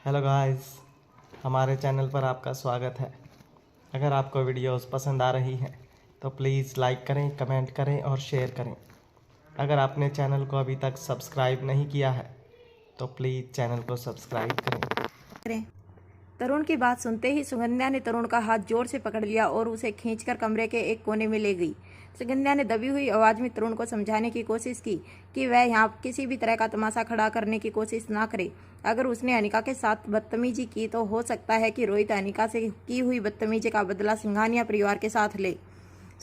Hello guys, हमारे channel पर आपका स्वागत है। अगर आपको वीडियोस पसंद आ रही हैं तो प्लीज़ लाइक करें, कमेंट करें और शेयर करें। अगर आपने चैनल को अभी तक सब्सक्राइब नहीं किया है तो प्लीज़ चैनल को सब्सक्राइब करें। तरुण की बात सुनते ही सुगंध्या ने तरुण का हाथ जोर से पकड़ लिया और उसे खींचकर कमरे के एक कोने में ले गई। सुगंध्या ने दबी हुई आवाज में तरुण को समझाने की कोशिश की कि वह यहाँ किसी भी तरह का तमाशा खड़ा करने की कोशिश ना करे। अगर उसने अनिका के साथ बदतमीजी की तो हो सकता है कि रोहित अनिका से की हुई बदतमीजी का बदला सिंघानिया परिवार के साथ ले।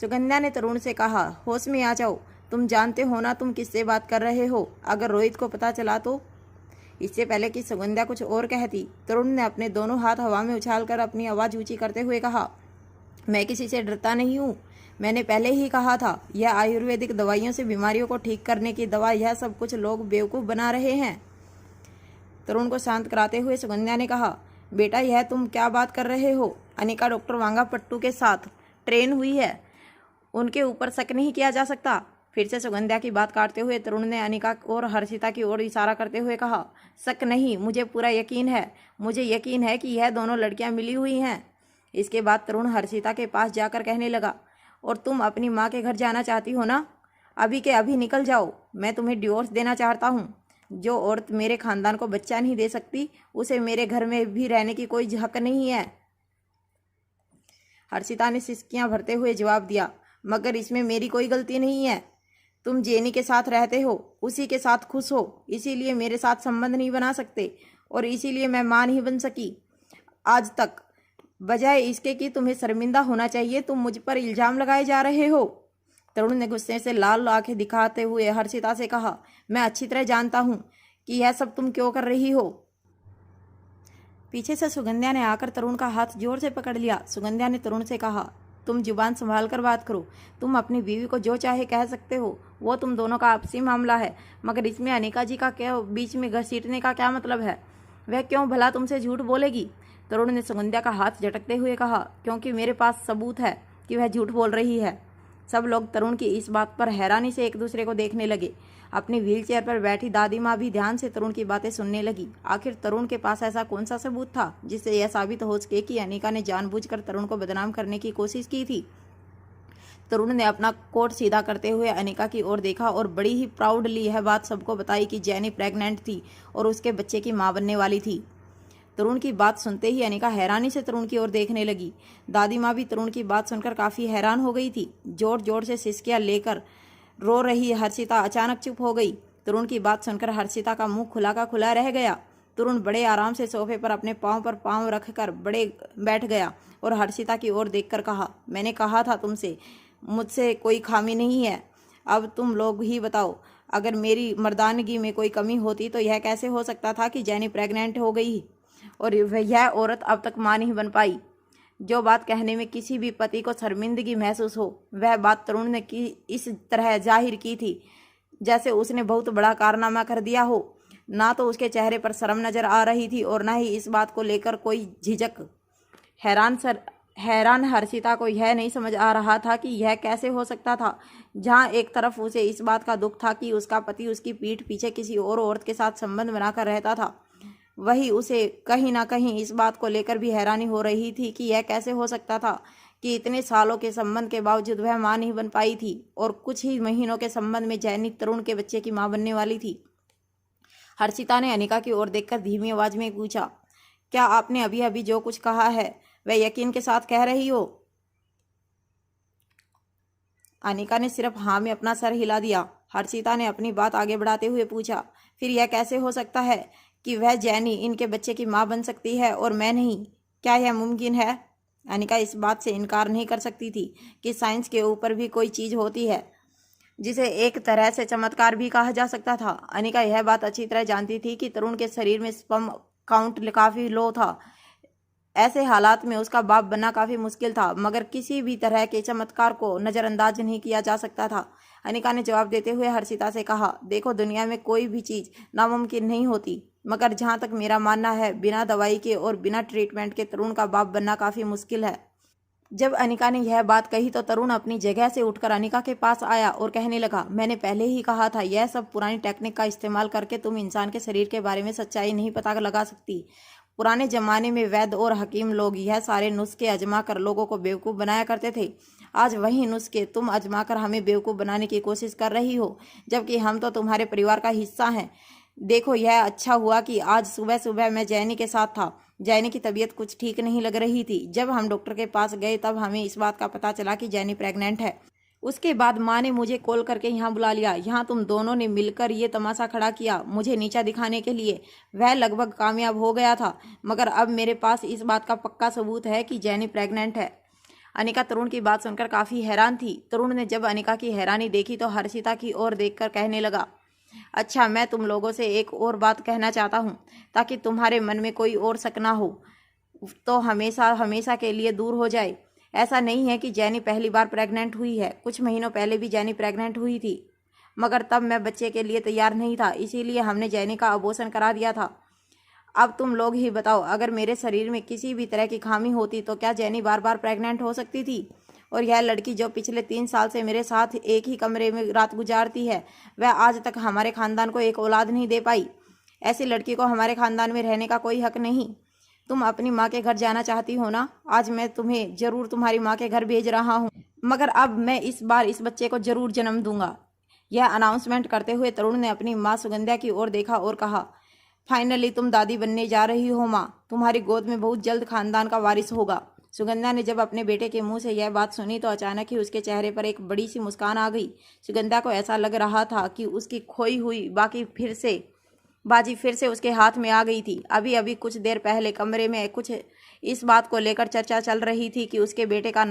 सुगंध्या ने तरुण से कहा, होश में आ जाओ, तुम जानते हो ना तुम किससे बात कर रहे हो। अगर रोहित को पता चला तो। इससे पहले कि सुगंध्या कुछ और कहती, तरुण ने अपने दोनों हाथ हवा में उछालकर अपनी आवाज ऊंची करते हुए कहा, मैं किसी से डरता नहीं हूँ। मैंने पहले ही कहा था, यह आयुर्वेदिक दवाइयों से बीमारियों को ठीक करने की दवा, यह सब कुछ लोग बेवकूफ़ बना रहे हैं। तरुण को शांत कराते हुए सुगंध्या ने कहा, बेटा यह तुम क्या बात कर रहे हो। अनिका डॉक्टर वांगापट्टू के साथ ट्रेन हुई है, उनके ऊपर शक नहीं किया जा सकता। फिर से सुगंध्या की बात काटते हुए तरुण ने अनिका और हर्षिता की ओर इशारा करते हुए कहा, शक नहीं, मुझे पूरा यकीन है। मुझे यकीन है कि यह दोनों लड़कियां मिली हुई हैं। इसके बाद तरुण हर्षिता के पास जाकर कहने लगा, और तुम अपनी माँ के घर जाना चाहती हो ना? अभी के अभी निकल जाओ, मैं तुम्हें डिवोर्स देना चाहता हूँ। जो औरत मेरे खानदान को बच्चा नहीं दे सकती, उसे मेरे घर में भी रहने की कोई हक नहीं है। हर्षिता ने सिसकियां भरते हुए जवाब दिया, मगर इसमें मेरी कोई गलती नहीं है। तुम जेनी के साथ रहते हो, उसी के साथ खुश हो, इसीलिए मेरे साथ संबंध नहीं बना सकते और इसीलिए मैं मां नहीं बन सकी आज तक। बजाय इसके कि तुम्हें शर्मिंदा होना चाहिए, तुम मुझ पर इल्जाम लगाए जा रहे हो। तरुण ने गुस्से से लाल आंखें दिखाते हुए हर्षिता से कहा, मैं अच्छी तरह जानता हूं कि यह सब तुम क्यों कर रही हो। पीछे से सुगंध्या ने आकर तरुण का हाथ जोर से पकड़ लिया। सुगंध्या ने तरुण से कहा, तुम जुबान संभाल कर बात करो। तुम अपनी बीवी को जो चाहे कह सकते हो, वो तुम दोनों का आपसी मामला है, मगर इसमें अनिका जी का क्या बीच में घसीटने का क्या मतलब है? वह क्यों भला तुमसे झूठ बोलेगी? तरुण ने सुगंध्या का हाथ झटकते हुए कहा, क्योंकि मेरे पास सबूत है कि वह झूठ बोल रही है। सब लोग तरुण की इस बात पर हैरानी से एक दूसरे को देखने लगे। अपनी व्हीलचेयर पर बैठी दादी माँ भी ध्यान से तरुण की बातें सुनने लगी। आखिर तरुण के पास ऐसा कौन सा सबूत था जिससे यह साबित हो सके कि अनिका ने जानबूझकर तरुण को बदनाम करने की कोशिश की थी। तरुण ने अपना कोट सीधा करते हुए अनिका की ओर देखा और बड़ी ही प्राउडली यह बात सबको बताई कि जेनी प्रेग्नेंट थी और उसके बच्चे की मां बनने वाली थी। तरुण की बात सुनते ही अनिका हैरानी से तरुण की ओर देखने लगी। दादी माँ भी तरुण की बात सुनकर काफी हैरान हो गई थी। जोर जोर से सिसकियां लेकर रो रही हर्षिता अचानक चुप हो गई। तरुण की बात सुनकर हर्षिता का मुंह खुला का खुला रह गया। तरुण बड़े आराम से सोफे पर अपने पाँव पर पाँव रखकर बैठ गया और हर्षिता की ओर देखकर कहा, मैंने कहा था तुमसे, मुझसे कोई खामी नहीं है। अब तुम लोग ही बताओ, अगर मेरी मर्दानगी में कोई कमी होती तो यह कैसे हो सकता था कि जेनी प्रेग्नेंट हो गई और यह औरत अब तक मां नहीं बन पाई। जो बात कहने में किसी भी पति को शर्मिंदगी महसूस हो, वह बात तरुण ने की इस तरह जाहिर की थी जैसे उसने बहुत बड़ा कारनामा कर दिया हो। ना तो उसके चेहरे पर शर्म नजर आ रही थी और ना ही इस बात को लेकर कोई झिझक। हैरान हर्षिता को यह नहीं समझ आ रहा था कि यह कैसे हो सकता था। जहां एक तरफ उसे इस बात का दुख था कि उसका पति उसकी पीठ पीछे किसी और औरत के साथ संबंध बनाकर रहता था, वही उसे कहीं ना कहीं इस बात को लेकर भी हैरानी हो रही थी कि यह कैसे हो सकता था कि इतने सालों के संबंध के बावजूद वह मां नहीं बन पाई थी और कुछ ही महीनों के संबंध में जेनी तरुण के बच्चे की मां बनने वाली थी। हर्षिता ने अनिका की ओर देखकर धीमी आवाज में पूछा, क्या आपने अभी अभी जो कुछ कहा है वह यकीन के साथ कह रही हो? अनिका ने सिर्फ हाँ में अपना सर हिला दिया। हर्षिता ने अपनी बात आगे बढ़ाते हुए पूछा, फिर यह कैसे हो सकता है कि वह जेनी इनके बच्चे की मां बन सकती है और मैं नहीं? क्या यह मुमकिन है? अनिका इस बात से इनकार नहीं कर सकती थी कि साइंस के ऊपर भी कोई चीज होती है जिसे एक तरह से चमत्कार भी कहा जा सकता था। अनिका यह बात अच्छी तरह जानती थी कि तरुण के शरीर में स्पर्म काउंट काफी लो था। ऐसे हालात में उसका बाप बनना काफी मुश्किल था, मगर किसी भी तरह के चमत्कार को नजरअंदाज नहीं किया जा सकता था। अनिका ने जवाब देते हुए हर्षिता से कहा, देखो दुनिया में कोई भी चीज नामुमकिन नहीं होती, मगर जहां तक मेरा मानना है, बिना दवाई के और बिना ट्रीटमेंट के तरुण का बाप बनना काफी मुश्किल है। जब अनिका ने यह बात कही तो तरुण अपनी जगह से उठकर अनिका के पास आया और कहने लगा, मैंने पहले ही कहा था, यह सब पुरानी टेक्निक का इस्तेमाल करके तुम इंसान के शरीर के बारे में सच्चाई नहीं पता लगा सकती। पुराने जमाने में वैद्य और हकीम लोग यह सारे नुस्खे आजमा कर लोगों को बेवकूफ़ बनाया करते थे। आज वही नुस्खे तुम आजमा कर हमें बेवकूफ़ बनाने की कोशिश कर रही हो, जबकि हम तो तुम्हारे परिवार का हिस्सा हैं। देखो, यह अच्छा हुआ कि आज सुबह सुबह मैं जैनी के साथ था। जैनी की तबीयत कुछ ठीक नहीं लग रही थी। जब हम डॉक्टर के पास गए तब हमें इस बात का पता चला कि जैनी प्रेग्नेंट है। उसके बाद माँ ने मुझे कॉल करके यहाँ बुला लिया। यहाँ तुम दोनों ने मिलकर ये तमाशा खड़ा किया मुझे नीचा दिखाने के लिए। वह लगभग कामयाब हो गया था, मगर अब मेरे पास इस बात का पक्का सबूत है कि जैनी प्रेग्नेंट है। अनिका तरुण की बात सुनकर काफ़ी हैरान थी। तरुण ने जब अनिका की हैरानी देखी तो हर्षिता की ओर देखकर कहने लगा, अच्छा, मैं तुम लोगों से एक और बात कहना चाहता हूँ, ताकि तुम्हारे मन में कोई और शक ना हो तो हमेशा हमेशा के लिए दूर हो जाए। ऐसा नहीं है कि जैनी पहली बार प्रेग्नेंट हुई है। कुछ महीनों पहले भी जैनी प्रेग्नेंट हुई थी, मगर तब मैं बच्चे के लिए तैयार नहीं था, इसीलिए हमने जैनी का अबॉर्शन करा दिया था। अब तुम लोग ही बताओ, अगर मेरे शरीर में किसी भी तरह की खामी होती तो क्या जैनी बार बार प्रेग्नेंट हो सकती थी? और यह लड़की जो पिछले 3 साल से मेरे साथ एक ही कमरे में रात गुजारती है, वह आज तक हमारे खानदान को एक औलाद नहीं दे पाई। ऐसी लड़की को हमारे खानदान में रहने का कोई हक नहीं। तुम अपनी माँ के घर जाना चाहती हो ना? आज मैं तुम्हें जरूर तुम्हारी माँ के घर भेज रहा हूँ, मगर अब मैं इस बार इस बच्चे को जरूर जन्म दूंगा। यह अनाउंसमेंट करते हुए तरुण ने अपनी माँ सुगंध्या की ओर देखा और कहा, फाइनली तुम दादी बनने जा रही हो माँ। तुम्हारी गोद में बहुत जल्द खानदान का वारिस होगा। सुगंध्या ने जब अपने बेटे के मुंह से यह बात सुनी तो अचानक ही उसके चेहरे पर एक बड़ी सी मुस्कान आ गई। सुगंध्या को ऐसा लग रहा था कि उसकी खोई हुई बाजी फिर से उसके हाथ में आ गई थी। अभी अभी कुछ देर पहले कमरे में कुछ इस बात को लेकर चर्चा चल रही थी कि उसके बेटे का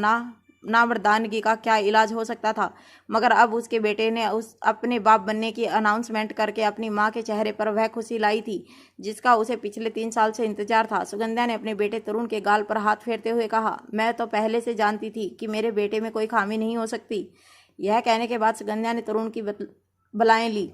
नामर्दानगी का क्या इलाज हो सकता था, मगर अब उसके बेटे ने अपने बाप बनने की अनाउंसमेंट करके अपनी माँ के चेहरे पर वह खुशी लाई थी जिसका उसे पिछले 3 साल से इंतजार था। सुगंध्या ने अपने बेटे तरुण के गाल पर हाथ फेरते हुए कहा, मैं तो पहले से जानती थी कि मेरे बेटे में कोई खामी नहीं हो सकती। यह कहने के बाद सुगंध्या ने तरुण की बलाएं ली।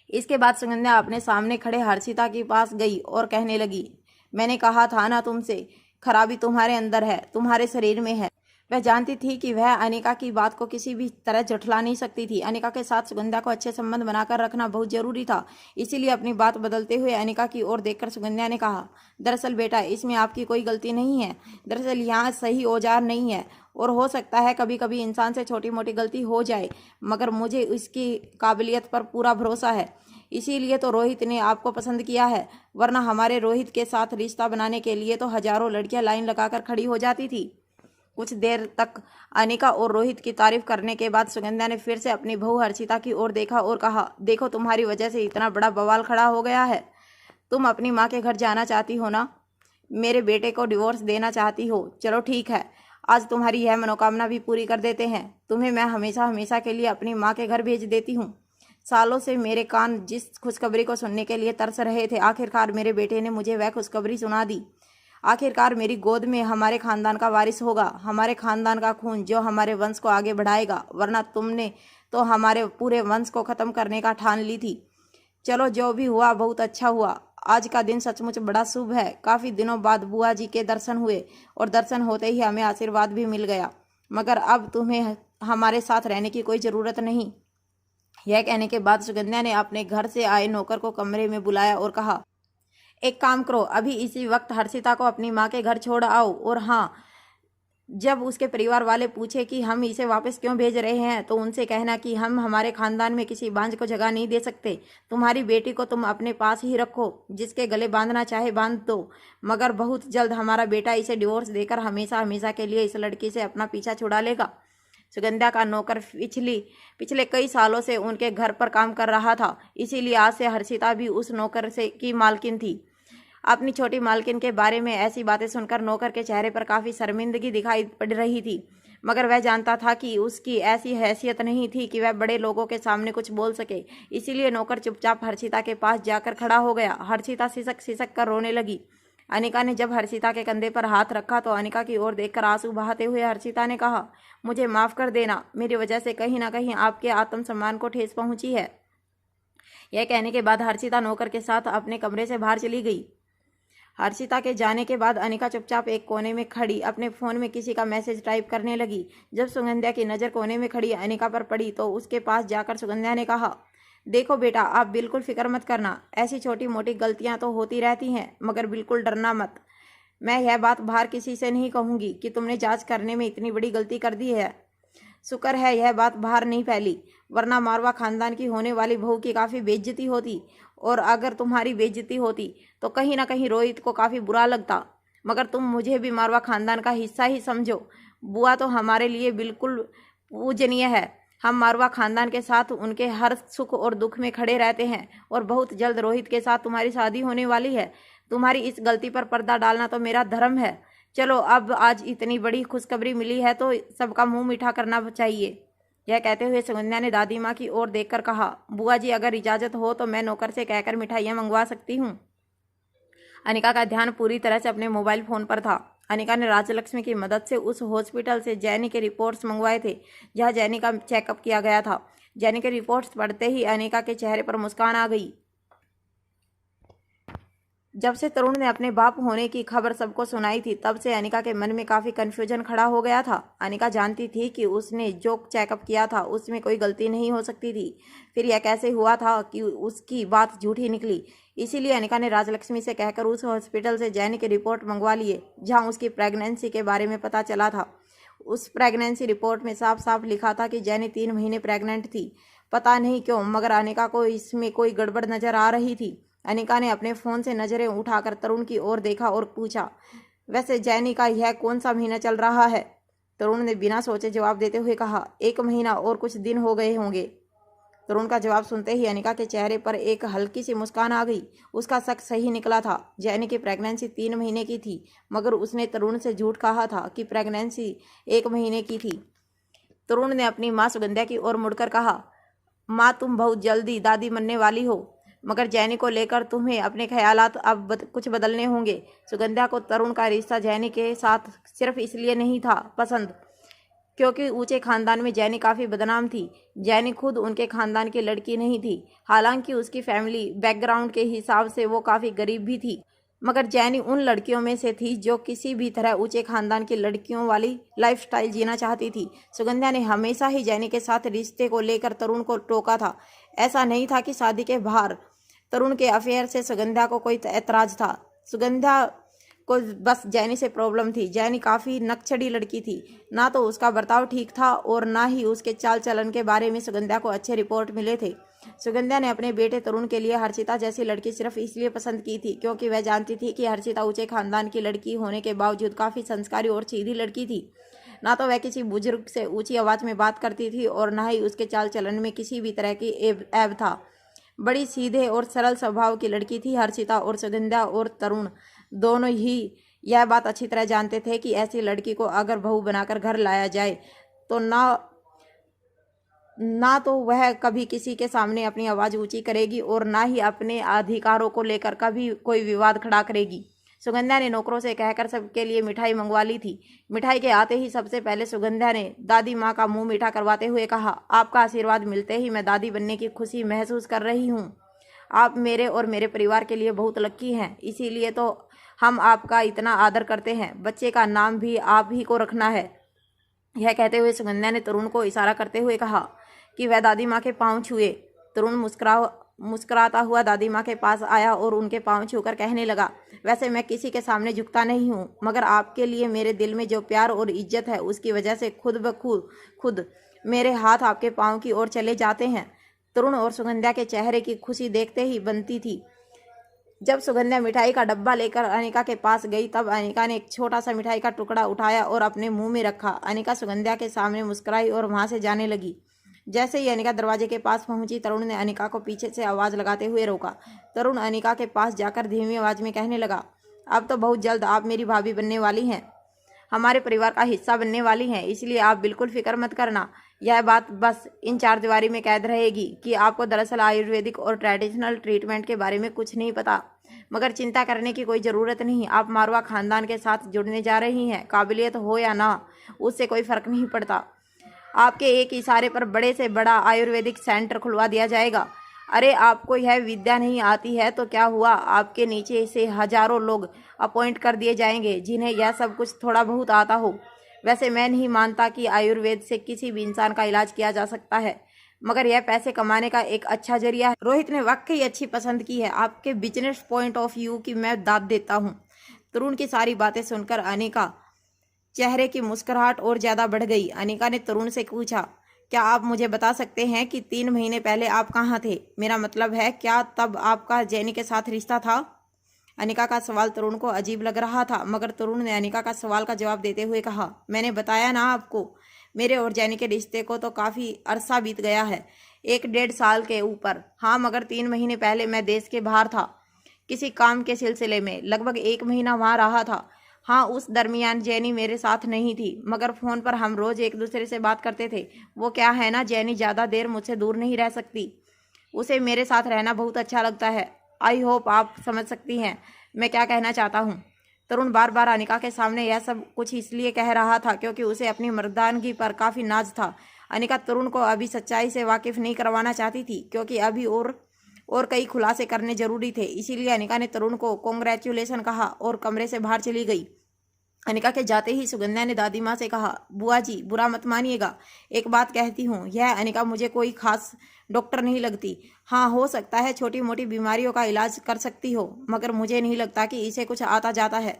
इसके बाद सुगंध्या अपने सामने खड़े हर्षिता के पास गई और कहने लगी, मैंने कहा था ना तुमसे, खराबी तुम्हारे अंदर है, तुम्हारे शरीर में है। वह जानती थी कि वह अनिका की बात को किसी भी तरह झुठला नहीं सकती थी। अनिका के साथ सुगंध्या को अच्छे संबंध बनाकर रखना बहुत जरूरी था। इसीलिए अपनी बात बदलते हुए अनिका की ओर देखकर सुगंध्या ने कहा, दरअसल बेटा, इसमें आपकी कोई गलती नहीं है। दरअसल यहाँ सही औजार नहीं है और हो सकता है कभी कभी इंसान से छोटी मोटी गलती हो जाए, मगर मुझे इसकी काबिलियत पर पूरा भरोसा है। इसीलिए तो रोहित ने आपको पसंद किया है, वरना हमारे रोहित के साथ रिश्ता बनाने के लिए तो हजारों लड़कियां लाइन लगाकर खड़ी हो जाती थी। कुछ देर तक अनिका और रोहित की तारीफ करने के बाद सुगंध्या ने फिर से अपनी बहू हर्षिता की ओर देखा और कहा, देखो, तुम्हारी वजह से इतना बड़ा बवाल खड़ा हो गया है। तुम अपनी माँ के घर जाना चाहती हो ना? मेरे बेटे को डिवोर्स देना चाहती हो? चलो ठीक है, आज तुम्हारी यह मनोकामना भी पूरी कर देते हैं। तुम्हें मैं हमेशा हमेशा के लिए अपनी माँ के घर भेज देती हूँ। सालों से मेरे कान जिस खुशखबरी को सुनने के लिए तरस रहे थे, आखिरकार मेरे बेटे ने मुझे वह खुशखबरी सुना दी। आखिरकार मेरी गोद में हमारे खानदान का वारिस होगा, हमारे खानदान का खून जो हमारे वंश को आगे बढ़ाएगा, वरना तुमने तो हमारे पूरे वंश को खत्म करने का ठान ली थी। चलो, जो भी हुआ बहुत अच्छा हुआ। आज का दिन सचमुच बड़ा शुभ है। काफ़ी दिनों बाद बुआ जी के दर्शन हुए और दर्शन होते ही हमें आशीर्वाद भी मिल गया, मगर अब तुम्हें हमारे साथ रहने की कोई ज़रूरत नहीं। यह कहने के बाद सुगंध्या ने अपने घर से आए नौकर को कमरे में बुलाया और कहा, एक काम करो, अभी इसी वक्त हर्षिता को अपनी माँ के घर छोड़ आओ। और हाँ, जब उसके परिवार वाले पूछे कि हम इसे वापस क्यों भेज रहे हैं, तो उनसे कहना कि हम हमारे खानदान में किसी बांझ को जगह नहीं दे सकते। तुम्हारी बेटी को तुम अपने पास ही रखो, जिसके गले बांधना चाहे बांध दो, मगर बहुत जल्द हमारा बेटा इसे डिवोर्स देकर हमेशा हमेशा के लिए इस लड़की से अपना पीछा छुड़ा लेगा। सुगंध्या का नौकर पिछले कई सालों से उनके घर पर काम कर रहा था, इसीलिए आज से हर्षिता भी उस नौकर से की मालकिन थी। अपनी छोटी मालकिन के बारे में ऐसी बातें सुनकर नौकर के चेहरे पर काफ़ी शर्मिंदगी दिखाई पड़ रही थी, मगर वह जानता था कि उसकी ऐसी हैसियत नहीं थी कि वह बड़े लोगों के सामने कुछ बोल सके। इसीलिए नौकर चुपचाप हर्षिता के पास जाकर खड़ा हो गया। हर्षिता सिसक सिसक कर रोने लगी। अनिका ने जब हर्षिता के कंधे पर हाथ रखा तो अनिका की ओर देखकर आंसू बहाते हुए हर्षिता ने कहा, मुझे माफ़ कर देना, मेरी वजह से कहीं ना कहीं आपके आत्मसम्मान को ठेस पहुंची है। यह कहने के बाद हर्षिता नौकर के साथ अपने कमरे से बाहर चली गई। हर्षिता के जाने के बाद अनिका चुपचाप एक कोने में खड़ी अपने फ़ोन में किसी का मैसेज टाइप करने लगी। जब सुगंध्या की नज़र कोने में खड़ी अनिका पर पड़ी तो उसके पास जाकर सुगंध्या ने कहा, देखो बेटा, आप बिल्कुल फिक्र मत करना, ऐसी छोटी मोटी गलतियां तो होती रहती हैं, मगर बिल्कुल डरना मत। मैं यह बात बाहर किसी से नहीं कहूंगी कि तुमने जांच करने में इतनी बड़ी गलती कर दी है। शुक्र है यह बात बाहर नहीं फैली, वरना मारवा खानदान की होने वाली बहू की काफ़ी बेइज्जती होती, और अगर तुम्हारी बेइज्जती होती तो कहीं ना कहीं रोहित को काफ़ी बुरा लगता। मगर तुम मुझे भी मारवा खानदान का हिस्सा ही समझो। बुआ तो हमारे लिए बिल्कुल पूजनीय है। हम मारवा खानदान के साथ उनके हर सुख और दुख में खड़े रहते हैं, और बहुत जल्द रोहित के साथ तुम्हारी शादी होने वाली है। तुम्हारी इस गलती पर पर्दा डालना तो मेरा धर्म है। चलो, अब आज इतनी बड़ी खुशखबरी मिली है तो सबका मुंह मीठा करना चाहिए। यह कहते हुए सुगंध्या ने दादी माँ की ओर देखकर कहा, बुआ जी, अगर इजाज़त हो तो मैं नौकर से कहकर मिठाइयाँ मंगवा सकती हूँ। अनिका का ध्यान पूरी तरह से अपने मोबाइल फ़ोन पर था। अनिका ने राजलक्ष्मी की मदद से उस हॉस्पिटल से जैनी के रिपोर्ट्स मंगवाए थे जहां जैनी का चेकअप किया गया था। जैनी के रिपोर्ट्स पढ़ते ही अनिका के चेहरे पर मुस्कान आ गई। जब से तरुण ने अपने बाप होने की खबर सबको सुनाई थी, तब से अनिका के मन में काफ़ी कन्फ्यूजन खड़ा हो गया था। अनिका जानती थी कि उसने जो चेकअप किया था उसमें कोई गलती नहीं हो सकती थी। फिर यह कैसे हुआ था कि उसकी बात झूठी निकली? इसीलिए अनिका ने राजलक्ष्मी से कहकर उस हॉस्पिटल से जैनी की रिपोर्ट मंगवा लिए जहां उसकी प्रेगनेंसी के बारे में पता चला था। उस प्रेगनेंसी रिपोर्ट में साफ साफ लिखा था कि जैनी 3 महीने प्रेग्नेंट थी। पता नहीं क्यों, मगर अनिका को इसमें कोई गड़बड़ नजर आ रही थी। अनिका ने अपने फ़ोन से नज़रें उठाकर तरुण की ओर देखा और पूछा, वैसे जैनी का यह कौन सा महीना चल रहा है? तरुण ने बिना सोचे जवाब देते हुए कहा, 1 महीना और कुछ दिन हो गए होंगे। तरुण का जवाब सुनते ही अनिका के चेहरे पर एक हल्की सी मुस्कान आ गई। उसका शक सही निकला था। जैनी की प्रेगनेंसी 3 महीने की थी, मगर उसने तरुण से झूठ कहा था कि प्रेगनेंसी 1 महीने की थी। तरुण ने अपनी माँ सुगंध्या की ओर मुड़कर कहा, माँ, तुम बहुत जल्दी दादी बनने वाली हो, मगर जैनी को लेकर तुम्हें अपने ख्यालात अब कुछ बदलने होंगे। सुगंध्या को तरुण का रिश्ता जैनी के साथ सिर्फ इसलिए नहीं था पसंद क्योंकि ऊंचे खानदान में जैनी काफ़ी बदनाम थी। जैनी खुद उनके खानदान की लड़की नहीं थी, हालांकि उसकी फैमिली बैकग्राउंड के हिसाब से वो काफ़ी गरीब भी थी, मगर जैनी उन लड़कियों में से थी जो किसी भी तरह ऊंचे खानदान की लड़कियों वाली लाइफस्टाइल जीना चाहती थी। सुगंध्या ने हमेशा ही जैनी के साथ रिश्ते को लेकर तरुण को टोका था। ऐसा नहीं था कि शादी के बाहर तरुण के अफेयर से सुगंध्या को कोई ऐतराज था। सुगंध्या को बस जैनी से प्रॉब्लम थी। जैनी काफ़ी नकचड़ी लड़की थी, ना तो उसका बर्ताव ठीक था और ना ही उसके चाल चलन के बारे में सुगंध्या को अच्छे रिपोर्ट मिले थे। सुगंध्या ने अपने बेटे तरुण के लिए हर्षिता जैसी लड़की सिर्फ इसलिए पसंद की थी क्योंकि वह जानती थी कि हर्षिता ऊंचे खानदान की लड़की होने के बावजूद काफ़ी संस्कारी और सीधी लड़की थी। ना तो वह किसी बुजुर्ग से ऊंची आवाज़ में बात करती थी और ना ही उसके चाल चलन में किसी भी तरह की ऐब था। बड़ी सीधे और सरल स्वभाव की लड़की थी हर्षिता, और सुगंध्या और तरुण दोनों ही यह बात अच्छी तरह जानते थे कि ऐसी लड़की को अगर बहू बनाकर घर लाया जाए तो ना तो वह कभी किसी के सामने अपनी आवाज़ ऊंची करेगी और ना ही अपने अधिकारों को लेकर कभी कोई विवाद खड़ा करेगी। सुगंध्या ने नौकरों से कहकर सबके लिए मिठाई मंगवा ली थी। मिठाई के आते ही सबसे पहले सुगंध्या ने दादी माँ का मुंह मीठा करवाते हुए कहा, आपका आशीर्वाद मिलते ही मैं दादी बनने की खुशी महसूस कर रही हूँ। आप मेरे और मेरे परिवार के लिए बहुत लकी हैं, इसीलिए तो हम आपका इतना आदर करते हैं। बच्चे का नाम भी आप ही को रखना है। यह कहते हुए सुगंध्या ने तरुण को इशारा करते हुए कहा कि वह दादी माँ के पाँव छुए। तरुण मुस्कुराता हुआ दादी माँ के पास आया और उनके पाँव छूकर कहने लगा, वैसे मैं किसी के सामने झुकता नहीं हूँ, मगर आपके लिए मेरे दिल में जो प्यार और इज्जत है उसकी वजह से खुद ब खुद मेरे हाथ आपके पाँव की ओर चले जाते हैं। तरुण और सुगंध्या के चेहरे की खुशी देखते ही बनती थी। जब सुगंध्या मिठाई का डब्बा लेकर अनिका के पास गई, तब अनिका ने एक छोटा सा मिठाई का टुकड़ा उठाया और अपने मुंह में रखा। अनिका सुगंध्या के सामने मुस्कुराई और वहां से जाने लगी। जैसे ही अनिका दरवाजे के पास पहुंची, तरुण ने अनिका को पीछे से आवाज़ लगाते हुए रोका। तरुण अनिका के पास जाकर धीमी आवाज़ में कहने लगा, अब तो बहुत जल्द आप मेरी भाभी बनने वाली हैं, हमारे परिवार का हिस्सा बनने वाली हैं, इसलिए आप बिल्कुल फिक्र मत करना। यह बात बस इन 4 दीवारी में कैद रहेगी कि आपको दरअसल आयुर्वेदिक और ट्रेडिशनल ट्रीटमेंट के बारे में कुछ नहीं पता। मगर चिंता करने की कोई ज़रूरत नहीं, आप मारवा खानदान के साथ जुड़ने जा रही हैं। काबिलियत हो या ना, उससे कोई फ़र्क नहीं पड़ता। आपके एक इशारे पर बड़े से बड़ा आयुर्वेदिक सेंटर खुलवा दिया जाएगा। अरे, आपको यह विद्या नहीं आती है तो क्या हुआ, आपके नीचे से हजारों लोग अपॉइंट कर दिए जाएंगे जिन्हें यह सब कुछ थोड़ा बहुत आता हो। वैसे मैं नहीं मानता कि आयुर्वेद से किसी भी इंसान का इलाज किया जा सकता है। मगर यह पैसे कमाने का एक अच्छा जरिया है। रोहित ने वाकई अच्छी पसंद की है आपके बिजनेस पॉइंट ऑफ व्यू की मैं दाद देता हूँ। तरुण की सारी बातें सुनकर अनिका चेहरे की मुस्कुराहट और ज्यादा बढ़ गई। अनिका ने तरुण से पूछा, क्या आप मुझे बता सकते हैं कि 3 महीने पहले आप कहाँ थे? मेरा मतलब है, क्या तब आपका जेनी के साथ रिश्ता था? अनिका का सवाल तरुण को अजीब लग रहा था, मगर तरुण ने अनिका का सवाल का जवाब देते हुए कहा, मैंने बताया ना आपको, मेरे और जेनी के रिश्ते को तो काफी अरसा बीत गया है, 1-1.5 साल के ऊपर। हाँ, मगर 3 महीने पहले मैं देश के बाहर था किसी काम के सिलसिले में, लगभग 1 महीना वहां रहा था। हाँ, उस दरमियान जेनी मेरे साथ नहीं थी, मगर फ़ोन पर हम रोज़ एक दूसरे से बात करते थे। वो क्या है ना, जेनी ज़्यादा देर मुझसे दूर नहीं रह सकती, उसे मेरे साथ रहना बहुत अच्छा लगता है। आई होप आप समझ सकती हैं मैं क्या कहना चाहता हूँ। तरुण बार बार अनिका के सामने यह सब कुछ इसलिए कह रहा था क्योंकि उसे अपनी मर्दानगी पर काफ़ी नाज था। अनिका तरुण को अभी सच्चाई से वाकिफ नहीं करवाना चाहती थी, क्योंकि अभी और कई खुलासे करने जरूरी थे। इसीलिए अनिका ने तरुण को कॉन्ग्रेचुलेसन कहा और कमरे से बाहर चली गई। अनिका के जाते ही सुगंधा ने दादी माँ से कहा, बुआ जी बुरा मत मानिएगा, एक बात कहती हूँ, यह अनिका मुझे कोई खास डॉक्टर नहीं लगती। हाँ, हो सकता है छोटी मोटी बीमारियों का इलाज कर सकती हो, मगर मुझे नहीं लगता कि इसे कुछ आता जाता है।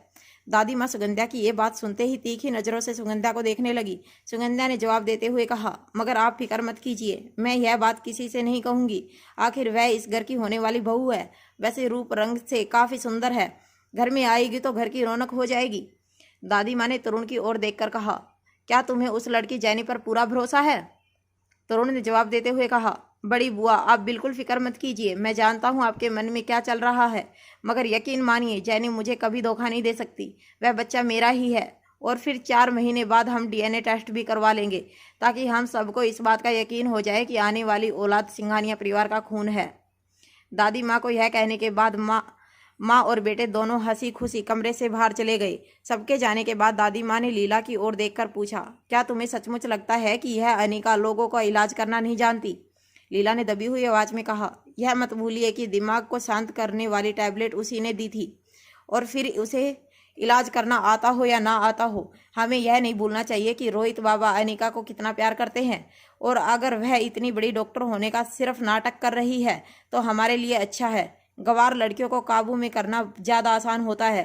दादी माँ सुगंधा की ये बात सुनते ही तीखी नज़रों से सुगंधा को देखने लगी। सुगंधा ने जवाब देते हुए कहा, मगर आप फिक्र मत कीजिए, मैं यह बात किसी से नहीं कहूँगी। आखिर वह इस घर की होने वाली बहू है। वैसे रूप रंग से काफ़ी सुंदर है, घर में आएगी तो घर की रौनक हो जाएगी। दादी माँ ने तरुण की ओर देखकर कहा, क्या तुम्हें उस लड़की जेनी पर पूरा भरोसा है? तरुण ने जवाब देते हुए कहा, बड़ी बुआ आप बिल्कुल फिक्र मत कीजिए, मैं जानता हूँ आपके मन में क्या चल रहा है, मगर यकीन मानिए जेनी मुझे कभी धोखा नहीं दे सकती। वह बच्चा मेरा ही है, और फिर 4 महीने बाद हम DNA टेस्ट भी करवा लेंगे, ताकि हम सबको इस बात का यकीन हो जाए कि आने वाली औलाद सिंघानिया परिवार का खून है। दादी माँ को यह कहने के बाद माँ और बेटे दोनों हंसी खुशी कमरे से बाहर चले गए। सबके जाने के बाद दादी माँ ने लीला की ओर देखकर पूछा, क्या तुम्हें सचमुच लगता है कि यह अनिका लोगों का इलाज करना नहीं जानती? लीला ने दबी हुई आवाज में कहा, यह मत भूलिए कि दिमाग को शांत करने वाली टैबलेट उसी ने दी थी, और फिर उसे इलाज करना आता हो या ना आता हो, हमें यह नहीं भूलना चाहिए कि रोहित बाबा अनिका को कितना प्यार करते हैं, और अगर वह इतनी बड़ी डॉक्टर होने का सिर्फ नाटक कर रही है तो हमारे लिए अच्छा है। गंवार लड़कियों को काबू में करना ज्यादा आसान होता है।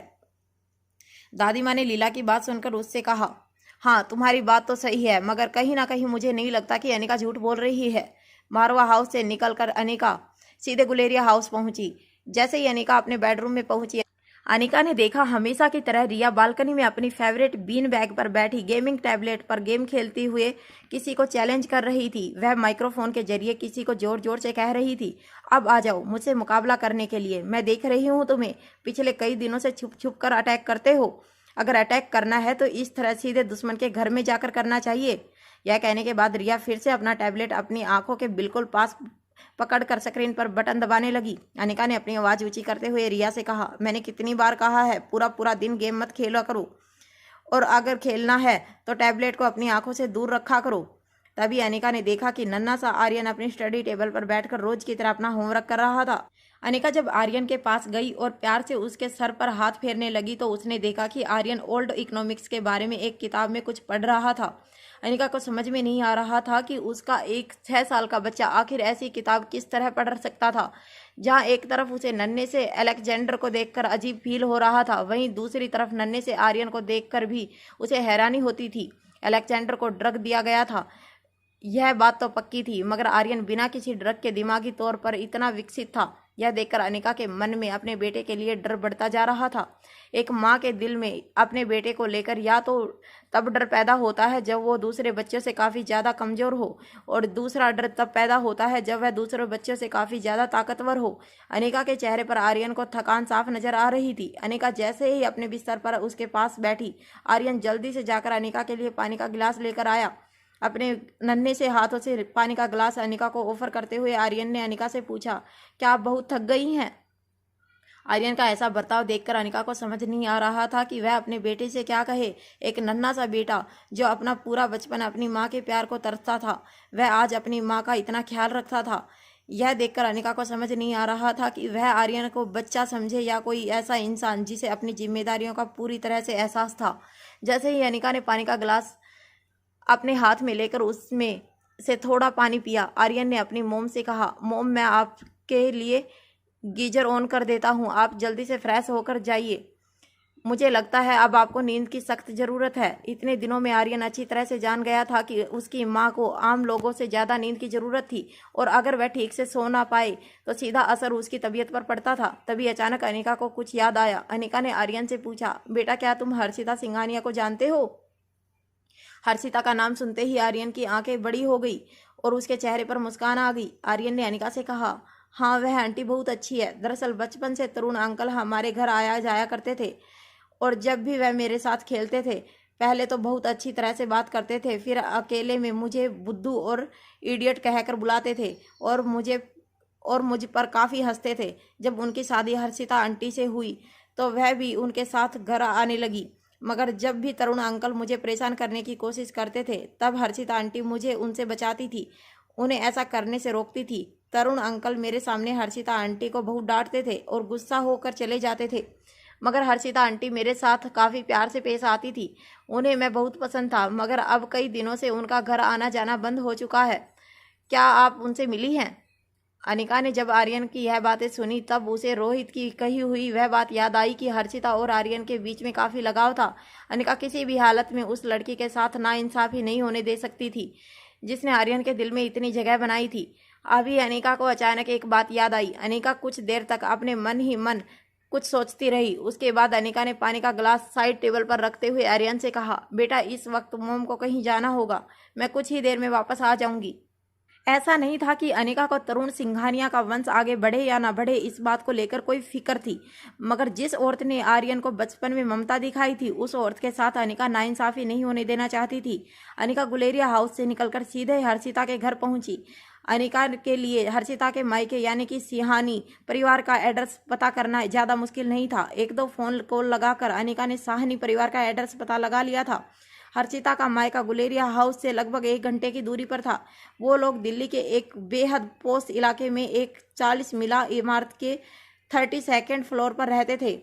दादी माँ ने लीला की बात सुनकर उससे कहा, हाँ तुम्हारी बात तो सही है, मगर कहीं ना कहीं मुझे नहीं लगता कि अनिका झूठ बोल रही है। मारवा हाउस से निकलकर अनिका सीधे गुलेरिया हाउस पहुंची। जैसे ही अनिका अपने बेडरूम में पहुंची, अनिका ने देखा हमेशा की तरह रिया बालकनी में अपनी फेवरेट बीन बैग पर बैठी गेमिंग टैबलेट पर गेम खेलती हुए किसी को चैलेंज कर रही थी। वह माइक्रोफोन के जरिए किसी को जोर जोर से कह रही थी, अब आ जाओ मुझसे मुकाबला करने के लिए, मैं देख रही हूँ तुम्हें पिछले कई दिनों से छुप छुप कर अटैक करते हो, अगर अटैक करना है तो इस तरह सीधे दुश्मन के घर में जाकर करना चाहिए। यह कहने के बाद रिया फिर से अपना टैबलेट अपनी आंखों के बिल्कुल पास पकड़कर स्क्रीन पर बटन दबाने लगी। अनिका ने अपनी आवाज ऊंची करते हुए रिया से कहा, मैंने कितनी बार कहा है पूरा पूरा दिन गेम मत खेला करो, और अगर खेलना है तो टैबलेट को अपनी आंखों से दूर रखा करो। तभी अनिका ने देखा कि नन्हा सा आर्यन अपनी स्टडी टेबल पर बैठकर रोज की तरह अपना होमवर्क कर रहा था। अनिका जब आर्यन के पास गई और प्यार से उसके सर पर हाथ फेरने लगी तो उसने देखा कि आर्यन ओल्ड इकोनॉमिक्स के बारे में एक किताब में कुछ पढ़ रहा था। अनिका को समझ में नहीं आ रहा था कि उसका एक 6 साल का बच्चा आखिर ऐसी किताब किस तरह पढ़ सकता था। जहाँ एक तरफ उसे नन्हे से अलेक्जेंडर को देखकर अजीब फील हो रहा था, वहीं दूसरी तरफ नन्हे से आर्यन को देखकर भी उसे हैरानी होती थी। अलेक्जेंडर को ड्रग दिया गया था, यह बात तो पक्की थी, मगर आर्यन बिना किसी ड्रग के दिमागी तौर पर इतना विकसित था। यह देखकर अनिका के मन में अपने बेटे के लिए डर बढ़ता जा रहा था। एक माँ के दिल में अपने बेटे को लेकर या तो तब डर पैदा होता है जब वो दूसरे बच्चों से काफ़ी ज़्यादा कमज़ोर हो, और दूसरा डर तब पैदा होता है जब वह दूसरे बच्चों से काफ़ी ज़्यादा ताकतवर हो। अनिका के चेहरे पर आर्यन को थकान साफ नजर आ रही थी। अनिका जैसे ही अपने बिस्तर पर उसके पास बैठी, आर्यन जल्दी से जाकर अनिका के लिए पानी का गिलास लेकर आया। अपने नन्हे से हाथों से पानी का गिलास अनिका को ऑफर करते हुए आर्यन ने अनिका से पूछा, क्या आप बहुत थक गई हैं? आर्यन का ऐसा बर्ताव देखकर अनिका को समझ नहीं आ रहा था कि वह अपने बेटे से क्या कहे। एक नन्हा सा बेटा जो अपना पूरा बचपन अपनी माँ के प्यार को तरसता था, वह आज अपनी माँ का इतना ख्याल रखता था। यह देखकर अनिका को समझ नहीं आ रहा था कि वह आर्यन को बच्चा समझे या कोई ऐसा इंसान जिसे अपनी जिम्मेदारियों का पूरी तरह से एहसास था। जैसे ही अनिका ने पानी का गिलास अपने हाथ में लेकर उसमें से थोड़ा पानी पिया। आर्यन ने अपनी मोम से कहा, मोम मैं आपके लिए गीजर ऑन कर देता हूँ, आप जल्दी से फ्रेश होकर जाइए। मुझे लगता है अब आपको नींद की सख्त जरूरत है। इतने दिनों में आर्यन अच्छी तरह से जान गया था कि उसकी माँ को आम लोगों से ज्यादा नींद की जरूरत थी, और अगर वह ठीक से सो ना पाए तो सीधा असर उसकी तबीयत पर पड़ता था। तभी अचानक अनिका को कुछ याद आया। अनिका ने आर्यन से पूछा, बेटा क्या तुम हर्षिता सिंघानिया को जानते हो? हर्षिता का नाम सुनते ही आर्यन की आंखें बड़ी हो गई और उसके चेहरे पर मुस्कान आ गई। आर्यन ने अनिका से कहा, हाँ वह आंटी बहुत अच्छी है। दरअसल बचपन से तरुण अंकल हमारे घर आया जाया करते थे, और जब भी वह मेरे साथ खेलते थे पहले तो बहुत अच्छी तरह से बात करते थे, फिर अकेले में मुझे बुद्धू और इडियट कहकर बुलाते थे और मुझ पर काफ़ी हंसते थे। जब उनकी शादी हर्षिता आंटी से हुई तो वह भी उनके साथ घर आने लगी, मगर जब भी तरुण अंकल मुझे परेशान करने की कोशिश करते थे तब हर्षिता आंटी मुझे उनसे बचाती थी, उन्हें ऐसा करने से रोकती थी। तरुण अंकल मेरे सामने हर्षिता आंटी को बहुत डांटते थे और गुस्सा होकर चले जाते थे, मगर हर्षिता आंटी मेरे साथ काफ़ी प्यार से पेश आती थी। उन्हें मैं बहुत पसंद था, मगर अब कई दिनों से उनका घर आना जाना बंद हो चुका है। क्या आप उनसे मिली हैं? अनिका ने जब आर्यन की यह बातें सुनी तब उसे रोहित की कही हुई वह बात याद आई कि हर्षिता और आर्यन के बीच में काफ़ी लगाव था। अनिका किसी भी हालत में उस लड़की के साथ नाइंसाफ़ी नहीं होने दे सकती थी जिसने आर्यन के दिल में इतनी जगह बनाई थी। अभी अनिका को अचानक एक बात याद आई। अनिका कुछ देर तक अपने मन ही मन कुछ सोचती रही। उसके बाद अनिका ने पानी का गिलास साइड टेबल पर रखते हुए आर्यन से कहा, बेटा इस वक्त मोम को कहीं जाना होगा, मैं कुछ ही देर में वापस आ जाऊंगी। ऐसा नहीं था कि अनिका को तरुण सिंघानिया का वंश आगे बढ़े या ना बढ़े इस बात को लेकर कोई फिक्र थी, मगर जिस औरत ने आर्यन को बचपन में ममता दिखाई थी उस औरत के साथ अनिका नाइंसाफी नहीं होने देना चाहती थी। अनिका गुलेरिया हाउस से निकलकर सीधे हर्षिता के घर पहुंची। अनिका के लिए हर्षिता के मायके यानी कि सिहानी परिवार का एड्रेस पता करना ज़्यादा मुश्किल नहीं था। एक दो फोन कॉल लगाकर अनिका ने साहनी परिवार का एड्रेस पता लगा लिया था। हर्षिता का मायका गुलेरिया हाउस से लगभग 1 घंटे की दूरी पर था। वो लोग दिल्ली के एक बेहद पोस्ट इलाके में एक 40 मिला इमारत के 32nd फ्लोर पर रहते थे।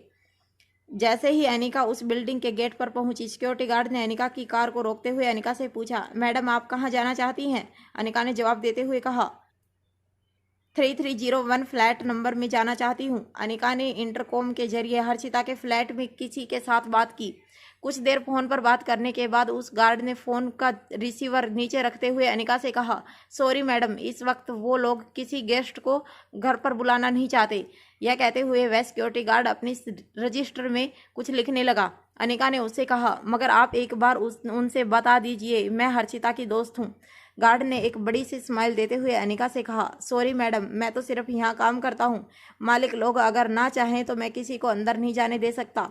जैसे ही अनिका उस बिल्डिंग के गेट पर पहुंची, सिक्योरिटी गार्ड ने अनिका की कार को रोकते हुए अनिका से पूछा, मैडम आप कहाँ जाना चाहती हैं? अनिका ने जवाब देते हुए कहा, 3301 फ्लैट नंबर में जाना चाहती हूँ। अनिका ने इंटरकॉम के जरिए हर्षिता के फ्लैट में किसी के साथ बात की। कुछ देर फोन पर बात करने के बाद उस गार्ड ने फोन का रिसीवर नीचे रखते हुए अनिका से कहा, सॉरी मैडम, इस वक्त वो लोग किसी गेस्ट को घर पर बुलाना नहीं चाहते। यह कहते हुए वह सिक्योरिटी गार्ड अपनी रजिस्टर में कुछ लिखने लगा। अनिका ने उससे कहा, मगर आप एक बार उनसे बता दीजिए मैं हर्षिता की दोस्त हूँ। गार्ड ने एक बड़ी सी स्माइल देते हुए अनिका से कहा, सॉरी मैडम, मैं तो सिर्फ यहाँ काम करता हूँ, मालिक लोग अगर ना चाहें तो मैं किसी को अंदर नहीं जाने दे सकता,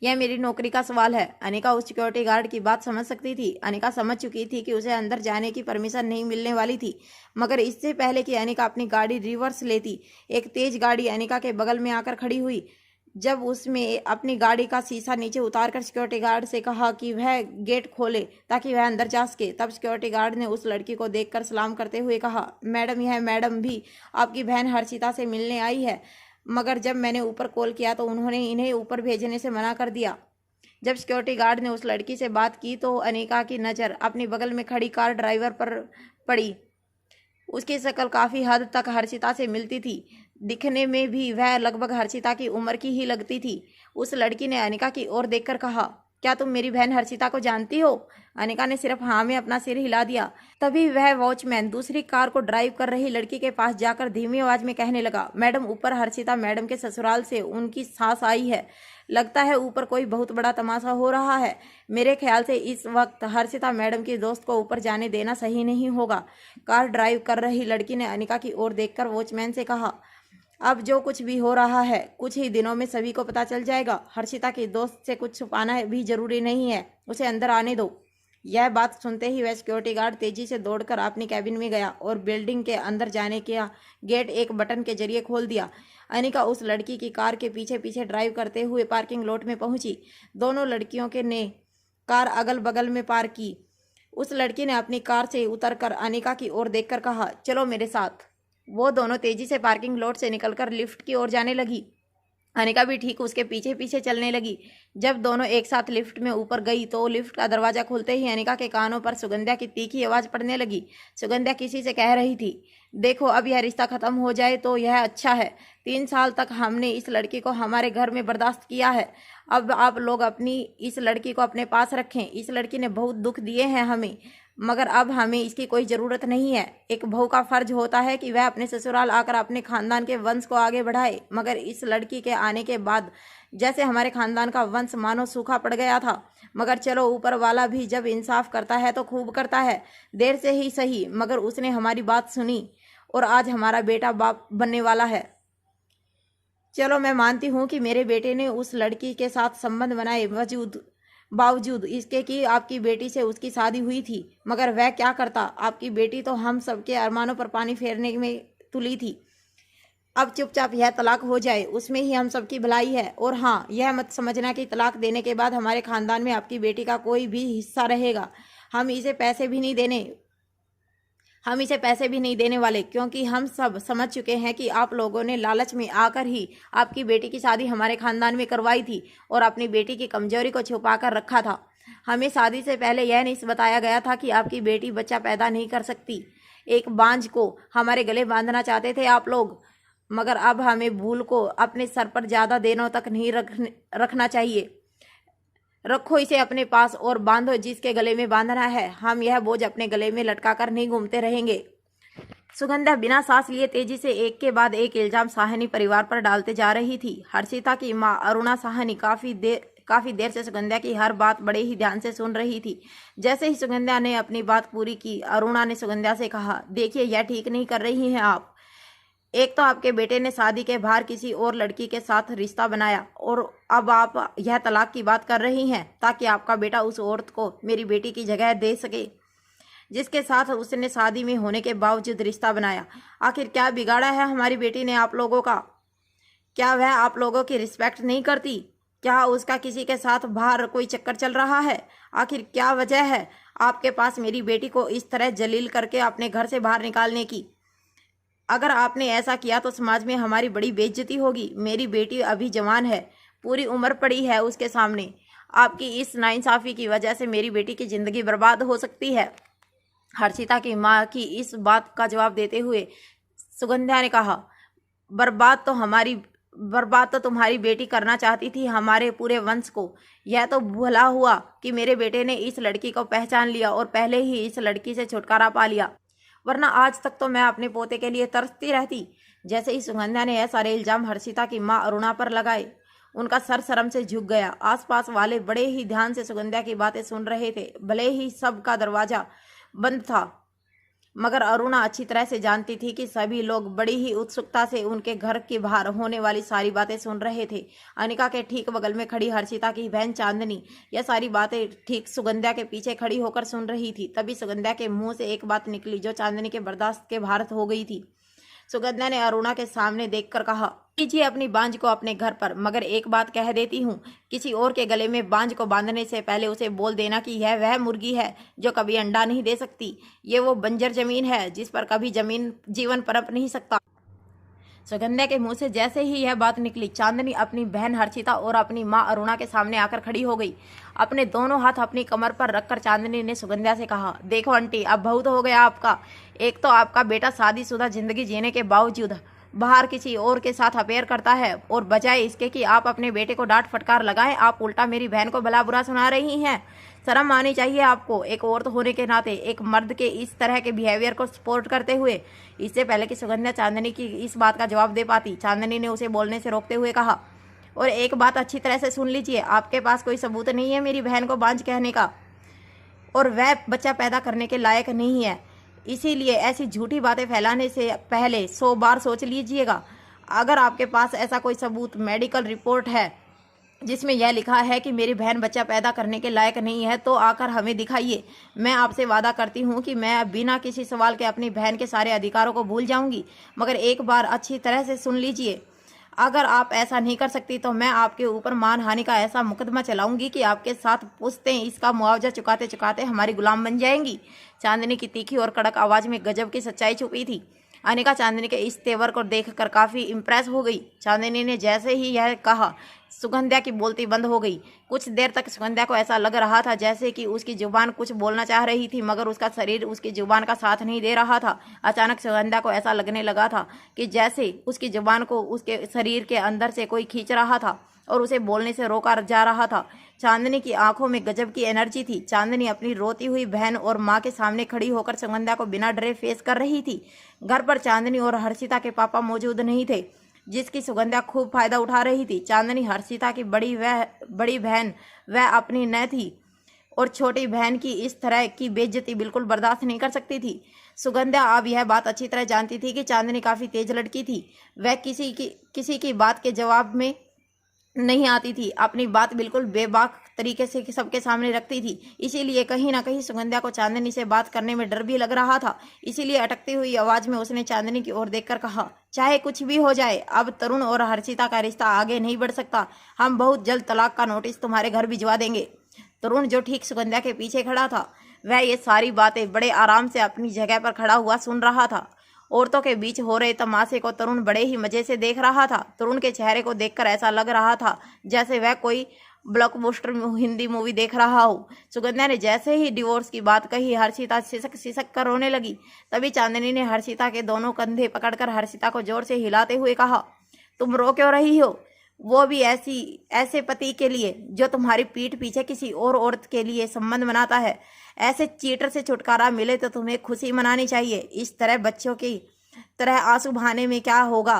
यह मेरी नौकरी का सवाल है। अनिका उस सिक्योरिटी गार्ड की बात समझ सकती थी। अनिका समझ चुकी थी कि उसे अंदर जाने की परमिशन नहीं मिलने वाली थी, मगर इससे पहले कि अनिका अपनी गाड़ी रिवर्स लेती, एक तेज गाड़ी अनिका के बगल में आकर खड़ी हुई। जब उसमें अपनी गाड़ी का शीशा नीचे उतारकर सिक्योरिटी गार्ड से कहा कि वह गेट खोले ताकि वह अंदर जा सके, तब सिक्योरिटी गार्ड ने उस लड़की को देखकर सलाम करते हुए कहा, मैडम यह मैडम भी आपकी बहन हर्षिता से मिलने आई है, मगर जब मैंने ऊपर कॉल किया तो उन्होंने इन्हें ऊपर भेजने से मना कर दिया। जब सिक्योरिटी गार्ड ने उस लड़की से बात की तो अनिका की नज़र अपनी बगल में खड़ी कार ड्राइवर पर पड़ी। उसकी शक्ल काफ़ी हद तक हर्षिता से मिलती थी, दिखने में भी वह लगभग हर्षिता की उम्र की ही लगती थी। उस लड़की ने अनिका की ओर देखकर कहा, क्या तुम मेरी बहन हर्षिता को जानती हो? अनिका ने सिर्फ हाँ में अपना सिर हिला दिया। तभी वह वॉचमैन दूसरी कार को ड्राइव कर रही लड़की के पास जाकर धीमी आवाज में कहने लगा, मैडम ऊपर हर्षिता मैडम के ससुराल से उनकी सास आई है, लगता है ऊपर कोई बहुत बड़ा तमाशा हो रहा है। मेरे ख्याल से इस वक्त हर्षिता मैडम की दोस्त को ऊपर जाने देना सही नहीं होगा। कार ड्राइव कर रही लड़की ने अनिका की ओर देखकर वॉचमैन से कहा, अब जो कुछ भी हो रहा है कुछ ही दिनों में सभी को पता चल जाएगा। हर्षिता की दोस्त से कुछ छुपाना भी जरूरी नहीं है, उसे अंदर आने दो। यह बात सुनते ही वह सिक्योरिटी गार्ड तेजी से दौड़कर अपनी कैबिन में गया और बिल्डिंग के अंदर जाने का गेट एक बटन के जरिए खोल दिया। अनिका उस लड़की की कार के पीछे पीछे ड्राइव करते हुए पार्किंग लॉट में पहुंची। दोनों लड़कियों के ने कार अगल बगल में पार्क की। उस लड़की ने अपनी कार से उतरकर अनिका की ओर देखकर कहा, चलो मेरे साथ। वो दोनों तेजी से पार्किंग लॉट से निकलकर लिफ्ट की ओर जाने लगी। अनिका भी ठीक उसके पीछे पीछे चलने लगी। जब दोनों एक साथ लिफ्ट में ऊपर गई तो लिफ्ट का दरवाजा खुलते ही अनिका के कानों पर सुगंध्या की तीखी आवाज पड़ने लगी। सुगंध्या किसी से कह रही थी, देखो अब यह रिश्ता खत्म हो जाए तो यह अच्छा है। 3 साल तक हमने इस लड़की को हमारे घर में बर्दाश्त किया है, अब आप लोग अपनी इस लड़की को अपने पास रखें। इस लड़की ने बहुत दुख दिए हैं हमें, मगर अब हमें इसकी कोई ज़रूरत नहीं है। एक बहू का फर्ज होता है कि वह अपने ससुराल आकर अपने खानदान के वंश को आगे बढ़ाए, मगर इस लड़की के आने के बाद जैसे हमारे खानदान का वंश मानो सूखा पड़ गया था। मगर चलो, ऊपर वाला भी जब इंसाफ करता है तो खूब करता है, देर से ही सही, मगर उसने हमारी बात सुनी और आज हमारा बेटा बाप बनने वाला है। चलो, मैं मानती हूँ कि मेरे बेटे ने उस लड़की के साथ संबंध बनाए बावजूद इसके कि आपकी बेटी से उसकी शादी हुई थी, मगर वह क्या करता। आपकी बेटी तो हम सबके अरमानों पर पानी फेरने में तुली थी। अब चुपचाप यह तलाक हो जाए, उसमें ही हम सबकी भलाई है। और हाँ, यह मत समझना कि तलाक देने के बाद हमारे खानदान में आपकी बेटी का कोई भी हिस्सा रहेगा। हम इसे पैसे भी नहीं देने वाले, क्योंकि हम सब समझ चुके हैं कि आप लोगों ने लालच में आकर ही आपकी बेटी की शादी हमारे खानदान में करवाई थी और अपनी बेटी की कमजोरी को छुपा कर रखा था। हमें शादी से पहले यह नहीं बताया गया था कि आपकी बेटी बच्चा पैदा नहीं कर सकती। एक बांझ को हमारे गले बांधना चाहते थे आप लोग, मगर अब हमें भूल को अपने सर पर ज़्यादा दिनों तक नहीं रखना चाहिए। रखो इसे अपने पास और बांधो जिसके गले में बांधना है। हम यह बोझ अपने गले में लटका कर नहीं घूमते रहेंगे। सुगंधा बिना सांस लिए तेजी से एक के बाद एक इल्जाम साहनी परिवार पर डालते जा रही थी। हर्षिता की मां अरुणा साहनी काफी देर से सुगंधा की हर बात बड़े ही ध्यान से सुन रही थी। जैसे ही सुगंधा ने अपनी बात पूरी की, अरुणा ने सुगंधा से कहा, देखिए, यह ठीक नहीं कर रही हैं आप। एक तो आपके बेटे ने शादी के बाहर किसी और लड़की के साथ रिश्ता बनाया और अब आप यह तलाक की बात कर रही हैं ताकि आपका बेटा उस औरत को मेरी बेटी की जगह दे सके जिसके साथ उसने शादी में होने के बावजूद रिश्ता बनाया। आखिर क्या बिगाड़ा है हमारी बेटी ने आप लोगों का? क्या वह आप लोगों की रिस्पेक्ट नहीं करती? क्या उसका किसी के साथ बाहर कोई चक्कर चल रहा है? आखिर क्या वजह है आपके पास मेरी बेटी को इस तरह जलील करके अपने घर से बाहर निकालने की? अगर आपने ऐसा किया तो समाज में हमारी बड़ी बेइज्जती होगी। मेरी बेटी अभी जवान है, पूरी उम्र पड़ी है उसके सामने। आपकी इस नाइंसाफी की वजह से मेरी बेटी की जिंदगी बर्बाद हो सकती है। हर्षिता की मां की इस बात का जवाब देते हुए सुगंधा ने कहा, बर्बाद तो तुम्हारी बेटी करना चाहती थी हमारे पूरे वंश को। यह तो भला हुआ कि मेरे बेटे ने इस लड़की को पहचान लिया और पहले ही इस लड़की से छुटकारा पा लिया, वरना आज तक तो मैं अपने पोते के लिए तरसती रहती। जैसे ही सुगंधा ने यह सारे इल्जाम हर्षिता की मां अरुणा पर लगाए, उनका सर शर्म से झुक गया। आसपास वाले बड़े ही ध्यान से सुगंधा की बातें सुन रहे थे। भले ही सबका दरवाजा बंद था, मगर अरुणा अच्छी तरह से जानती थी कि सभी लोग बड़ी ही उत्सुकता से उनके घर के बाहर होने वाली सारी बातें सुन रहे थे। अनिका के ठीक बगल में खड़ी हर्षिता की बहन चांदनी यह सारी बातें ठीक सुगंधा के पीछे खड़ी होकर सुन रही थी। तभी सुगंधा के मुंह से एक बात निकली जो चांदनी के बर्दाश्त के बाहर हो गई थी। सुगंधा ने अरुणा के सामने देखकर कहा, कीजिए अपनी बांझ को अपने घर पर, मगर एक बात कह देती हूँ, किसी और के गले में बांझ को बांधने से पहले उसे बोल देना कि यह वह मुर्गी है जो कभी अंडा नहीं दे सकती। ये वो बंजर जमीन है जिस पर कभी जीवन पनप नहीं सकता। सुगंधा के मुंह से जैसे ही यह बात निकली, चांदनी अपनी बहन हर्षिता और अपनी मां अरुणा के सामने आकर खड़ी हो गई। अपने दोनों हाथ अपनी कमर पर रखकर चांदनी ने सुगंधा से कहा, देखो आंटी, अब बहुत हो गया आपका। एक तो आपका बेटा शादीशुदा जिंदगी जीने के बावजूद बाहर किसी और के साथ अफेयर करता है, और बजाय इसके कि आप अपने बेटे को डांट फटकार लगाएं, आप उल्टा मेरी बहन को भला बुरा सुना रही हैं। शर्म आनी चाहिए आपको, एक औरत होने के नाते एक मर्द के इस तरह के बिहेवियर को सपोर्ट करते हुए। इससे पहले कि सुगंधा चांदनी की इस बात का जवाब दे पाती, चांदनी ने उसे बोलने से रोकते हुए कहा, और एक बात अच्छी तरह से सुन लीजिए, आपके पास कोई सबूत नहीं है मेरी बहन को बांझ कहने का, और वह बच्चा पैदा करने के लायक नहीं है। इसीलिए ऐसी झूठी बातें फैलाने से पहले 100 बार सोच लीजिएगा। अगर आपके पास ऐसा कोई सबूत, मेडिकल रिपोर्ट है जिसमें यह लिखा है कि मेरी बहन बच्चा पैदा करने के लायक नहीं है, तो आकर हमें दिखाइए। मैं आपसे वादा करती हूँ कि मैं बिना किसी सवाल के अपनी बहन के सारे अधिकारों को भूल जाऊंगी। मगर एक बार अच्छी तरह से सुन लीजिए, अगर आप ऐसा नहीं कर सकती तो मैं आपके ऊपर मानहानि का ऐसा मुकदमा चलाऊंगी कि आपके साथ पुश्तें इसका मुआवजा चुकाते चुकाते हमारी गुलाम बन जाएंगी। चांदनी की तीखी और कड़क आवाज में गजब की सच्चाई छुपी थी। अनिका चांदनी के इस तेवर को देखकर काफी इम्प्रेस हो गई। चांदनी ने जैसे ही यह कहा, सुगंध्या की बोलती बंद हो गई। कुछ देर तक सुगंध्या को ऐसा लग रहा था जैसे कि उसकी जुबान कुछ बोलना चाह रही थी, मगर उसका शरीर उसकी जुबान का साथ नहीं दे रहा था। अचानक सुगंध्या को ऐसा लगने लगा था कि जैसे उसकी जुबान को उसके शरीर के अंदर से कोई खींच रहा था और उसे बोलने से रोका जा रहा था। चांदनी की आंखों में गजब की एनर्जी थी। चांदनी अपनी रोती हुई बहन और माँ के सामने खड़ी होकर सुगंध्या को बिना डरे फेस कर रही थी। घर पर चांदनी और हर्षिता के पापा मौजूद नहीं थे, जिसकी सुगंध्या खूब फायदा उठा रही थी। चांदनी हर्षिता की बड़ी बहन वह अपनी न थी और छोटी बहन की इस तरह की बेइज्जती बिल्कुल बर्दाश्त नहीं कर सकती थी। सुगंध्या अब यह बात अच्छी तरह जानती थी कि चांदनी काफी तेज लड़की थी। वह किसी की बात के जवाब में नहीं आती थी, अपनी बात बिल्कुल बेबाक तरीके से सबके सामने रखती थी। इसीलिए कहीं ना कहीं सुगंध्या को चांदनी से बात करने में डर भी लग रहा था। इसीलिए अटकती हुई आवाज में उसने चांदनी की ओर देखकर कहा, चाहे कुछ भी हो जाए, अब तरुण और हर्षिता का रिश्ता आगे नहीं बढ़ सकता। हम बहुत जल्द तलाक का नोटिस तुम्हारे घर भिजवा देंगे। तरुण, जो ठीक सुगंध्या के पीछे खड़ा था, वह ये सारी बातें बड़े आराम से अपनी जगह पर खड़ा हुआ सुन रहा था। औरतों के बीच हो रहे तमाशे को तरुण बड़े ही मजे से देख रहा था। तरुण के चेहरे को देखकर ऐसा लग रहा था जैसे वह कोई ब्लॉकबस्टर हिंदी मूवी देख रहा हो। सुगंध्या ने जैसे ही डिवोर्स की बात कही, हर्षिता सिसक सिसक कर रोने लगी। तभी चांदनी ने हर्षिता के दोनों कंधे पकड़कर हर्षिता को जोर से हिलाते हुए कहा, तुम रो क्यों रही हो? वो भी ऐसे पति के लिए जो तुम्हारी पीठ पीछे किसी और औरत के लिए संबंध बनाता है। ऐसे चीटर से छुटकारा मिले तो तुम्हें खुशी मनानी चाहिए। इस तरह बच्चों की तरह आंसू बहाने में क्या होगा?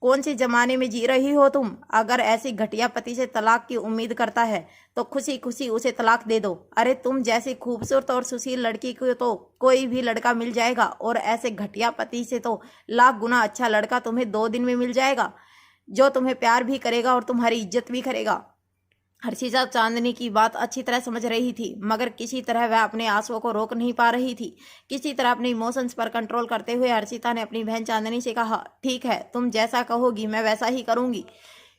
कौन सी जमाने में जी रही हो तुम? अगर ऐसी घटिया पति से तलाक की उम्मीद करता है तो खुशी खुशी उसे तलाक दे दो। अरे तुम जैसी खूबसूरत और सुशील लड़की को तो कोई भी लड़का मिल जाएगा, और ऐसे घटिया पति से तो लाख गुना अच्छा लड़का तुम्हें 2 दिन में मिल जाएगा, जो तुम्हें प्यार भी करेगा और तुम्हारी इज्जत भी करेगा। हर्षिता चांदनी की बात अच्छी तरह समझ रही थी, मगर किसी तरह वह अपने आंसुओं को रोक नहीं पा रही थी। किसी तरह अपने इमोशंस पर कंट्रोल करते हुए हर्षिता ने अपनी बहन चांदनी से कहा, ठीक है, तुम जैसा कहोगी मैं वैसा ही करूंगी।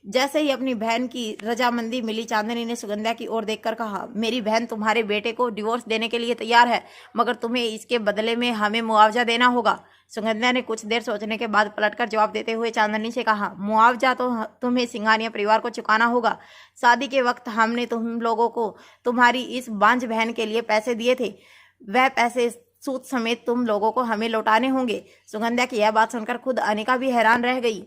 जैसे ही अपनी बहन की रजामंदी मिली, चांदनी ने सुगंध्या की ओर देखकर कहा, मेरी बहन तुम्हारे बेटे को डिवोर्स देने के लिए तैयार है, मगर तुम्हें इसके बदले में हमें मुआवजा देना होगा। सुगंध्या ने कुछ देर सोचने के बाद पलटकर जवाब देते हुए चांदनी से कहा, मुआवजा तो तुम्हें सिंघानिया परिवार को चुकाना होगा। शादी के वक्त हमने तुम लोगों को तुम्हारी इस बांझ बहन के लिए पैसे दिए थे, वह पैसे सूद समेत तुम लोगों को हमें लौटाने होंगे। सुगंध्या की यह बात सुनकर खुद अनिका भी हैरान रह गई।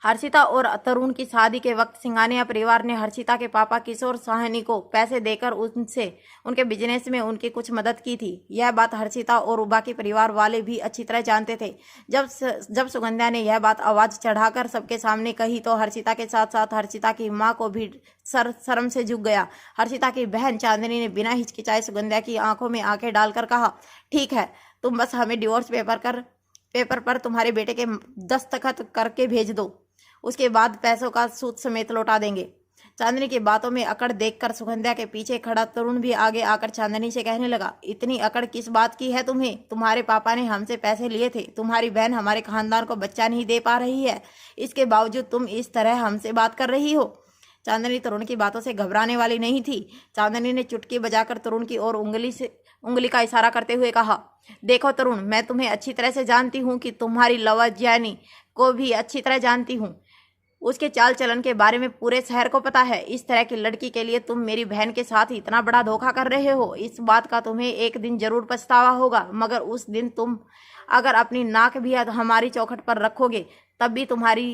हर्षिता और तरुण की शादी के वक्त सिंघानिया परिवार ने हर्षिता के पापा किशोर साहनी को पैसे देकर उनके बिजनेस में उनकी कुछ मदद की थी। यह बात हर्षिता और बाकी परिवार वाले भी अच्छी तरह जानते थे। जब सुगंध्या ने यह बात आवाज चढ़ाकर सबके सामने कही तो हर्षिता के साथ साथ हर्षिता की माँ को भी शर्म से झुक गया। हर्षिता की बहन चांदनी ने बिना हिचकिचाए सुगंध्या की आंखों में आंखें डालकर कहा, ठीक है, तुम बस हमें डिवोर्स पेपर पर तुम्हारे बेटे के दस्तखत करके भेज दो, उसके बाद पैसों का सूद समेत लौटा देंगे। चांदनी की बातों में अकड़ देखकर सुगंध्या के पीछे खड़ा तरुण भी आगे आकर चांदनी से कहने लगा, इतनी अकड़ किस बात की है तुम्हें? तुम्हारे पापा ने हमसे पैसे लिए थे, तुम्हारी बहन हमारे खानदान को बच्चा नहीं दे पा रही है, इसके बावजूद तुम इस तरह हमसे बात कर रही हो। चांदनी तरुण की बातों से घबराने वाली नहीं थी। चांदनी ने चुटकी बजाकर तरुण की ओर उंगली का इशारा करते हुए कहा, देखो तरुण, मैं तुम्हें अच्छी तरह से जानती हूँ कि तुम्हारी लवज्ञानी को भी अच्छी तरह जानती हूँ। उसके चाल चलन के बारे में पूरे शहर को पता है। इस तरह की लड़की के लिए तुम मेरी बहन के साथ इतना बड़ा धोखा कर रहे हो, इस बात का तुम्हें एक दिन जरूर पछतावा होगा, मगर उस दिन तुम अगर अपनी नाक भी हमारी चौखट पर रखोगे तब भी तुम्हारी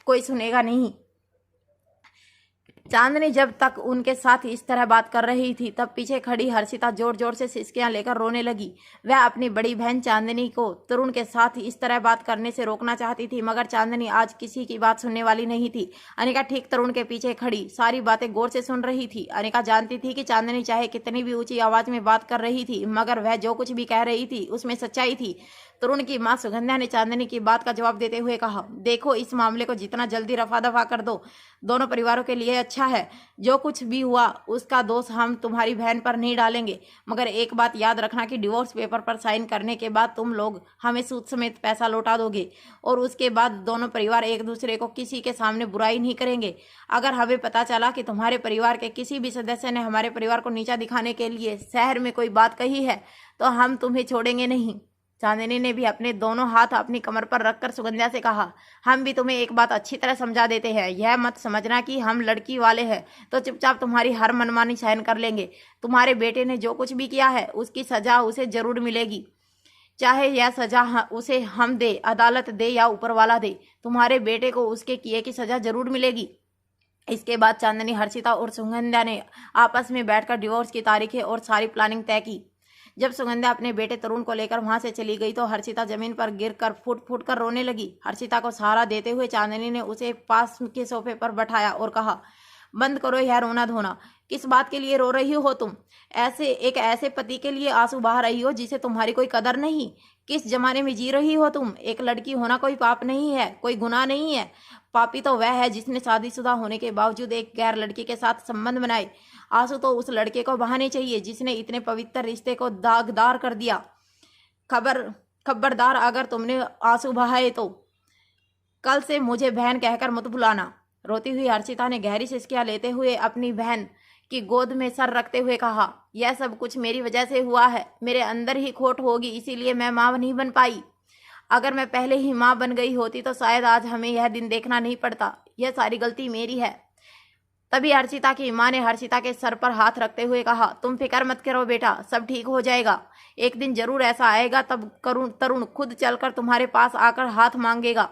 कोई सुनेगा नहीं। चांदनी जब तक उनके साथ इस तरह बात कर रही थी तब पीछे खड़ी हर्षिता जोर जोर से सिसकियां लेकर रोने लगी। वह अपनी बड़ी बहन चांदनी को तरुण के साथ इस तरह बात करने से रोकना चाहती थी, मगर चांदनी आज किसी की बात सुनने वाली नहीं थी। अनिका ठीक तरुण के पीछे खड़ी सारी बातें गौर से सुन रही थी। अनिका जानती थी कि चांदनी चाहे कितनी भी ऊंची आवाज में बात कर रही थी, मगर वह जो कुछ भी कह रही थी उसमें सच्चाई थी। तरुण की मां सुगंध्या ने चांदनी की बात का जवाब देते हुए कहा, देखो, इस मामले को जितना जल्दी रफा दफा कर दो, दोनों परिवारों के लिए अच्छा है। जो कुछ भी हुआ उसका दोष हम तुम्हारी बहन पर नहीं डालेंगे, मगर एक बात याद रखना कि डिवोर्स पेपर पर साइन करने के बाद तुम लोग हमें सूद समेत पैसा लौटा दोगे, और उसके बाद दोनों परिवार एक दूसरे को किसी के सामने बुराई नहीं करेंगे। अगर हमें पता चला कि तुम्हारे परिवार के किसी भी सदस्य ने हमारे परिवार को नीचा दिखाने के लिए शहर में कोई बात कही है तो हम तुम्हें छोड़ेंगे नहीं। चांदनी ने भी अपने दोनों हाथ अपनी कमर पर रखकर सुगंध्या से कहा, हम भी तुम्हें एक बात अच्छी तरह समझा देते हैं। यह मत समझना कि हम लड़की वाले हैं तो चुपचाप तुम्हारी हर मनमानी सहन कर लेंगे। तुम्हारे बेटे ने जो कुछ भी किया है उसकी सजा उसे जरूर मिलेगी, चाहे यह सजा उसे हम दे, अदालत दे या ऊपर वाला दे। तुम्हारे बेटे को उसके किए की सजा जरूर मिलेगी। इसके बाद चांदनी, हर्षिता और सुगंध्या ने आपस में बैठकर डिवोर्स की तारीखें और सारी प्लानिंग तय की। जब सुगंध्या अपने बेटे तरुण को लेकर वहां से चली गई तो हर्षिता जमीन पर गिरकर फुट फुट कर रोने लगी। हर्षिता को सहारा देते हुए चांदनी ने उसे पास के सोफे पर बैठाया और कहा, बंद करो यह रोना धोना। किस बात के लिए रो रही हो तुम? ऐसे पति के लिए आंसू बहा रही हो जिसे तुम्हारी कोई कदर नहीं। किस जमाने में जी रही हो तुम? एक लड़की होना कोई पाप नहीं है, कोई गुनाह नहीं है। पापी तो वह है जिसने शादीशुदा होने के बावजूद एक गैर लड़की के साथ संबंध बनाए। आंसू तो उस लड़के को बहाने चाहिए जिसने इतने पवित्र रिश्ते को दागदार कर दिया। खबरदार, अगर तुमने आंसू बहाए तो कल से मुझे बहन कहकर मत बुलाना। रोती हुई हर्षिता ने गहरी सिसकियां लेते हुए अपनी बहन की गोद में सर रखते हुए कहा, यह सब कुछ मेरी वजह से हुआ है। मेरे अंदर ही खोट होगी, इसीलिए मैं मां नहीं बन पाई। अगर मैं पहले ही मां बन गई होती तो शायद आज हमें यह दिन देखना नहीं पड़ता। यह सारी गलती मेरी है। तभी हर्षिता की मां ने हर्षिता के सर पर हाथ रखते हुए कहा, तुम फिक्र मत करो बेटा, सब ठीक हो जाएगा। एक दिन जरूर ऐसा आएगा तब तरुण खुद चलकर तुम्हारे पास आकर हाथ मांगेगा।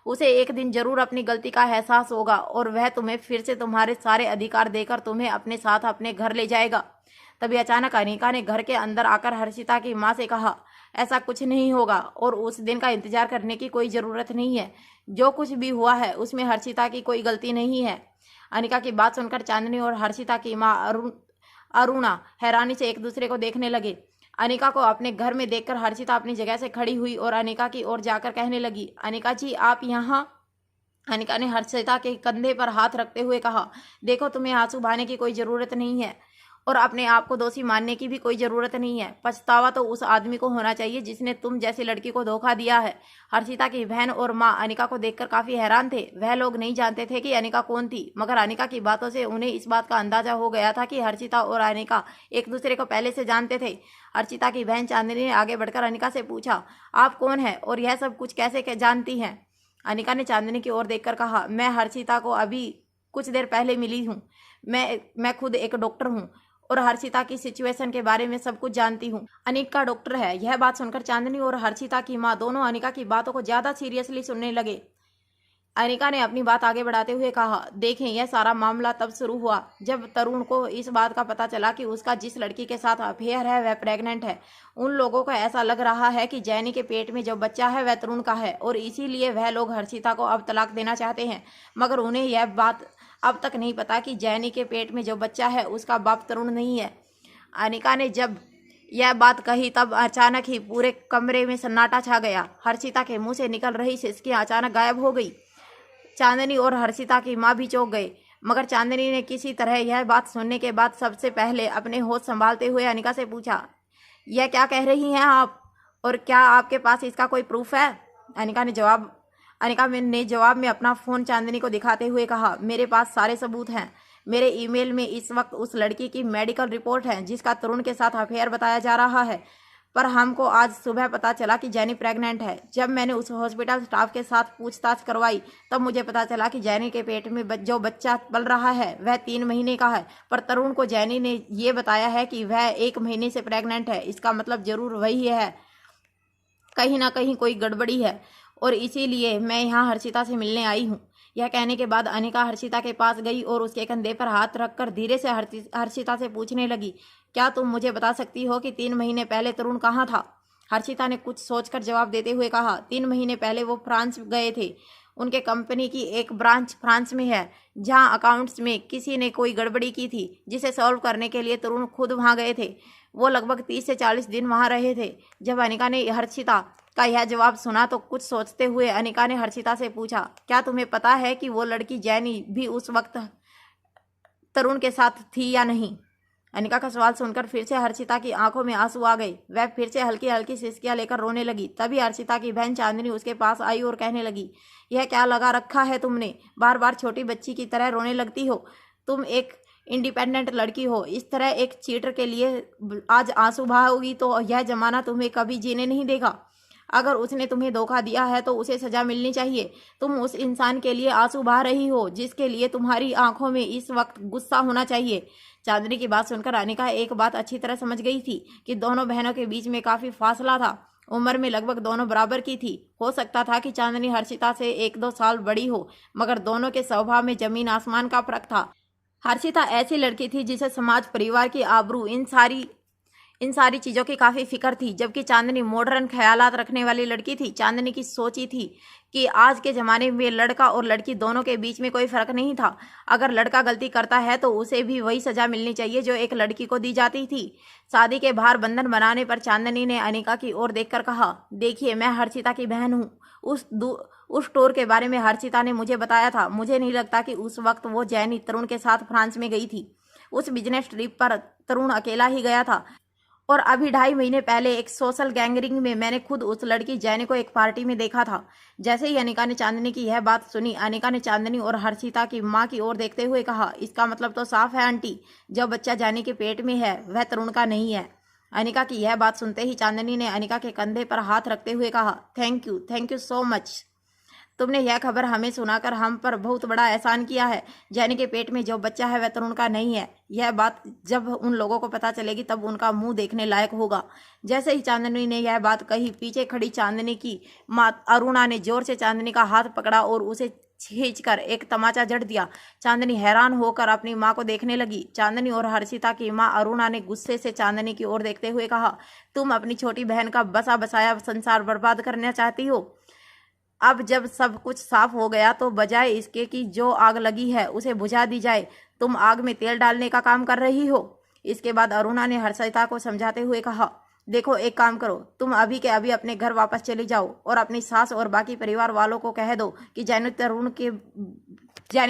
उसे एक दिन जरूर अपनी गलती का एहसास होगा और वह तुम्हें फिर से तुम्हारे सारे अधिकार देकर तुम्हें अपने साथ अपने घर ले जाएगा। तभी अचानक अनिका ने घर के अंदर आकर हर्षिता की मां से कहा, ऐसा कुछ नहीं होगा और उस दिन का इंतजार करने की कोई जरूरत नहीं है। जो कुछ भी हुआ है उसमें हर्षिता की कोई गलती नहीं है। अनिका की बात सुनकर चांदनी और हर्षिता की मां अरुणा हैरानी से एक दूसरे को देखने लगे। अनिका को अपने घर में देखकर हर्षिता अपनी जगह से खड़ी हुई और अनिका की ओर जाकर कहने लगी, अनिका जी आप यहाँ। अनिका ने हर्षिता के कंधे पर हाथ रखते हुए कहा, देखो तुम्हें आंसू बहाने की कोई जरूरत नहीं है और अपने आप को दोषी मानने की भी कोई जरूरत नहीं है। पछतावा तो उस आदमी को होना चाहिए जिसने तुम जैसी लड़की को धोखा दिया है। हर्षिता की बहन और मां अनिका को देखकर काफी हैरान थे। वह लोग नहीं जानते थे कि अनिका कौन थी, मगर अनिका की बातों से उन्हें इस बात का अंदाजा हो गया था कि हर्षिता और अनिका एक दूसरे को पहले से जानते थे। हर्षिता की बहन चांदनी ने आगे बढ़कर अनिका से पूछा, आप कौन है और यह सब कुछ कैसे जानती हैं? अनिका ने चांदनी की ओर देखकर कहा, मैं हर्षिता को अभी कुछ देर पहले मिली हूँ। मैं खुद एक डॉक्टर हूँ और हर्षिता की सिचुएशन के बारे में सब कुछ जानती हूँ। अनिका डॉक्टर है। यह बात सुनकर चांदनी और हर्षिता की मां दोनों अनिका की बातों को ज्यादा सीरियसली सुनने लगे। अनिका ने अपनी बात आगे बढ़ाते हुए कहा, देखें यह सारा मामला तब शुरू हुआ जब तरुण को इस बात का पता चला कि उसका जिस लड़की के साथ अफेयर है वह प्रेग्नेंट है। उन लोगों को ऐसा लग रहा है कि जैनी के पेट में जो बच्चा है वह तरुण का है और इसीलिए वह लोग हर्षिता को अब तलाक देना चाहते हैं। मगर उन्हें यह बात अब तक नहीं पता कि जैनी के पेट में जो बच्चा है उसका बाप तरुण नहीं है। अनिका ने जब यह बात कही तब अचानक ही पूरे कमरे में सन्नाटा छा गया। हर्षिता के मुंह से निकल रही सिसकियां अचानक गायब हो गई। चांदनी और हर्षिता की मां भी चौंक गए, मगर चांदनी ने किसी तरह यह बात सुनने के बाद सबसे पहले अपने होश संभालते हुए अनिका से पूछा, यह क्या कह रही हैं आप और क्या आपके पास इसका कोई प्रूफ है? अनिका ने जवाब में अपना फोन चांदनी को दिखाते हुए कहा, मेरे पास सारे सबूत हैं। मेरे ईमेल में इस वक्त उस लड़की की मेडिकल रिपोर्ट है जिसका तरुण के साथ अफेयर बताया जा रहा है, पर हमको आज सुबह पता चला कि जैनी प्रेग्नेंट है। जब मैंने उस हॉस्पिटल स्टाफ के साथ पूछताछ करवाई तब मुझे पता चला कि जैनी के पेट में जो बच्चा पल रहा है वह 3 महीने का है, पर तरुण को जैनी ने ये बताया है कि वह 1 महीने से प्रेग्नेंट है। इसका मतलब जरूर वही है, कहीं ना कहीं कोई गड़बड़ी है और इसीलिए मैं यहाँ हर्षिता से मिलने आई हूँ। यह कहने के बाद अनिका हर्षिता के पास गई और उसके कंधे पर हाथ रखकर धीरे से हर्षिता से पूछने लगी, क्या तुम मुझे बता सकती हो कि 3 महीने पहले तरुण कहाँ था? हर्षिता ने कुछ सोचकर जवाब देते हुए कहा, 3 महीने पहले वो फ्रांस गए थे। उनके कंपनी की एक ब्रांच फ्रांस में है जहां अकाउंट्स में किसी ने कोई गड़बड़ी की थी जिसे सॉल्व करने के लिए तरुण खुद वहां गए थे। वो लगभग 30 से 40 दिन वहां रहे थे। जब अनिका ने हर्षिता का यह जवाब सुना तो कुछ सोचते हुए अनिका ने हर्षिता से पूछा, क्या तुम्हें पता है कि वो लड़की जैनी भी उस वक्त तरुण के साथ थी या नहीं? अनिका का सवाल सुनकर फिर से हर्षिता की आंखों में आंसू आ गए। वह फिर से हल्की हल्की सिसकियां लेकर रोने लगी। तभी हर्षिता की बहन चांदनी उसके पास आई और कहने लगी, यह क्या लगा रखा है तुमने? बार बार छोटी बच्ची की तरह रोने लगती हो। तुम एक इंडिपेंडेंट लड़की हो, इस तरह एक चीटर के लिए आज आंसू बहाओगी तो यह जमाना तुम्हें कभी जीने नहीं देगा। अगर उसने तुम्हें धोखा दिया है तो उसे सजा मिलनी चाहिए। तुम उस इंसान के लिए आंसू बहा रही हो जिसके लिए तुम्हारी आंखों में इस वक्त गुस्सा होना चाहिए। चांदनी की बात सुनकर अनिका एक बात अच्छी तरह समझ गई थी कि दोनों बहनों के बीच में काफी फासला था। उम्र में लगभग दोनों बराबर की थी। हो सकता था कि चांदनी हर्षिता से 1-2 साल बड़ी हो, मगर दोनों के स्वभाव में जमीन आसमान का फर्क था। हर्षिता ऐसी लड़की थी जिसे समाज, परिवार की आबरू, इन सारी चीजों की काफी फिक्र थी, जबकि चांदनी मॉडर्न ख्यालात रखने वाली लड़की थी। चांदनी की सोची थी कि आज के जमाने में लड़का और लड़की दोनों के बीच में कोई फर्क नहीं था। अगर लड़का गलती करता है तो उसे भी वही सजा मिलनी चाहिए जो एक लड़की को दी जाती थी। शादी के बाहर बंधन बनाने पर चांदनी ने अनिका की ओर देखकर कहा, देखिए मैं हर्षिता की बहन हूँ। उस टूर के बारे में हर्षिता ने मुझे बताया था। मुझे नहीं लगता कि उस वक्त वो जैनी तरुण के साथ फ्रांस में गई थी। उस बिजनेस ट्रिप पर तरुण अकेला ही गया था और अभी 2.5 महीने पहले एक सोशल गैंगरिंग में मैंने खुद उस लड़की जैनी को एक पार्टी में देखा था। जैसे ही अनिका ने चांदनी की यह बात सुनी, अनिका ने चांदनी और हर्षिता की मां की ओर देखते हुए कहा, इसका मतलब तो साफ है आंटी, जो बच्चा जैनी के पेट में है वह तरुण का नहीं है। अनिका की यह बात सुनते ही चांदनी ने अनिका के कंधे पर हाथ रखते हुए कहा, थैंक यू सो मच। तुमने यह खबर हमें सुनाकर हम पर बहुत बड़ा एहसान किया है। जैनी के पेट में जो बच्चा है वह तरुण का नहीं है। यह बात जब उन लोगों को पता चलेगी तब उनका मुंह देखने लायक होगा। जैसे ही चांदनी ने यह बात कही, पीछे खड़ी चांदनी की मां अरुणा ने जोर से चांदनी का हाथ पकड़ा और उसे खींचकर एक तमाचा जड़ दिया। चांदनी हैरान होकर अपनी मां को देखने लगी। चांदनी और हर्षिता की मां अरुणा ने गुस्से से चांदनी की ओर देखते हुए कहा, तुम अपनी छोटी बहन का बसा बसाया संसार बर्बाद करना चाहती हो। अब जब सब कुछ साफ हो गया तो बजाय इसके कि जो आग लगी है उसे बुझा दी जाए, तुम आग में तेल डालने का काम कर रही हो। इसके बाद अरुणा ने हर्षिता को समझाते हुए कहा, देखो एक काम करो, तुम अभी के अभी अपने घर वापस चली जाओ और अपनी सास और बाकी परिवार वालों को कह दो कि जैनी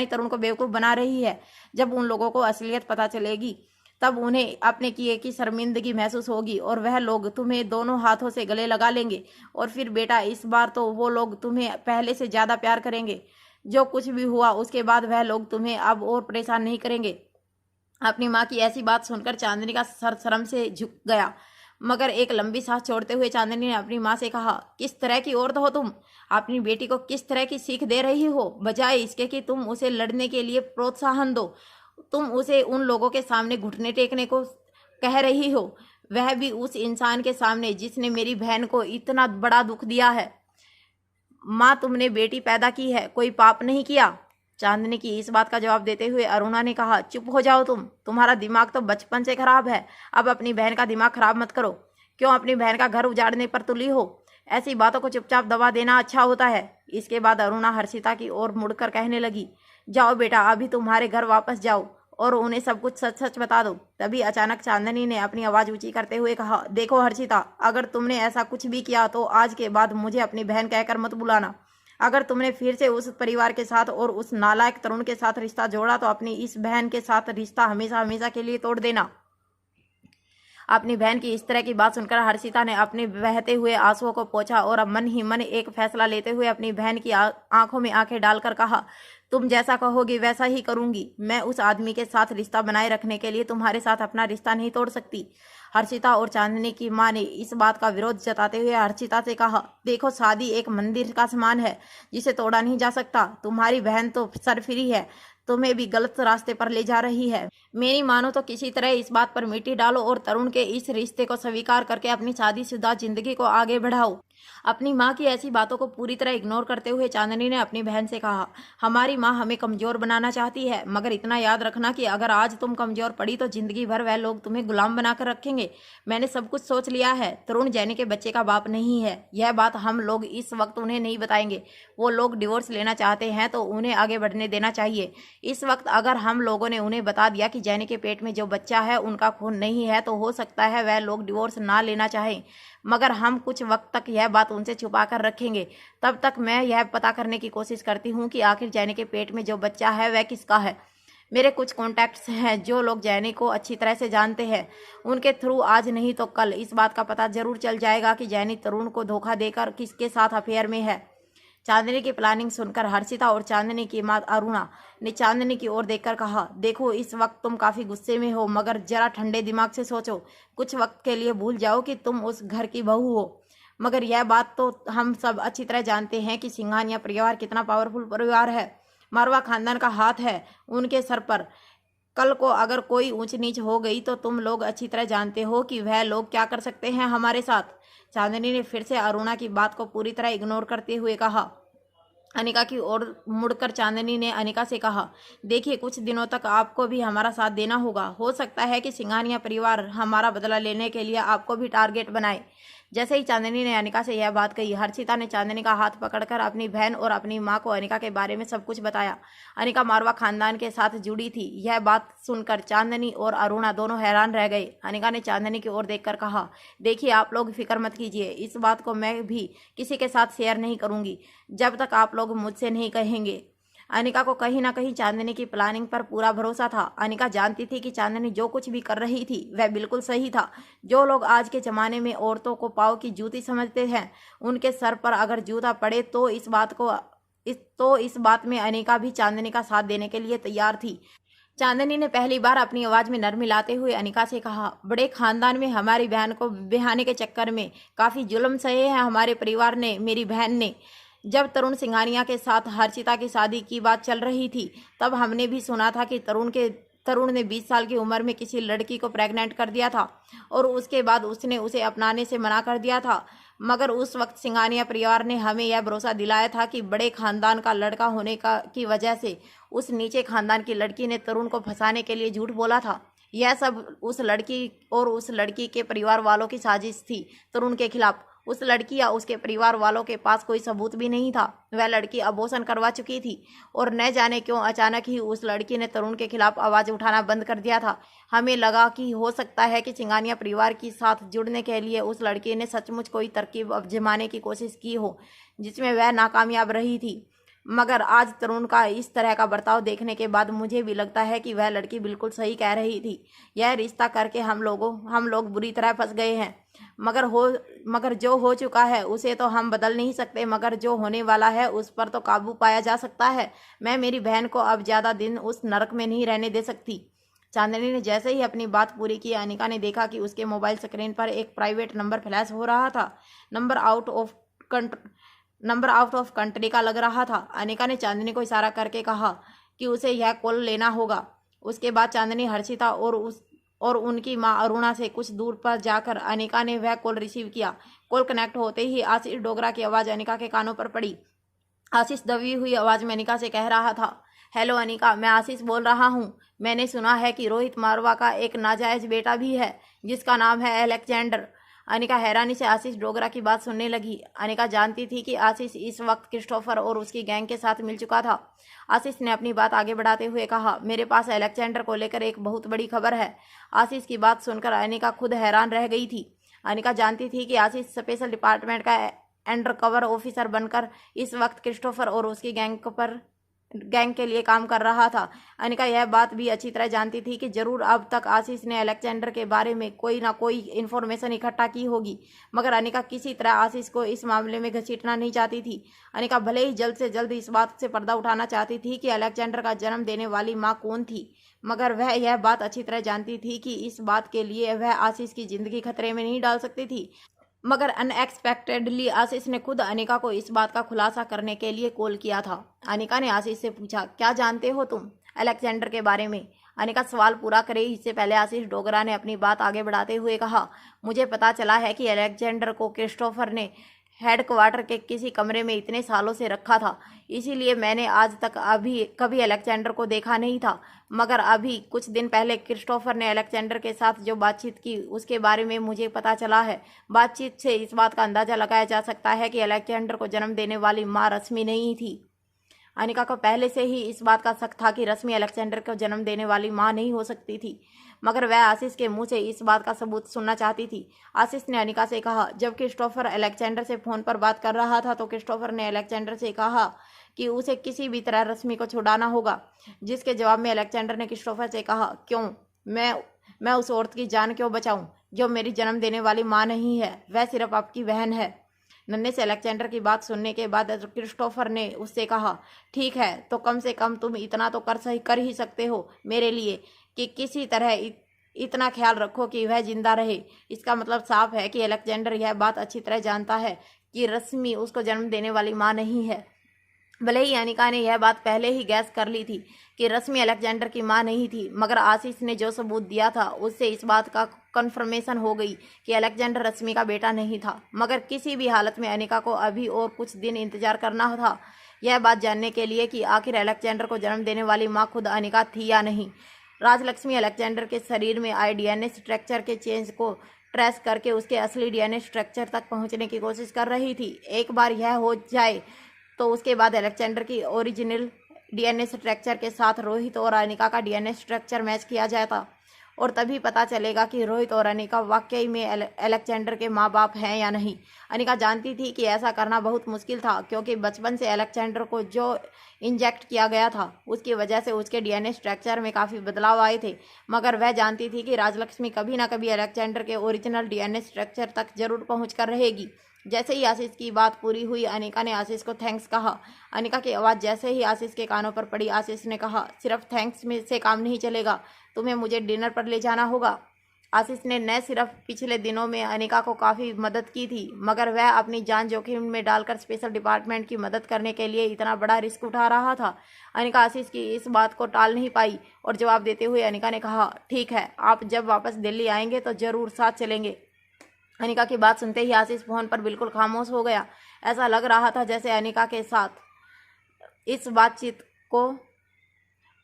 तरुण को बेवकूफ़ बना रही है। जब उन लोगों को असलियत पता चलेगी तब उन्हें अपने किए की शर्मिंदगी महसूस होगी और वह लोग तुम्हें दोनों हाथों से गले लगा लेंगे। और फिर बेटा, इस बार तो वो लोग तुम्हें पहले से ज़्यादा प्यार करेंगे। जो कुछ भी हुआ उसके बाद वह लोग तुम्हें अब और परेशान नहीं करेंगे। अपनी माँ की ऐसी बात सुनकर चांदनी का सर शर्म से झुक गया, मगर एक लंबी सांस छोड़ते हुए चांदनी ने अपनी माँ से कहा, किस तरह की औरत हो तुम? अपनी बेटी को किस तरह की सीख दे रही हो? बजाय इसके कि तुम उसे लड़ने के लिए प्रोत्साहन दो, तुम उसे उन लोगों के सामने घुटने टेकने को कह रही हो, वह भी उस इंसान के सामने जिसने मेरी बहन को इतना बड़ा दुख दिया है। माँ, तुमने बेटी पैदा की है, कोई पाप नहीं किया। चांदनी की इस बात का जवाब देते हुए अरुणा ने कहा, चुप हो जाओ तुम्हारा दिमाग तो बचपन से खराब है। अब अपनी बहन का दिमाग खराब मत करो। क्यों अपनी बहन का घर उजाड़ने पर तुली हो? ऐसी बातों को चुपचाप दबा देना अच्छा होता है। इसके बाद अरुणा हर्षिता की ओर मुड़कर कहने लगी, जाओ बेटा, अभी तुम्हारे घर वापस जाओ और उन्हें सब कुछ सच सच बता दो। तभी अचानक चांदनी ने अपनी आवाज़ ऊंची करते हुए कहा, देखो हर्षिता, अगर तुमने ऐसा कुछ भी किया तो आज के बाद मुझे अपनी बहन कहकर मत बुलाना। अगर तुमने फिर से उस परिवार के साथ और उस नालायक तरुण के साथ रिश्ता जोड़ा तो अपनी इस बहन के साथ रिश्ता हमेशा हमेशा के लिए तोड़ देना। अपनी बहन की इस तरह की बात सुनकर हर्षिता ने अपने बहते हुए आंसुओं को पोंछा और अब मन ही मन एक फैसला लेते हुए अपनी बहन की आंखों में आंखें डालकर कहा, तुम जैसा कहोगी वैसा ही करूंगी। मैं उस आदमी के साथ रिश्ता बनाए रखने के लिए तुम्हारे साथ अपना रिश्ता नहीं तोड़ सकती। हर्षिता और चांदनी की मां ने इस बात का विरोध जताते हुए हर्षिता से कहा, देखो, शादी एक मंदिर का समान है जिसे तोड़ा नहीं जा सकता। तुम्हारी बहन तो सरफिरी है, तुम्हें भी गलत रास्ते पर ले जा रही है। मेरी मानो तो किसी तरह इस बात पर मिट्टी डालो और तरुण के इस रिश्ते को स्वीकार करके अपनी शादीशुदा जिंदगी को आगे बढ़ाओ। अपनी माँ की ऐसी बातों को पूरी तरह इग्नोर करते हुए चांदनी ने अपनी बहन से कहा, हमारी माँ हमें कमजोर बनाना चाहती है, मगर इतना याद रखना कि अगर आज तुम कमजोर पड़ी तो जिंदगी भर वह लोग तुम्हें गुलाम बनाकर रखेंगे। मैंने सब कुछ सोच लिया है। तरुण जैनी के बच्चे का बाप नहीं है। यह बात हम लोग इस वक्त उन्हें नहीं बताएंगे। वो लोग डिवोर्स लेना चाहते हैं तो उन्हें आगे बढ़ने देना चाहिए। इस वक्त अगर हम लोगों ने उन्हें बता दिया कि जैनी के पेट में जो बच्चा है उनका खून नहीं है तो हो सकता है वह लोग डिवोर्स ना लेना चाहें, मगर हम कुछ वक्त तक यह बात उनसे छुपा कर रखेंगे। तब तक मैं यह पता करने की कोशिश करती हूँ कि आखिर जैनी के पेट में जो बच्चा है वह किसका है। मेरे कुछ कॉन्टैक्ट्स हैं जो लोग जैनी को अच्छी तरह से जानते हैं। उनके थ्रू आज नहीं तो कल इस बात का पता जरूर चल जाएगा कि जैनी तरुण को धोखा देकर किसके साथ अफेयर में है। चांदनी की प्लानिंग सुनकर हर्षिता और चांदनी की मां अरुणा ने चांदनी की ओर देखकर कहा, देखो, इस वक्त तुम काफी गुस्से में हो, मगर जरा ठंडे दिमाग से सोचो। कुछ वक्त के लिए भूल जाओ कि तुम उस घर की बहू हो। मगर यह बात तो हम सब अच्छी तरह जानते हैं कि सिंघानिया परिवार कितना पावरफुल परिवार है। मारवा खानदान का हाथ है उनके सर पर। कल को अगर कोई ऊंच नीच हो गई तो तुम लोग अच्छी तरह जानते हो कि वह लोग क्या कर सकते हैं हमारे साथ। चांदनी ने फिर से अरुणा की बात को पूरी तरह इग्नोर करते हुए कहा। अनिका की ओर मुड़कर चांदनी ने अनिका से कहा, देखिए कुछ दिनों तक आपको भी हमारा साथ देना होगा। हो सकता है कि सिंघानिया परिवार हमारा बदला लेने के लिए आपको भी टारगेट बनाए। जैसे ही चांदनी ने अनिका से यह बात कही, हर्षिता ने चांदनी का हाथ पकड़कर अपनी बहन और अपनी माँ को अनिका के बारे में सब कुछ बताया। अनिका मारवा खानदान के साथ जुड़ी थी। यह बात सुनकर चांदनी और अरुणा दोनों हैरान रह गए। अनिका ने चांदनी की ओर देखकर कहा, देखिए आप लोग फिक्र मत कीजिए, इस बात को मैं भी किसी के साथ शेयर नहीं करूंगी जब तक आप लोग मुझसे नहीं कहेंगे। अनिका को कहीं ना कहीं चांदनी की प्लानिंग पर पूरा भरोसा था। अनिका जानती थी कि चांदनी जो कुछ भी कर रही थी वह बिल्कुल सही था। जो लोग आज के जमाने में औरतों को पाँव की जूती समझते हैं, उनके सर पर अगर जूता पड़े तो इस बात में अनिका भी चांदनी का साथ देने के लिए तैयार थी। चांदनी ने पहली बार अपनी आवाज में नरमी लाते हुए अनिका से कहा, बड़े खानदान में हमारी बहन को बिहाने के चक्कर में काफी जुल्म सहे हैं हमारे परिवार ने, मेरी बहन ने। जब तरुण सिंघानिया के साथ हर्षिता की शादी की बात चल रही थी तब हमने भी सुना था कि तरुण ने 20 साल की उम्र में किसी लड़की को प्रेग्नेंट कर दिया था और उसके बाद उसने उसे अपनाने से मना कर दिया था। मगर उस वक्त सिंघानिया परिवार ने हमें यह भरोसा दिलाया था कि बड़े खानदान का लड़का होने की वजह से उस नीचे खानदान की लड़की ने तरुण को फंसाने के लिए झूठ बोला था। यह सब उस लड़की के परिवार वालों की साजिश थी तरुण के खिलाफ। उस लड़की या उसके परिवार वालों के पास कोई सबूत भी नहीं था। वह लड़की अबॉर्शन करवा चुकी थी और न जाने क्यों अचानक ही उस लड़की ने तरुण के खिलाफ आवाज उठाना बंद कर दिया था। हमें लगा कि हो सकता है कि सिंघानिया परिवार के साथ जुड़ने के लिए उस लड़की ने सचमुच कोई तरकीब आजमाने की कोशिश की हो जिसमें वह नाकामयाब रही थी। मगर आज तरुण का इस तरह का बर्ताव देखने के बाद मुझे भी लगता है कि वह लड़की बिल्कुल सही कह रही थी। यह रिश्ता करके हम लोग बुरी तरह फंस गए हैं। मगर जो हो चुका है उसे तो हम बदल नहीं सकते, मगर जो होने वाला है उस पर तो काबू पाया जा सकता है। मैं मेरी बहन को अब ज्यादा दिन उस नरक में नहीं रहने दे सकती। चांदनी ने जैसे ही अपनी बात पूरी की, अनिका ने देखा कि उसके मोबाइल स्क्रीन पर एक प्राइवेट नंबर फ्लैश हो रहा था। नंबर आउट ऑफ कंट्री का लग रहा था। अनिका ने चांदनी को इशारा करके कहा कि उसे यह कॉल लेना होगा। उसके बाद चांदनी, हर्षिता और उनकी मां अरुणा से कुछ दूर पर जाकर अनिका ने वह कॉल रिसीव किया। कॉल कनेक्ट होते ही आशीष डोगरा की आवाज़ अनिका के कानों पर पड़ी। आशीष दबी हुई आवाज़ में अनिका से कह रहा था, हेलो अनिका, मैं आशीष बोल रहा हूँ। मैंने सुना है कि रोहित मारवा का एक नाजायज बेटा भी है जिसका नाम है अलेक्जेंडर। अनिका हैरानी से आशीष डोगरा की बात सुनने लगी। अनिका जानती थी कि आशीष इस वक्त क्रिस्टोफर और उसकी गैंग के साथ मिल चुका था। आशीष ने अपनी बात आगे बढ़ाते हुए कहा, मेरे पास अलेक्जेंडर को लेकर एक बहुत बड़ी खबर है। आशीष की बात सुनकर अनिका खुद हैरान रह गई थी। अनिका जानती थी कि आशीष स्पेशल डिपार्टमेंट का अंडरकवर ऑफिसर बनकर इस वक्त क्रिस्टोफर और उसकी गैंग के लिए काम कर रहा था। अनिका यह बात भी अच्छी तरह जानती थी कि जरूर अब तक आशीष ने अलेक्जेंडर के बारे में कोई ना कोई इन्फॉर्मेशन इकट्ठा की होगी, मगर अनिका किसी तरह आशीष को इस मामले में घसीटना नहीं चाहती थी। अनिका भले ही जल्द से जल्द इस बात से पर्दा उठाना चाहती थी कि अलेक्जेंडर का जन्म देने वाली माँ कौन थी, मगर वह यह बात अच्छी तरह जानती थी कि इस बात के लिए वह आशीष की जिंदगी खतरे में नहीं डाल सकती थी। मगर अनएक्सपेक्टेडली आशीष ने खुद अनिका को इस बात का खुलासा करने के लिए कॉल किया था। अनिका ने आशीष से पूछा, क्या जानते हो तुम अलेक्जेंडर के बारे में? अनिका सवाल पूरा करे इससे पहले आशीष डोगरा ने अपनी बात आगे बढ़ाते हुए कहा, मुझे पता चला है कि अलेक्जेंडर को क्रिस्टोफर ने हेडक्वार्टर के किसी कमरे में इतने सालों से रखा था, इसीलिए मैंने आज तक कभी अलेक्जेंडर को देखा नहीं था। मगर अभी कुछ दिन पहले क्रिस्टोफर ने अलेक्जेंडर के साथ जो बातचीत की उसके बारे में मुझे पता चला है। बातचीत से इस बात का अंदाजा लगाया जा सकता है कि अलेक्जेंडर को जन्म देने वाली माँ रश्मि नहीं थी। अनिका को पहले से ही इस बात का शक था कि रश्मि अलेक्जेंडर को जन्म देने वाली माँ नहीं हो सकती थी, मगर वह आशीष के मुंह से इस बात का सबूत सुनना चाहती थी। आशीष ने अनिका से कहा, जब क्रिस्टोफर अलेक्जेंडर से फोन पर बात कर रहा था तो क्रिस्टोफर ने अलेक्जेंडर से कहा कि उसे किसी भी तरह रश्मि को छुड़ाना होगा, जिसके जवाब में अलेक्जेंडर ने क्रिस्टोफर से कहा, क्यों? मैं उस औरत की जान क्यों बचाऊं जो मेरी जन्म देने वाली माँ नहीं है, वह सिर्फ आपकी बहन है। नन्हे से अलेक्जेंडर की बात सुनने के बाद क्रिस्टोफर ने उससे कहा, ठीक है, तो कम से कम तुम इतना तो कर ही सकते हो मेरे लिए कि इतना ख्याल रखो कि वह जिंदा रहे। इसका मतलब साफ है कि अलेक्जेंडर यह बात अच्छी तरह जानता है कि रश्मि उसको जन्म देने वाली माँ नहीं है। भले ही अनिका ने यह बात पहले ही गैस कर ली थी कि रश्मि अलेक्जेंडर की मां नहीं थी, मगर आशीष ने जो सबूत दिया था उससे इस बात का कन्फर्मेशन हो गई कि अलेक्जेंडर रश्मि का बेटा नहीं था। मगर किसी भी हालत में अनिका को अभी और कुछ दिन इंतजार करना था, यह बात जानने के लिए कि आखिर अलेक्जेंडर को जन्म देने वाली माँ खुद अनिका थी या नहीं। राजलक्ष्मी अलेक्जेंडर के शरीर में आए डीएनए स्ट्रक्चर के चेंज को ट्रेस करके उसके असली डीएनए स्ट्रक्चर तक पहुंचने की कोशिश कर रही थी। एक बार यह हो जाए तो उसके बाद अलेक्जेंडर की ओरिजिनल डीएनए स्ट्रक्चर के साथ रोहित और अनिका का डीएनए स्ट्रक्चर मैच किया जाता और तभी पता चलेगा कि रोहित और अनिका वाकई में अलेक्जेंडर के माँ बाप हैं या नहीं। अनिका जानती थी कि ऐसा करना बहुत मुश्किल था, क्योंकि बचपन से अलेक्जेंडर को जो इंजेक्ट किया गया था उसकी वजह से उसके डीएनए स्ट्रक्चर में काफ़ी बदलाव आए थे। मगर वह जानती थी कि राजलक्ष्मी कभी ना कभी अलेक्जेंडर के ओरिजिनल डीएनए स्ट्रक्चर तक जरूर पहुँच कर रहेगी। जैसे ही आशीष की बात पूरी हुई, अनिका ने आशीष को थैंक्स कहा। अनिका की आवाज़ जैसे ही आशीष के कानों पर पड़ी, आशीष ने कहा, सिर्फ थैंक्स में से काम नहीं चलेगा, तुम्हें मुझे डिनर पर ले जाना होगा। आशीष ने न सिर्फ पिछले दिनों में अनिका को काफ़ी मदद की थी, मगर वह अपनी जान जोखिम में डालकर स्पेशल डिपार्टमेंट की मदद करने के लिए इतना बड़ा रिस्क उठा रहा था। अनिका आशीष की इस बात को टाल नहीं पाई और जवाब देते हुए अनिका ने कहा, ठीक है, आप जब वापस दिल्ली आएंगे तो ज़रूर साथ चलेंगे। अनिका की बात सुनते ही आशीष फोन पर बिल्कुल खामोश हो गया। ऐसा लग रहा था जैसे अनिका के साथ इस बातचीत को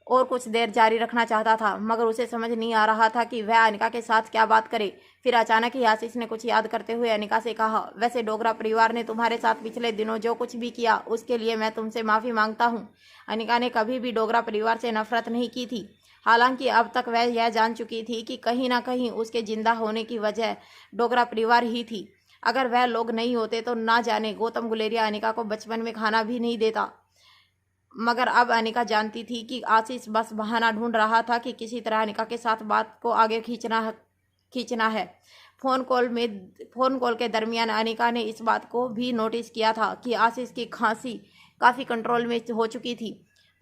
और कुछ देर जारी रखना चाहता था, मगर उसे समझ नहीं आ रहा था कि वह अनिका के साथ क्या बात करे। फिर अचानक ही आशीष ने कुछ याद करते हुए अनिका से कहा, वैसे डोगरा परिवार ने तुम्हारे साथ पिछले दिनों जो कुछ भी किया उसके लिए मैं तुमसे माफ़ी मांगता हूँ। अनिका ने कभी भी डोगरा परिवार से नफरत नहीं की थी, हालांकि अब तक वह यह जान चुकी थी कि कहीं ना कहीं उसके जिंदा होने की वजह डोगरा परिवार ही थी। अगर वह लोग नहीं होते तो ना जाने गौतम गुलेरिया अनिका को बचपन में खाना भी नहीं देता। मगर अब अनिका जानती थी कि आशीष बस बहाना ढूंढ रहा था कि किसी तरह अनिका के साथ बात को आगे खींचना है। फोन कॉल के दरमियान अनिका ने इस बात को भी नोटिस किया था कि आशीष की खांसी काफ़ी कंट्रोल में हो चुकी थी।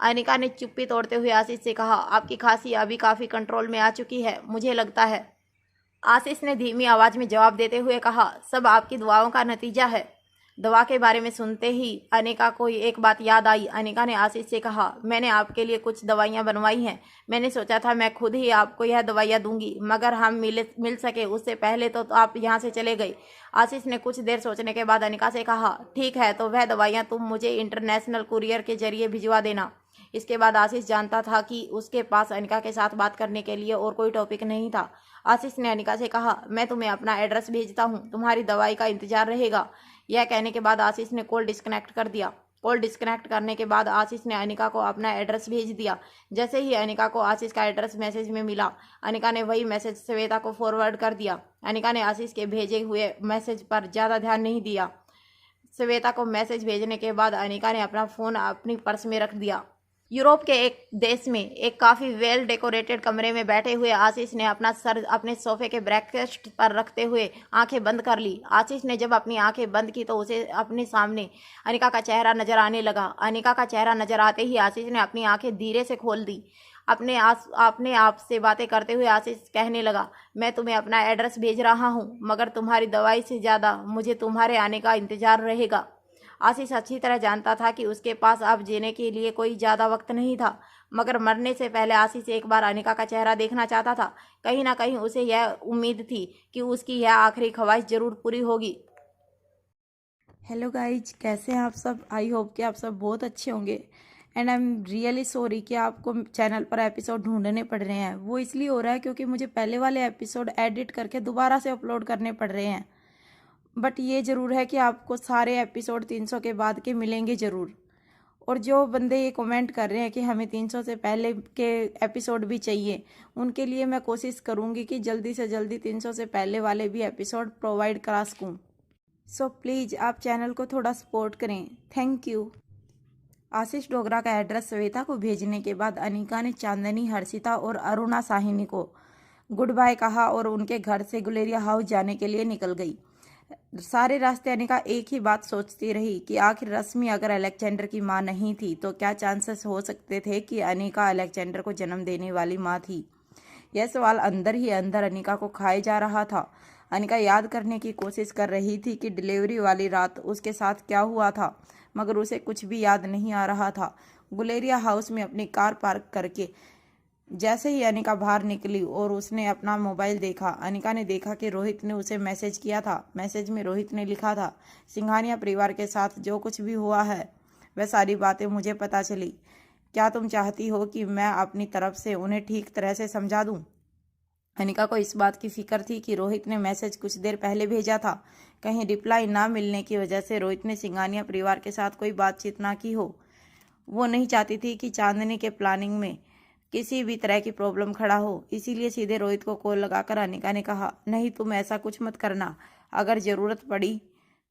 अनिका ने चुप्पी तोड़ते हुए आशीष से कहा, आपकी खांसी अभी काफ़ी कंट्रोल में आ चुकी है, मुझे लगता है। आशीष ने धीमी आवाज़ में जवाब देते हुए कहा, सब आपकी दुआओं का नतीजा है। दवा के बारे में सुनते ही अनिका को एक बात याद आई। अनिका ने आशीष से कहा, मैंने आपके लिए कुछ दवाइयाँ बनवाई हैं। मैंने सोचा था मैं खुद ही आपको यह दवाइयाँ दूंगी, मगर हम मिल सके उससे पहले तो आप यहाँ से चले गए। आशीष ने कुछ देर सोचने के बाद अनिका से कहा, ठीक है, तो वह दवाइयाँ तुम मुझे इंटरनेशनल कुरियर के जरिए भिजवा देना। इसके बाद आशीष जानता था कि उसके पास अनिका के साथ बात करने के लिए और कोई टॉपिक नहीं था। आशीष ने अनिका से कहा, मैं तुम्हें अपना एड्रेस भेजता हूँ, तुम्हारी दवाई का इंतजार रहेगा। यह कहने के बाद आशीष ने कॉल डिस्कनेक्ट कर दिया। कॉल डिस्कनेक्ट करने के बाद आशीष ने अनिका को अपना एड्रेस भेज दिया। जैसे ही अनिका को आशीष का एड्रेस मैसेज में मिला, अनिका ने वही मैसेज श्वेता को फॉरवर्ड कर दिया। अनिका ने आशीष के भेजे हुए मैसेज पर ज़्यादा ध्यान नहीं दिया। श्वेता को मैसेज भेजने के बाद अनिका ने अपना फ़ोन अपनी पर्स में रख दिया। यूरोप के एक देश में एक काफ़ी वेल डेकोरेटेड कमरे में बैठे हुए आशीष ने अपना सर अपने सोफे के ब्रेकफास्ट पर रखते हुए आंखें बंद कर ली। आशीष ने जब अपनी आंखें बंद की तो उसे अपने सामने अनिका का चेहरा नजर आने लगा। अनिका का चेहरा नजर आते ही आशीष ने अपनी आंखें धीरे से खोल दी। अपने आप से बातें करते हुए आशीष कहने लगा, मैं तुम्हें अपना एड्रेस भेज रहा हूँ, मगर तुम्हारी दवाई से ज़्यादा मुझे तुम्हारे आने का इंतजार रहेगा। आशीष अच्छी तरह जानता था कि उसके पास अब जीने के लिए कोई ज़्यादा वक्त नहीं था, मगर मरने से पहले आशीष एक बार अनिका का चेहरा देखना चाहता था। कहीं ना कहीं उसे यह उम्मीद थी कि उसकी यह आखिरी ख्वाहिश जरूर पूरी होगी। हेलो गाइज, कैसे हैं आप सब? आई होप कि आप सब बहुत अच्छे होंगे and I am really sorry कि आपको चैनल पर एपिसोड ढूंढने पड़ रहे हैं। वो इसलिए हो रहा है क्योंकि मुझे पहले वाले एपिसोड एडिट करके दोबारा से अपलोड करने पड़ रहे हैं। बट ये ज़रूर है कि आपको सारे एपिसोड 300 के बाद के मिलेंगे ज़रूर। और जो बंदे ये कमेंट कर रहे हैं कि हमें 300 से पहले के एपिसोड भी चाहिए, उनके लिए मैं कोशिश करूँगी कि जल्दी से जल्दी 300 से पहले वाले भी एपिसोड प्रोवाइड करा सकूँ। सो प्लीज़ आप चैनल को थोड़ा सपोर्ट करें, थैंक यू। आशीष डोगरा का एड्रेस श्वेता को भेजने के बाद अनिका ने चांदनी, हर्षिता और अरुणा साहिनी को गुड बाय कहा और उनके घर से गुलेरिया हाउस जाने के लिए निकल गई। सारे रास्ते अनिका एक ही बात सोचती रही कि आखिर रश्मि अगर अलेक्जेंडर की मां नहीं थी तो क्या चांसेस हो सकते थे कि अनिका अलेक्जेंडर को जन्म देने वाली मां थी। यह सवाल अंदर ही अंदर अनिका को खाए जा रहा था। अनिका याद करने की कोशिश कर रही थी कि डिलीवरी वाली रात उसके साथ क्या हुआ था, मगर उसे कुछ भी याद नहीं आ रहा था। गुलेरिया हाउस में अपनी कार पार्क करके जैसे ही अनिका बाहर निकली और उसने अपना मोबाइल देखा, अनिका ने देखा कि रोहित ने उसे मैसेज किया था। मैसेज में रोहित ने लिखा था, सिंघानिया परिवार के साथ जो कुछ भी हुआ है वह सारी बातें मुझे पता चली। क्या तुम चाहती हो कि मैं अपनी तरफ से उन्हें ठीक तरह से समझा दूं? अनिका को इस बात की फिक्र थी कि रोहित ने मैसेज कुछ देर पहले भेजा था। कहीं रिप्लाई ना मिलने की वजह से रोहित ने सिंघानिया परिवार के साथ कोई बातचीत ना की हो। वो नहीं चाहती थी कि चांदनी के प्लानिंग में किसी भी तरह की प्रॉब्लम खड़ा हो, इसीलिए सीधे रोहित को कॉल लगाकर अनिका ने कहा, नहीं तुम ऐसा कुछ मत करना, अगर ज़रूरत पड़ी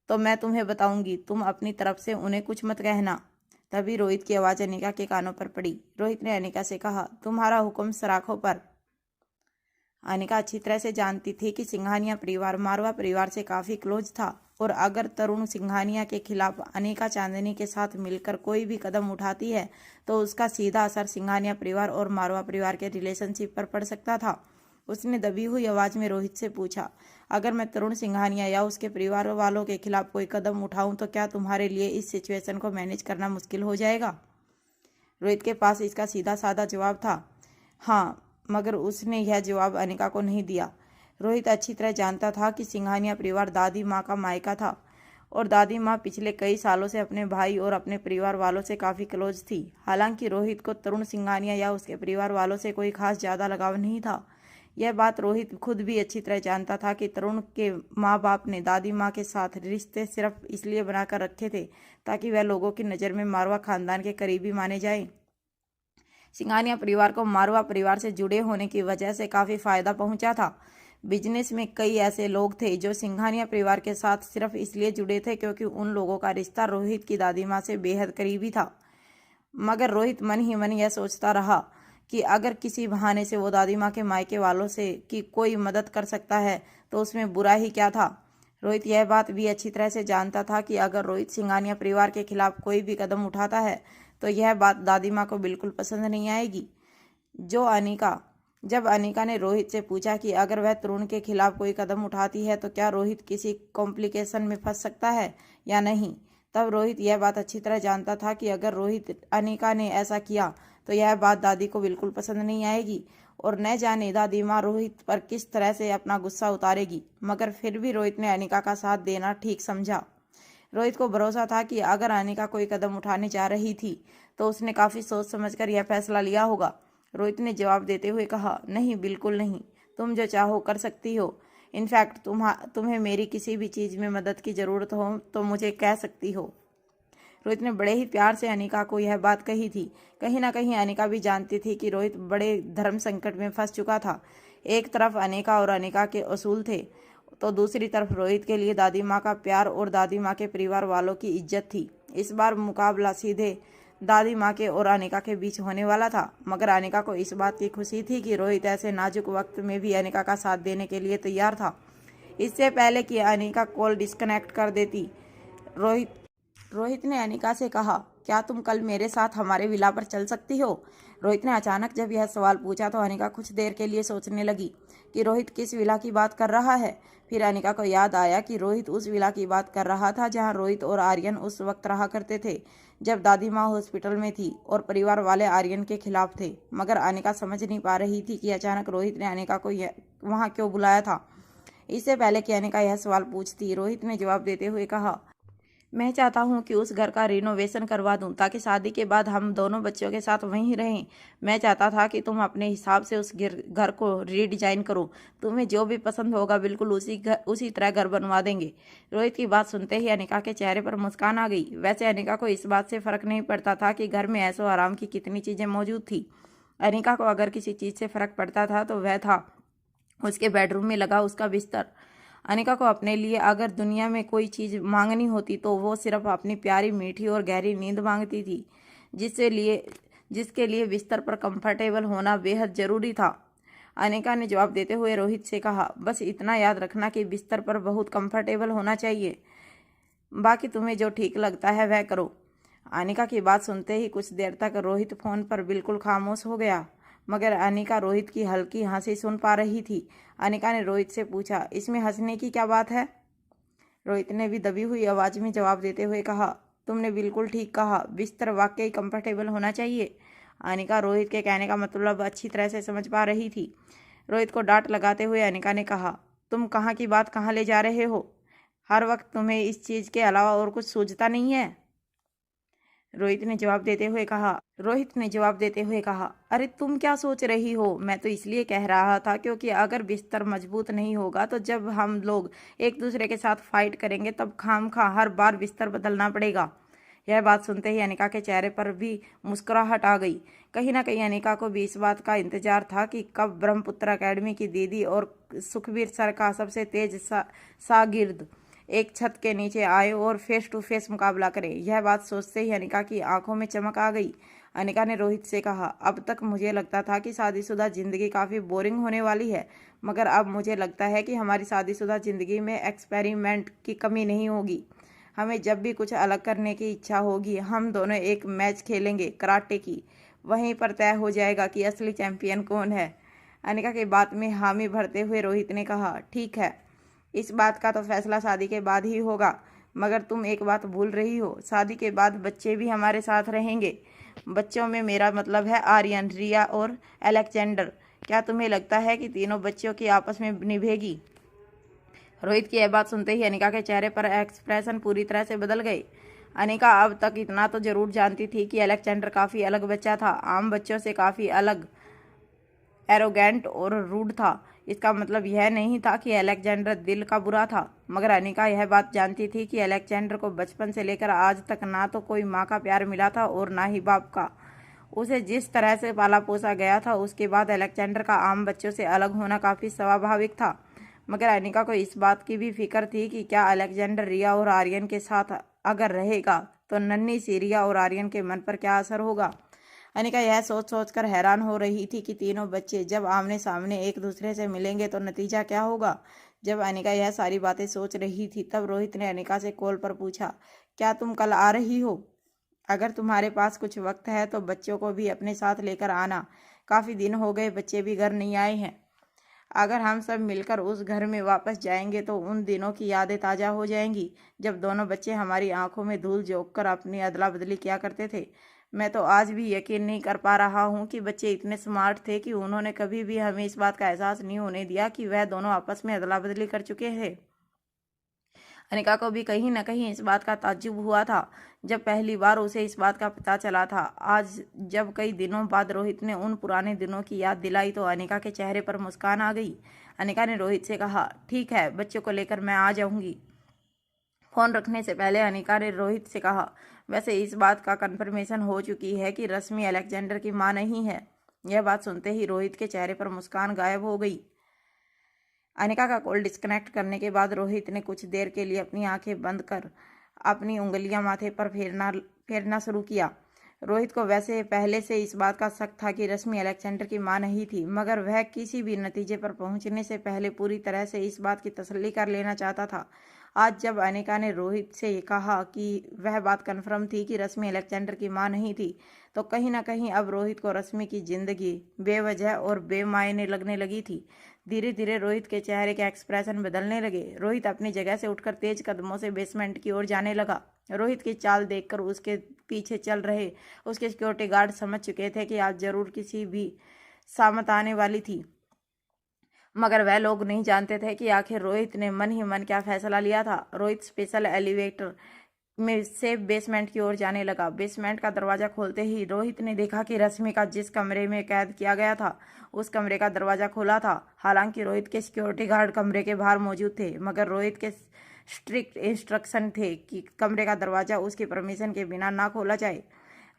तो मैं तुम्हें बताऊंगी, तुम अपनी तरफ से उन्हें कुछ मत कहना। तभी रोहित की आवाज़ अनिका के कानों पर पड़ी। रोहित ने अनिका से कहा, तुम्हारा हुक्म सराखों पर। अनिका अच्छी तरह से जानती थी कि सिंघानिया परिवार मारवा परिवार से काफ़ी क्लोज था और अगर तरुण सिंघानिया के खिलाफ अनिका चांदनी के साथ मिलकर कोई भी कदम उठाती है तो उसका सीधा असर सिंघानिया परिवार और मारवा परिवार के रिलेशनशिप पर पड़ सकता था। उसने दबी हुई आवाज़ में रोहित से पूछा, अगर मैं तरुण सिंघानिया या उसके परिवार वालों के खिलाफ कोई कदम उठाऊं तो क्या तुम्हारे लिए इस सिचुएशन को मैनेज करना मुश्किल हो जाएगा? रोहित के पास इसका सीधा साधा जवाब था, हाँ, मगर उसने यह जवाब अनिका को नहीं दिया। रोहित अच्छी तरह जानता था कि सिंघानिया परिवार दादी माँ का मायका था और दादी माँ पिछले कई सालों से अपने भाई और अपने परिवार वालों से काफ़ी क्लोज थी। हालांकि रोहित को तरुण सिंघानिया या उसके परिवार वालों से कोई खास ज़्यादा लगाव नहीं था। यह बात रोहित खुद भी अच्छी तरह जानता था कि तरुण के माँ बाप ने दादी माँ के साथ रिश्ते सिर्फ इसलिए बनाकर रखे थे ताकि वह लोगों की नज़र में मारवा खानदान के करीबी माने जाएं। सिंघानिया परिवार को मारवा परिवार से जुड़े होने की वजह से काफ़ी फायदा पहुंचा था। बिजनेस में कई ऐसे लोग थे जो सिंघानिया परिवार के साथ सिर्फ इसलिए जुड़े थे क्योंकि उन लोगों का रिश्ता रोहित की दादी माँ से बेहद करीबी था। मगर रोहित मन ही मन यह सोचता रहा कि अगर किसी बहाने से वो दादी माँ के मायके वालों से कि कोई मदद कर सकता है तो उसमें बुरा ही क्या था। रोहित यह बात भी अच्छी तरह से जानता था कि अगर रोहित सिंघानिया परिवार के खिलाफ कोई भी कदम उठाता है तो यह बात दादी माँ को बिल्कुल पसंद नहीं आएगी। जब अनिका ने रोहित से पूछा कि अगर वह तरुण के खिलाफ कोई कदम उठाती है तो क्या रोहित किसी कॉम्प्लिकेशन में फंस सकता है या नहीं, तब रोहित यह बात अच्छी तरह जानता था कि अगर अनिका ने ऐसा किया तो यह बात दादी को बिल्कुल पसंद नहीं आएगी और न जाने दादी माँ रोहित पर किस तरह से अपना गुस्सा उतारेगी। मगर फिर भी रोहित ने अनिका का साथ देना ठीक समझा। रोहित को भरोसा था कि अगर अनिका कोई कदम उठाने जा रही थी तो उसने काफ़ी सोच समझकर यह फैसला लिया होगा। रोहित ने जवाब देते हुए कहा, नहीं, बिल्कुल नहीं, तुम जो चाहो कर सकती हो। इनफैक्ट तुम्हें मेरी किसी भी चीज़ में मदद की ज़रूरत हो तो मुझे कह सकती हो। रोहित ने बड़े ही प्यार से अनिका को यह बात कही थी। कहीं ना कहीं अनिका भी जानती थी कि रोहित बड़े धर्म संकट में फंस चुका था। एक तरफ अनिका और अनिका के असूल थे तो दूसरी तरफ रोहित के लिए दादी माँ का प्यार और दादी माँ के परिवार वालों की इज्जत थी। इस बार मुकाबला सीधे दादी माँ के और अनिका के बीच होने वाला था। मगर अनिका को इस बात की खुशी थी कि रोहित ऐसे नाजुक वक्त में भी अनिका का साथ देने के लिए तैयार था। इससे पहले कि अनिका कॉल डिस्कनेक्ट कर देती, रोहित ने अनिका से कहा, क्या तुम कल मेरे साथ हमारे विला पर चल सकती हो? रोहित ने अचानक जब यह सवाल पूछा तो अनिका कुछ देर के लिए सोचने लगी कि रोहित किस विला की बात कर रहा है। फिर अनिका को याद आया कि रोहित उस विला की बात कर रहा था जहां रोहित और आर्यन उस वक्त रहा करते थे जब दादी माँ हॉस्पिटल में थी और परिवार वाले आर्यन के खिलाफ थे। मगर अनिका समझ नहीं पा रही थी कि अचानक रोहित ने अनिका को वहाँ क्यों बुलाया था। इससे पहले कि अनिका यह सवाल पूछती, रोहित ने जवाब देते हुए कहा, मैं चाहता हूँ कि उस घर का रिनोवेशन करवा दूँ ताकि शादी के बाद हम दोनों बच्चों के साथ वहीं रहें। मैं चाहता था कि तुम अपने हिसाब से उस घर को रीडिज़ाइन करो। तुम्हें जो भी पसंद होगा बिल्कुल उसी तरह घर बनवा देंगे। रोहित की बात सुनते ही अनिका के चेहरे पर मुस्कान आ गई। वैसे अनिका को इस बात से फ़र्क नहीं पड़ता था कि घर में ऐशो आराम की कितनी चीज़ें मौजूद थी। अनिका को अगर किसी चीज़ से फ़र्क पड़ता था तो वह था उसके बेडरूम में लगा उसका बिस्तर। अनिका को अपने लिए अगर दुनिया में कोई चीज़ मांगनी होती तो वो सिर्फ अपनी प्यारी मीठी और गहरी नींद मांगती थी, जिसके लिए बिस्तर पर कंफर्टेबल होना बेहद ज़रूरी था। अनिका ने जवाब देते हुए रोहित से कहा, बस इतना याद रखना कि बिस्तर पर बहुत कंफर्टेबल होना चाहिए, बाकी तुम्हें जो ठीक लगता है वह करो। अनिका की बात सुनते ही कुछ देर तक रोहित फ़ोन पर बिल्कुल खामोश हो गया। मगर अनिका रोहित की हल्की हंसी सुन पा रही थी। अनिका ने रोहित से पूछा, इसमें हंसने की क्या बात है? रोहित ने भी दबी हुई आवाज में जवाब देते हुए कहा, तुमने बिल्कुल ठीक कहा, बिस्तर वाकई कंफर्टेबल होना चाहिए। अनिका रोहित के कहने का मतलब अच्छी तरह से समझ पा रही थी। रोहित को डांट लगाते हुए अनिका ने कहा, तुम कहाँ की बात कहाँ ले जा रहे हो? हर वक्त तुम्हें इस चीज के अलावा और कुछ सूझता नहीं है? रोहित ने जवाब देते हुए कहा, अरे तुम क्या सोच रही हो? मैं तो इसलिए कह रहा था क्योंकि अगर बिस्तर मजबूत नहीं होगा तो जब हम लोग एक दूसरे के साथ फाइट करेंगे तब खामखा हर बार बिस्तर बदलना पड़ेगा। यह बात सुनते ही अनिका के चेहरे पर भी मुस्कुराहट आ गई। कहीं ना कहीं अनिका को भी इस बात का इंतजार था कि कब ब्रह्मपुत्र एकेडमी की दीदी और सुखबीर सर का सबसे तेज शागिर्द एक छत के नीचे आए और फेस टू फेस मुकाबला करें। यह बात सोचते ही अनिका की आंखों में चमक आ गई। अनिका ने रोहित से कहा, अब तक मुझे लगता था कि शादीशुदा जिंदगी काफ़ी बोरिंग होने वाली है, मगर अब मुझे लगता है कि हमारी शादीशुदा जिंदगी में एक्सपेरिमेंट की कमी नहीं होगी। हमें जब भी कुछ अलग करने की इच्छा होगी हम दोनों एक मैच खेलेंगे कराटे की, वहीं पर तय हो जाएगा कि असली चैंपियन कौन है। अनिका की बात में हामी भरते हुए रोहित ने कहा, ठीक है, इस बात का तो फैसला शादी के बाद ही होगा, मगर तुम एक बात भूल रही हो, शादी के बाद बच्चे भी हमारे साथ रहेंगे। बच्चों में मेरा मतलब है आर्यन, रिया और अलेक्जेंडर। क्या तुम्हें लगता है कि तीनों बच्चों की आपस में निभेगी? रोहित की यह बात सुनते ही अनिका के चेहरे पर एक्सप्रेशन पूरी तरह से बदल गए। अनिका अब तक इतना तो जरूर जानती थी कि अलेक्जेंडर काफ़ी अलग बच्चा था, आम बच्चों से काफ़ी अलग, एरोगेंट और रूड था। इसका मतलब यह नहीं था कि अलेक्जेंडर दिल का बुरा था, मगर अनिका यह बात जानती थी कि अलेक्जेंडर को बचपन से लेकर आज तक ना तो कोई माँ का प्यार मिला था और ना ही बाप का। उसे जिस तरह से पाला पोसा गया था उसके बाद अलेक्जेंडर का आम बच्चों से अलग होना काफ़ी स्वाभाविक था। मगर अनिका को इस बात की भी फिक्र थी कि क्या अलेक्जेंडर रिया और आर्यन के साथ अगर रहेगा तो नन्ही सी रिया और आर्यन के मन पर क्या असर होगा। अनिका यह सोच सोच कर हैरान हो रही थी कि तीनों बच्चे जब आमने सामने एक दूसरे से मिलेंगे तो नतीजा क्या होगा। जब अनिका यह सारी बातें सोच रही थी तब रोहित ने अनिका से कॉल पर पूछा, क्या तुम कल आ रही हो? अगर तुम्हारे पास कुछ वक्त है तो बच्चों को भी अपने साथ लेकर आना, काफ़ी दिन हो गए बच्चे भी घर नहीं आए हैं। अगर हम सब मिलकर उस घर में वापस जाएंगे तो उन दिनों की यादें ताज़ा हो जाएंगी जब दोनों बच्चे हमारी आंखों में धूल झोंक कर अपनी अदला बदली किया करते थे। मैं तो आज भी यकीन नहीं कर पा रहा हूँ कि बच्चे इतने स्मार्ट थे कि उन्होंने कभी भी हमें इस बात का एहसास नहीं होने दिया कि वह दोनों आपस में अदला बदली कर चुके थे। अनिका को भी कहीं न कहीं इस बात का ताज्जुब हुआ था जब पहली बार उसे इस बात का पता चला था। आज जब कई दिनों बाद रोहित ने उन पुराने दिनों की याद दिलाई तो अनिका के चेहरे पर मुस्कान आ गई। अनिका ने रोहित से कहा, ठीक है, बच्चों को लेकर मैं आ जाऊंगी। फोन रखने से पहले अनिका ने रोहित से कहा, वैसे इस बात का कन्फर्मेशन हो चुकी है कि रश्मि अलेक्जेंडर की मां नहीं है। यह बात सुनते ही रोहित के चेहरे पर मुस्कान गायब हो गई। अनिका का कॉल डिस्कनेक्ट करने के बाद रोहित ने कुछ देर के लिए अपनी आंखें बंद कर अपनी उंगलियां माथे पर फेरना शुरू किया। रोहित को वैसे पहले से इस बात का शक था कि रश्मि अलेक्जेंडर की मां नहीं थी, मगर वह किसी भी नतीजे पर पहुंचने से पहले पूरी तरह से इस बात की तसल्ली कर लेना चाहता था। आज जब अनिका ने रोहित से कहा कि वह बात कन्फर्म थी कि रश्मि अलेक्जेंडर की मां नहीं थी, तो कहीं ना कहीं अब रोहित को रश्मि की जिंदगी बेवजह और बेमायने लगने लगी थी। धीरे धीरे रोहित के चेहरे के एक्सप्रेशन बदलने लगे। रोहित अपनी जगह से उठकर तेज कदमों से बेसमेंट की ओर जाने लगा। रोहित की चाल देखकर उसके पीछे चल रहे उसके सिक्योरिटी गार्ड समझ चुके थे कि आज जरूर किसी भी सामत आने वाली थी, मगर वह लोग नहीं जानते थे कि आखिर रोहित ने मन ही मन क्या फैसला लिया था। रोहित स्पेशल एलिवेटर में से बेसमेंट की ओर जाने लगा। बेसमेंट का दरवाजा खोलते ही रोहित ने देखा कि रश्मि का जिस कमरे में कैद किया गया था उस कमरे का दरवाजा खुला था। हालांकि रोहित के सिक्योरिटी गार्ड कमरे के बाहर मौजूद थे, मगर रोहित के स्ट्रिक्ट इंस्ट्रक्शन थे कि कमरे का दरवाजा उसकी परमिशन के बिना ना खोला जाए।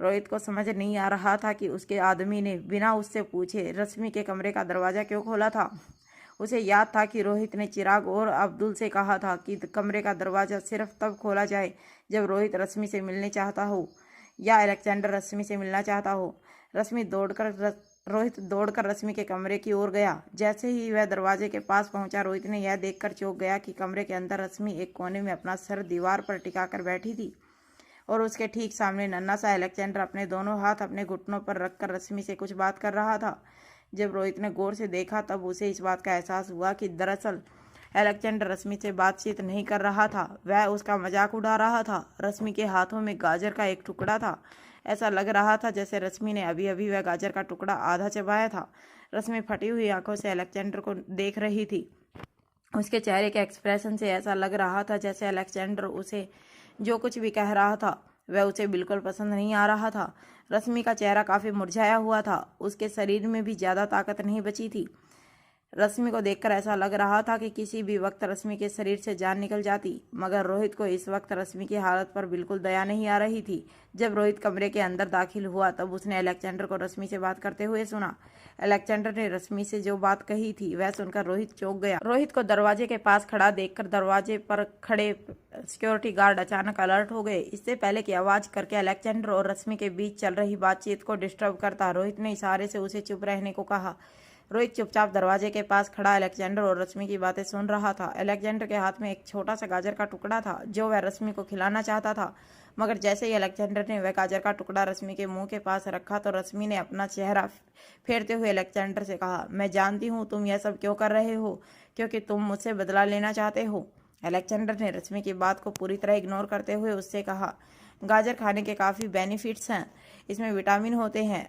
रोहित को समझ नहीं आ रहा था कि उसके आदमी ने बिना उससे पूछे रश्मि के कमरे का दरवाजा क्यों खोला था। उसे याद था कि रोहित ने चिराग और अब्दुल से कहा था कि कमरे का दरवाजा सिर्फ तब खोला जाए जब रोहित रश्मि से मिलने चाहता हो या अलेक्जेंडर रश्मि से मिलना चाहता हो। रोहित दौड़कर रश्मि के कमरे की ओर गया। जैसे ही वह दरवाजे के पास पहुंचा, रोहित ने यह देखकर चौंक गया कि कमरे के अंदर रश्मि एक कोने में अपना सर दीवार पर टिकाकर बैठी थी और उसके ठीक सामने नन्हा सा अलेक्जेंडर अपने दोनों हाथ अपने घुटनों पर रखकर रश्मि से कुछ बात कर रहा था। जब रोहित ने गौर से देखा तब उसे इस बात का एहसास हुआ कि दरअसल अलेक्जेंडर रश्मि से बातचीत नहीं कर रहा था, वह उसका मजाक उड़ा रहा था। रश्मि के हाथों में गाजर का एक टुकड़ा था। ऐसा लग रहा था जैसे रश्मि ने अभी अभी वह गाजर का टुकड़ा आधा चबाया था। रश्मि फटी हुई आंखों से अलेक्जेंडर को देख रही थी। उसके चेहरे के एक्सप्रेशन से ऐसा लग रहा था जैसे अलेक्जेंडर उसे जो कुछ भी कह रहा था वह उसे बिल्कुल पसंद नहीं आ रहा था। रश्मि का चेहरा काफी मुरझाया हुआ था, उसके शरीर में भी ज्यादा ताकत नहीं बची थी। रश्मि को देखकर ऐसा लग रहा था कि किसी भी वक्त रश्मि के शरीर से जान निकल जाती, मगर रोहित को इस वक्त रश्मि की हालत पर बिल्कुल दया नहीं आ रही थी। जब रोहित कमरे के अंदर दाखिल हुआ तब उसने अलेक्जेंडर को रश्मि से बात करते हुए सुना। अलेक्जेंडर ने रश्मि से जो बात कही थी वह सुनकर रोहित चौंक गया। रोहित को दरवाजे के पास खड़ा देखकर दरवाजे पर खड़े सिक्योरिटी गार्ड अचानक अलर्ट हो गए। इससे पहले कि आवाज करके अलेक्जेंडर और रश्मि के बीच चल रही बातचीत को डिस्टर्ब करता, रोहित ने इशारे से उसे चुप रहने को कहा। रोहित चुपचाप दरवाजे के पास खड़ा अलेक्जेंडर और रश्मि की बातें सुन रहा था। अलेक्जेंडर के हाथ में एक छोटा सा गाजर का टुकड़ा था जो वह रश्मि को खिलाना चाहता था, मगर जैसे ही अलेक्जेंडर ने वह गाजर का टुकड़ा रश्मि के मुंह के पास रखा तो रश्मि ने अपना चेहरा फेरते हुए अलेक्जेंडर से कहा, मैं जानती हूँ तुम यह सब क्यों कर रहे हो, क्योंकि तुम मुझसे बदला लेना चाहते हो। अलेक्जेंडर ने रश्मि की बात को पूरी तरह इग्नोर करते हुए उससे कहा, गाजर खाने के काफ़ी बेनिफिट्स हैं। इसमें विटामिन होते हैं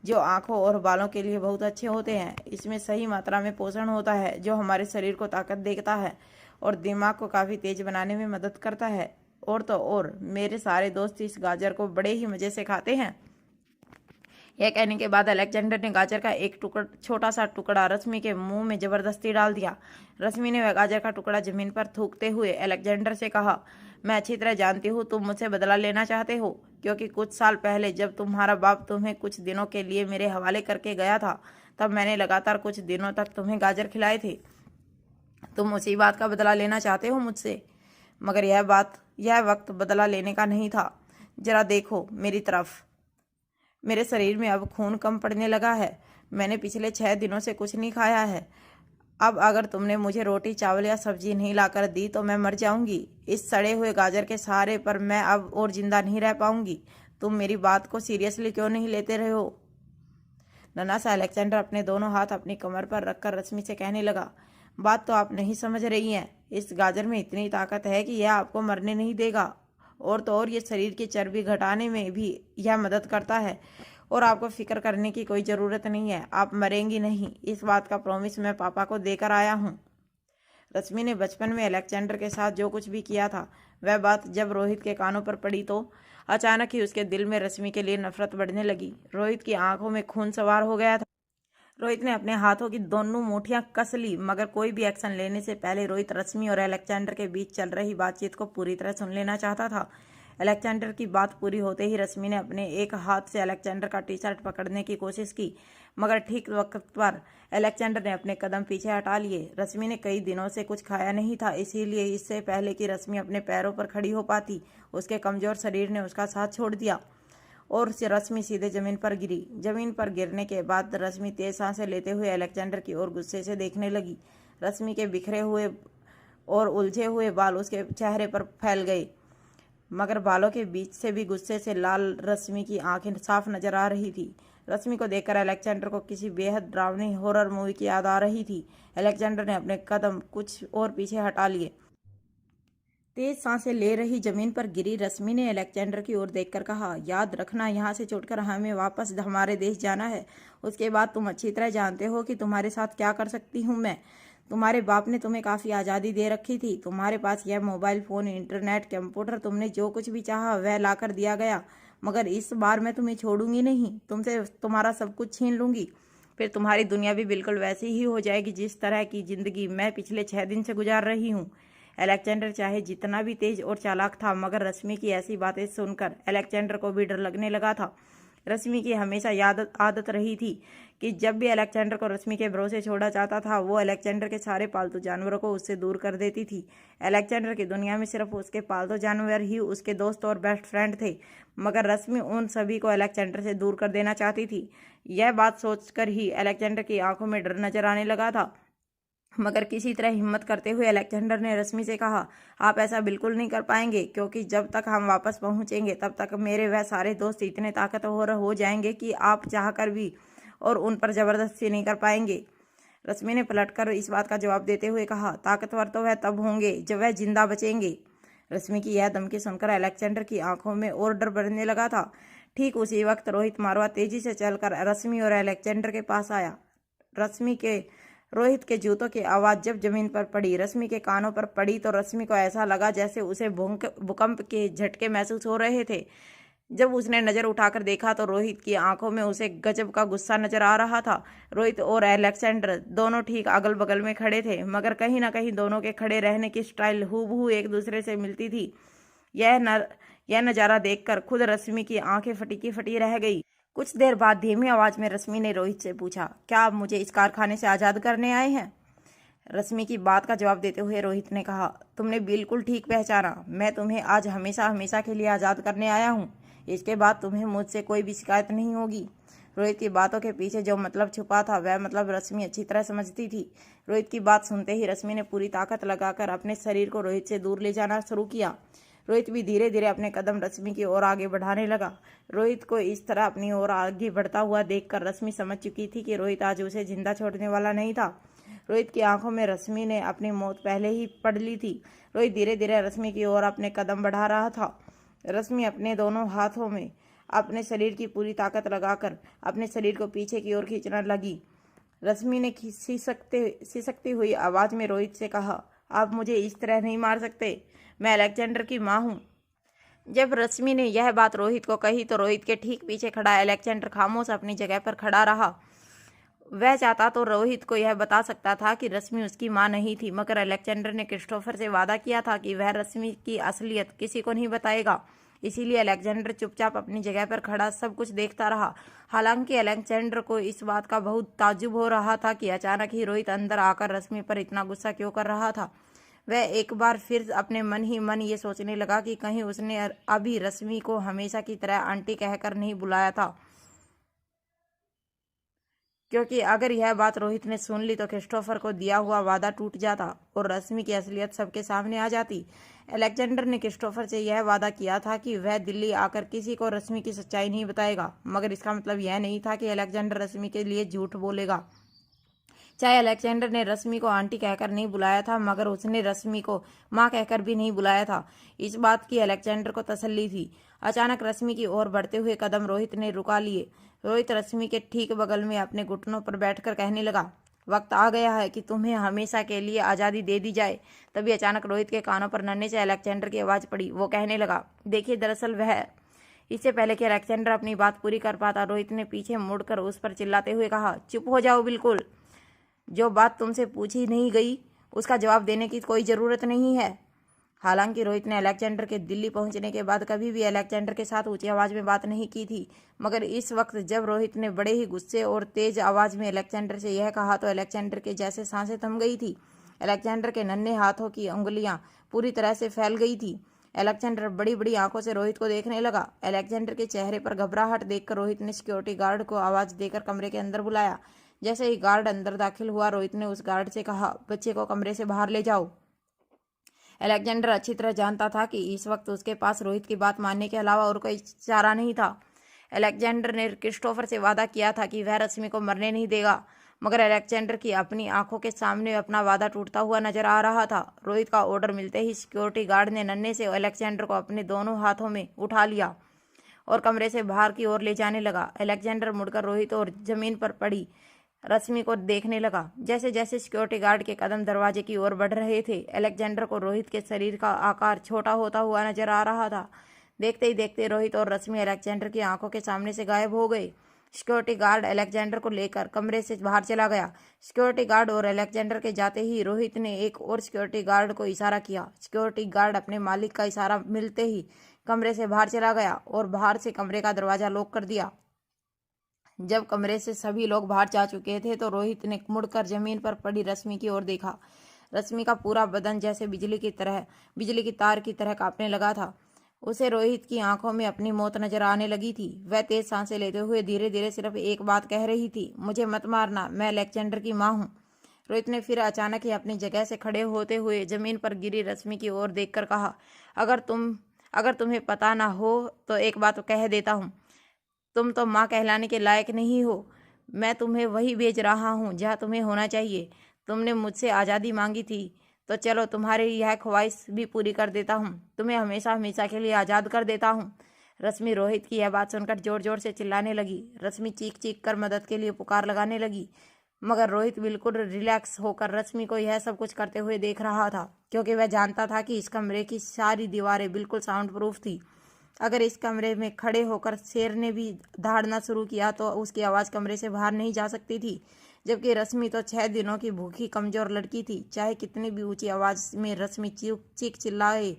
जो आंखों और बालों के लिए बहुत अच्छे होते हैं। इसमें सही मात्रा में पोषण होता है जो हमारे शरीर को ताकत देता है और दिमाग को काफ़ी तेज बनाने में मदद करता है। और तो और मेरे सारे दोस्त इस गाजर को बड़े ही मज़े से खाते हैं। यह कहने के बाद अलेक्जेंडर ने गाजर का एक छोटा सा टुकड़ा रश्मि के मुंह में जबरदस्ती डाल दिया। रश्मि ने वह गाजर का टुकड़ा जमीन पर थूकते हुए अलेक्जेंडर से कहा, मैं अच्छी तरह जानती हूँ तुम मुझसे बदला लेना चाहते हो, क्योंकि कुछ साल पहले जब तुम्हारा बाप तुम्हें कुछ दिनों के लिए मेरे हवाले करके गया था तब मैंने लगातार कुछ दिनों तक तुम्हें गाजर खिलाए थे। तुम उसी बात का बदला लेना चाहते हो मुझसे, मगर यह वक्त बदला लेने का नहीं था। जरा देखो मेरी तरफ, मेरे शरीर में अब खून कम पड़ने लगा है। मैंने पिछले 6 दिनों से कुछ नहीं खाया है। अब अगर तुमने मुझे रोटी चावल या सब्जी नहीं लाकर दी तो मैं मर जाऊंगी। इस सड़े हुए गाजर के सहारे पर मैं अब और जिंदा नहीं रह पाऊंगी। तुम मेरी बात को सीरियसली क्यों नहीं लेते रहे हो? नन्हा सा अलेक्जेंडर अपने दोनों हाथ अपनी कमर पर रखकर रश्मि से कहने लगा, बात तो आप नहीं समझ रही हैं। इस गाजर में इतनी ताकत है कि यह आपको मरने नहीं देगा, और तो और ये शरीर की चर्बी घटाने में भी यह मदद करता है, और आपको फिक्र करने की कोई ज़रूरत नहीं है। आप मरेंगी नहीं, इस बात का प्रॉमिस मैं पापा को देकर आया हूँ। रश्मि ने बचपन में अलेक्जेंडर के साथ जो कुछ भी किया था वह बात जब रोहित के कानों पर पड़ी तो अचानक ही उसके दिल में रश्मि के लिए नफरत बढ़ने लगी। रोहित की आंखों में खून सवार हो गया था। रोहित ने अपने हाथों की दोनों मुठ्ठियां कस ली, मगर कोई भी एक्शन लेने से पहले रोहित रश्मि और अलेक्जेंडर के बीच चल रही बातचीत को पूरी तरह सुन लेना चाहता था। अलेक्जेंडर की बात पूरी होते ही रश्मि ने अपने एक हाथ से अलेक्जेंडर का टी शर्ट पकड़ने की कोशिश की, मगर ठीक वक्त पर अलेक्जेंडर ने अपने कदम पीछे हटा लिए। रश्मि ने कई दिनों से कुछ खाया नहीं था, इसीलिए इससे पहले कि रश्मि अपने पैरों पर खड़ी हो पाती उसके कमजोर शरीर ने उसका साथ छोड़ दिया और रश्मि सीधे जमीन पर गिरी। जमीन पर गिरने के बाद रश्मि तेज सांसें लेते हुए अलेक्जेंडर की ओर गुस्से से देखने लगी। रश्मि के बिखरे हुए और उलझे हुए बाल उसके चेहरे पर फैल गए, मगर बालों के बीच से भी गुस्से से लाल रश्मि की आंखें साफ नजर आ रही थी। रश्मि को देखकर अलेक्जेंडर को किसी बेहद डरावनी हॉरर मूवी की याद आ रही थी। अलेक्जेंडर ने अपने कदम कुछ और पीछे हटा लिए। तेज सांसें ले रही जमीन पर गिरी रश्मि ने अलेक्जेंडर की ओर देखकर कहा, याद रखना, यहाँ से छुटकर हमें वापस हमारे देश जाना है। उसके बाद तुम अच्छी तरह जानते हो कि तुम्हारे साथ क्या कर सकती हूँ मैं। तुम्हारे बाप ने तुम्हें काफ़ी आज़ादी दे रखी थी। तुम्हारे पास यह मोबाइल फ़ोन, इंटरनेट, कंप्यूटर, तुमने जो कुछ भी चाहा वह ला कर दिया गया, मगर इस बार मैं तुम्हें छोड़ूंगी नहीं। तुमसे तुम्हारा सब कुछ छीन लूंगी। फिर तुम्हारी दुनिया भी बिल्कुल वैसी ही हो जाएगी जिस तरह की ज़िंदगी मैं पिछले 6 दिन से गुजार रही हूँ। अलेक्जेंडर चाहे जितना भी तेज और चालाक था, मगर रश्मि की ऐसी बातें सुनकर अलेक्जेंडर को भी डर लगने लगा था। रश्मि की हमेशा आदत रही थी कि जब भी अलेक्जेंडर को रश्मि के भरोसे छोड़ा जाता था वो अलेक्जेंडर के सारे पालतू जानवरों को उससे दूर कर देती थी। अलेक्जेंडर की दुनिया में सिर्फ उसके पालतू जानवर ही उसके दोस्त और बेस्ट फ्रेंड थे, मगर रश्मि उन सभी को अलेक्जेंडर से दूर कर देना चाहती थी। यह बात सोचकर ही अलेक्जेंडर की आंखों में डर नजर आने लगा था। मगर किसी तरह हिम्मत करते हुए अलेक्जेंडर ने रश्मि से कहा, आप ऐसा बिल्कुल नहीं कर पाएंगे, क्योंकि जब तक हम वापस पहुंचेंगे तब तक मेरे वह सारे दोस्त इतने ताकतवर हो जाएंगे कि आप चाहकर भी और उन पर जबरदस्ती नहीं कर पाएंगे। रश्मि ने पलटकर इस बात का जवाब देते हुए कहा, ताकतवर तो वह तब होंगे जब वह जिंदा बचेंगे। रश्मि की यह धमकी सुनकर अलेक्जेंडर की आंखों में और डर बढ़ने लगा था। ठीक उसी वक्त रोहित मारवा तेजी से चलकर रश्मि और अलेक्जेंडर के पास आया। रोहित के जूतों की आवाज जब जमीन पर पड़ी, रश्मि के कानों पर पड़ी, तो रश्मि को ऐसा लगा जैसे उसे भूकंप के झटके महसूस हो रहे थे। जब उसने नजर उठाकर देखा तो रोहित की आंखों में उसे गजब का गुस्सा नजर आ रहा था। रोहित और अलेक्जेंडर दोनों ठीक अगल बगल में खड़े थे, मगर कहीं ना कहीं दोनों के खड़े रहने की स्टाइल हूबहू एक दूसरे से मिलती थी। यह नजारा देखकर खुद रश्मि की आंखें फटी की फटी रह गई। कुछ देर बाद धीमी आवाज में रश्मि ने रोहित से पूछा, क्या आप मुझे इस कारखाने से आजाद करने आए हैं? रश्मि की बात का जवाब देते हुए रोहित ने कहा, तुमने बिल्कुल ठीक पहचाना। मैं तुम्हें आज हमेशा हमेशा के लिए आजाद करने आया हूँ। इसके बाद तुम्हें मुझसे कोई भी शिकायत नहीं होगी। रोहित की बातों के पीछे जो मतलब छुपा था वह मतलब रश्मि अच्छी तरह समझती थी। रोहित की बात सुनते ही रश्मि ने पूरी ताकत लगाकर अपने शरीर को रोहित से दूर ले जाना शुरू किया। रोहित भी धीरे धीरे अपने कदम रश्मि की ओर आगे बढ़ाने लगा। रोहित को इस तरह अपनी ओर आगे बढ़ता हुआ देखकर रश्मि समझ चुकी थी कि रोहित आज उसे जिंदा छोड़ने वाला नहीं था। रोहित की आंखों में रश्मि ने अपनी मौत पहले ही पढ़ ली थी। रोहित धीरे धीरे रश्मि की ओर अपने कदम बढ़ा रहा था। रश्मि अपने दोनों हाथों में अपने शरीर की पूरी ताकत लगाकर अपने शरीर को पीछे की ओर खींचने लगी। रश्मि ने सिसकती हुई आवाज में रोहित से कहा, आप मुझे इस तरह नहीं मार सकते, मैं अलेक्जेंडर की माँ हूँ। जब रश्मि ने यह बात रोहित को कही तो रोहित के ठीक पीछे खड़ा अलेक्जेंडर खामोश अपनी जगह पर खड़ा रहा। वह चाहता तो रोहित को यह बता सकता था कि रश्मि उसकी माँ नहीं थी, मगर अलेक्जेंडर ने क्रिस्टोफर से वादा किया था कि वह रश्मि की असलियत किसी को नहीं बताएगा। इसीलिए अलेक्जेंडर चुपचाप अपनी जगह पर खड़ा सब कुछ देखता रहा। हालांकि अलेक्जेंडर को इस बात का बहुत ताज्जुब हो रहा था कि अचानक ही रोहित अंदर आकर रश्मि पर इतना गुस्सा क्यों कर रहा था। वह एक बार फिर अपने मन ही मन ये सोचने लगा कि कहीं उसने अभी रश्मि को हमेशा की तरह आंटी कहकर नहीं बुलाया था, क्योंकि अगर यह बात रोहित ने सुन ली तो क्रिस्टोफर को दिया हुआ वादा टूट जाता और रश्मि की असलियत सबके सामने आ जाती। अलेक्जेंडर ने क्रिस्टोफर से यह वादा किया था कि वह दिल्ली आकर किसी को रश्मि की सच्चाई नहीं बताएगा, मगर इसका मतलब यह नहीं था कि अलेक्जेंडर रश्मि के लिए झूठ बोलेगा। चाहे अलेक्जेंडर ने रश्मि को आंटी कहकर नहीं बुलाया था, मगर उसने रश्मि को माँ कहकर भी नहीं बुलाया था। इस बात की अलेक्जेंडर को तसल्ली थी। अचानक रश्मि की ओर बढ़ते हुए कदम रोहित ने रुका लिए। रोहित रश्मि के ठीक बगल में अपने घुटनों पर बैठकर कहने लगा, वक्त आ गया है कि तुम्हें हमेशा के लिए आज़ादी दे दी जाए। तभी अचानक रोहित के कानों पर नन्हे से अलेक्जेंडर की आवाज़ पड़ी। वो कहने लगा, देखिए दरअसल वह। इससे पहले कि अलेक्जेंडर अपनी बात पूरी कर पाता, रोहित ने पीछे मुड़कर उस पर चिल्लाते हुए कहा, चुप हो जाओ बिल्कुल। जो बात तुमसे पूछी नहीं गई उसका जवाब देने की कोई ज़रूरत नहीं है। हालांकि रोहित ने अलेक्जेंडर के दिल्ली पहुंचने के बाद कभी भी अलेक्जेंडर के साथ ऊंची आवाज़ में बात नहीं की थी, मगर इस वक्त जब रोहित ने बड़े ही गुस्से और तेज आवाज़ में अलेक्जेंडर से यह कहा तो अलेक्जेंडर के जैसे सांसें थम गई थी। अलेक्जेंडर के नन्हे हाथों की उंगलियां पूरी तरह से फैल गई थी। अलेक्जेंडर बड़ी बड़ी आंखों से रोहित को देखने लगा। अलेक्जेंडर के चेहरे पर घबराहट देखकर रोहित ने सिक्योरिटी गार्ड को आवाज़ देकर कमरे के अंदर बुलाया। जैसे ही गार्ड अंदर दाखिल हुआ, रोहित ने उस गार्ड से कहा, बच्चे को कमरे से बाहर ले जाओ। अलेक्जेंडर अच्छी तरह जानता था कि इस वक्त उसके पास रोहित की बात मानने के अलावा और कोई चारा नहीं था। अलेक्जेंडर ने क्रिस्टोफर से वादा किया था कि वह रश्मि को मरने नहीं देगा, मगर अलेक्जेंडर की अपनी आंखों के सामने अपना वादा टूटता हुआ नजर आ रहा था। रोहित का ऑर्डर मिलते ही सिक्योरिटी गार्ड ने नन्हे से अलेक्जेंडर को अपने दोनों हाथों में उठा लिया और कमरे से बाहर की ओर ले जाने लगा। अलेक्जेंडर मुड़कर रोहित और जमीन पर पड़ी रश्मि को देखने लगा। जैसे जैसे सिक्योरिटी गार्ड के कदम दरवाजे की ओर बढ़ रहे थे, अलेक्जेंडर को रोहित के शरीर का आकार छोटा होता हुआ नजर आ रहा था। देखते ही देखते रोहित और रश्मि अलेक्जेंडर की आंखों के सामने से गायब हो गए। सिक्योरिटी गार्ड अलेक्जेंडर को लेकर कमरे से बाहर चला गया। सिक्योरिटी गार्ड और अलेक्जेंडर के जाते ही रोहित ने एक और सिक्योरिटी गार्ड को इशारा किया। सिक्योरिटी गार्ड अपने मालिक का इशारा मिलते ही कमरे से बाहर चला गया और बाहर से कमरे का दरवाजा लॉक कर दिया। जब कमरे से सभी लोग बाहर जा चुके थे तो रोहित ने मुड़कर जमीन पर पड़ी रश्मि की ओर देखा। रश्मि का पूरा बदन जैसे बिजली की तार की तरह कांपने लगा था। उसे रोहित की आंखों में अपनी मौत नजर आने लगी थी। वह तेज सांसें लेते हुए धीरे धीरे सिर्फ एक बात कह रही थी, मुझे मत मारना, मैं अलेक्जेंडर की माँ हूँ। रोहित ने फिर अचानक ही अपनी जगह से खड़े होते हुए जमीन पर गिरी रश्मि की ओर देखकर कहा, अगर तुम्हें पता ना हो तो एक बात कह देता हूँ, तुम तो माँ कहलाने के लायक नहीं हो। मैं तुम्हें वही भेज रहा हूँ जहाँ तुम्हें होना चाहिए। तुमने मुझसे आज़ादी मांगी थी, तो चलो तुम्हारी यह ख्वाहिश भी पूरी कर देता हूँ। तुम्हें हमेशा हमेशा के लिए आज़ाद कर देता हूँ। रश्मि रोहित की यह बात सुनकर जोर जोर से चिल्लाने लगी। रश्मि चीख चीख कर मदद के लिए पुकार लगाने लगी, मगर रोहित बिल्कुल रिलैक्स होकर रश्मि को यह सब कुछ करते हुए देख रहा था, क्योंकि वह जानता था कि इस कमरे की सारी दीवारें बिल्कुल साउंड प्रूफ थी। अगर इस कमरे में खड़े होकर शेर ने भी दहाड़ना शुरू किया तो उसकी आवाज़ कमरे से बाहर नहीं जा सकती थी। जबकि रश्मि तो 6 दिनों की भूखी कमजोर लड़की थी। चाहे कितनी भी ऊंची आवाज़ में रश्मि चीख चिल्लाए,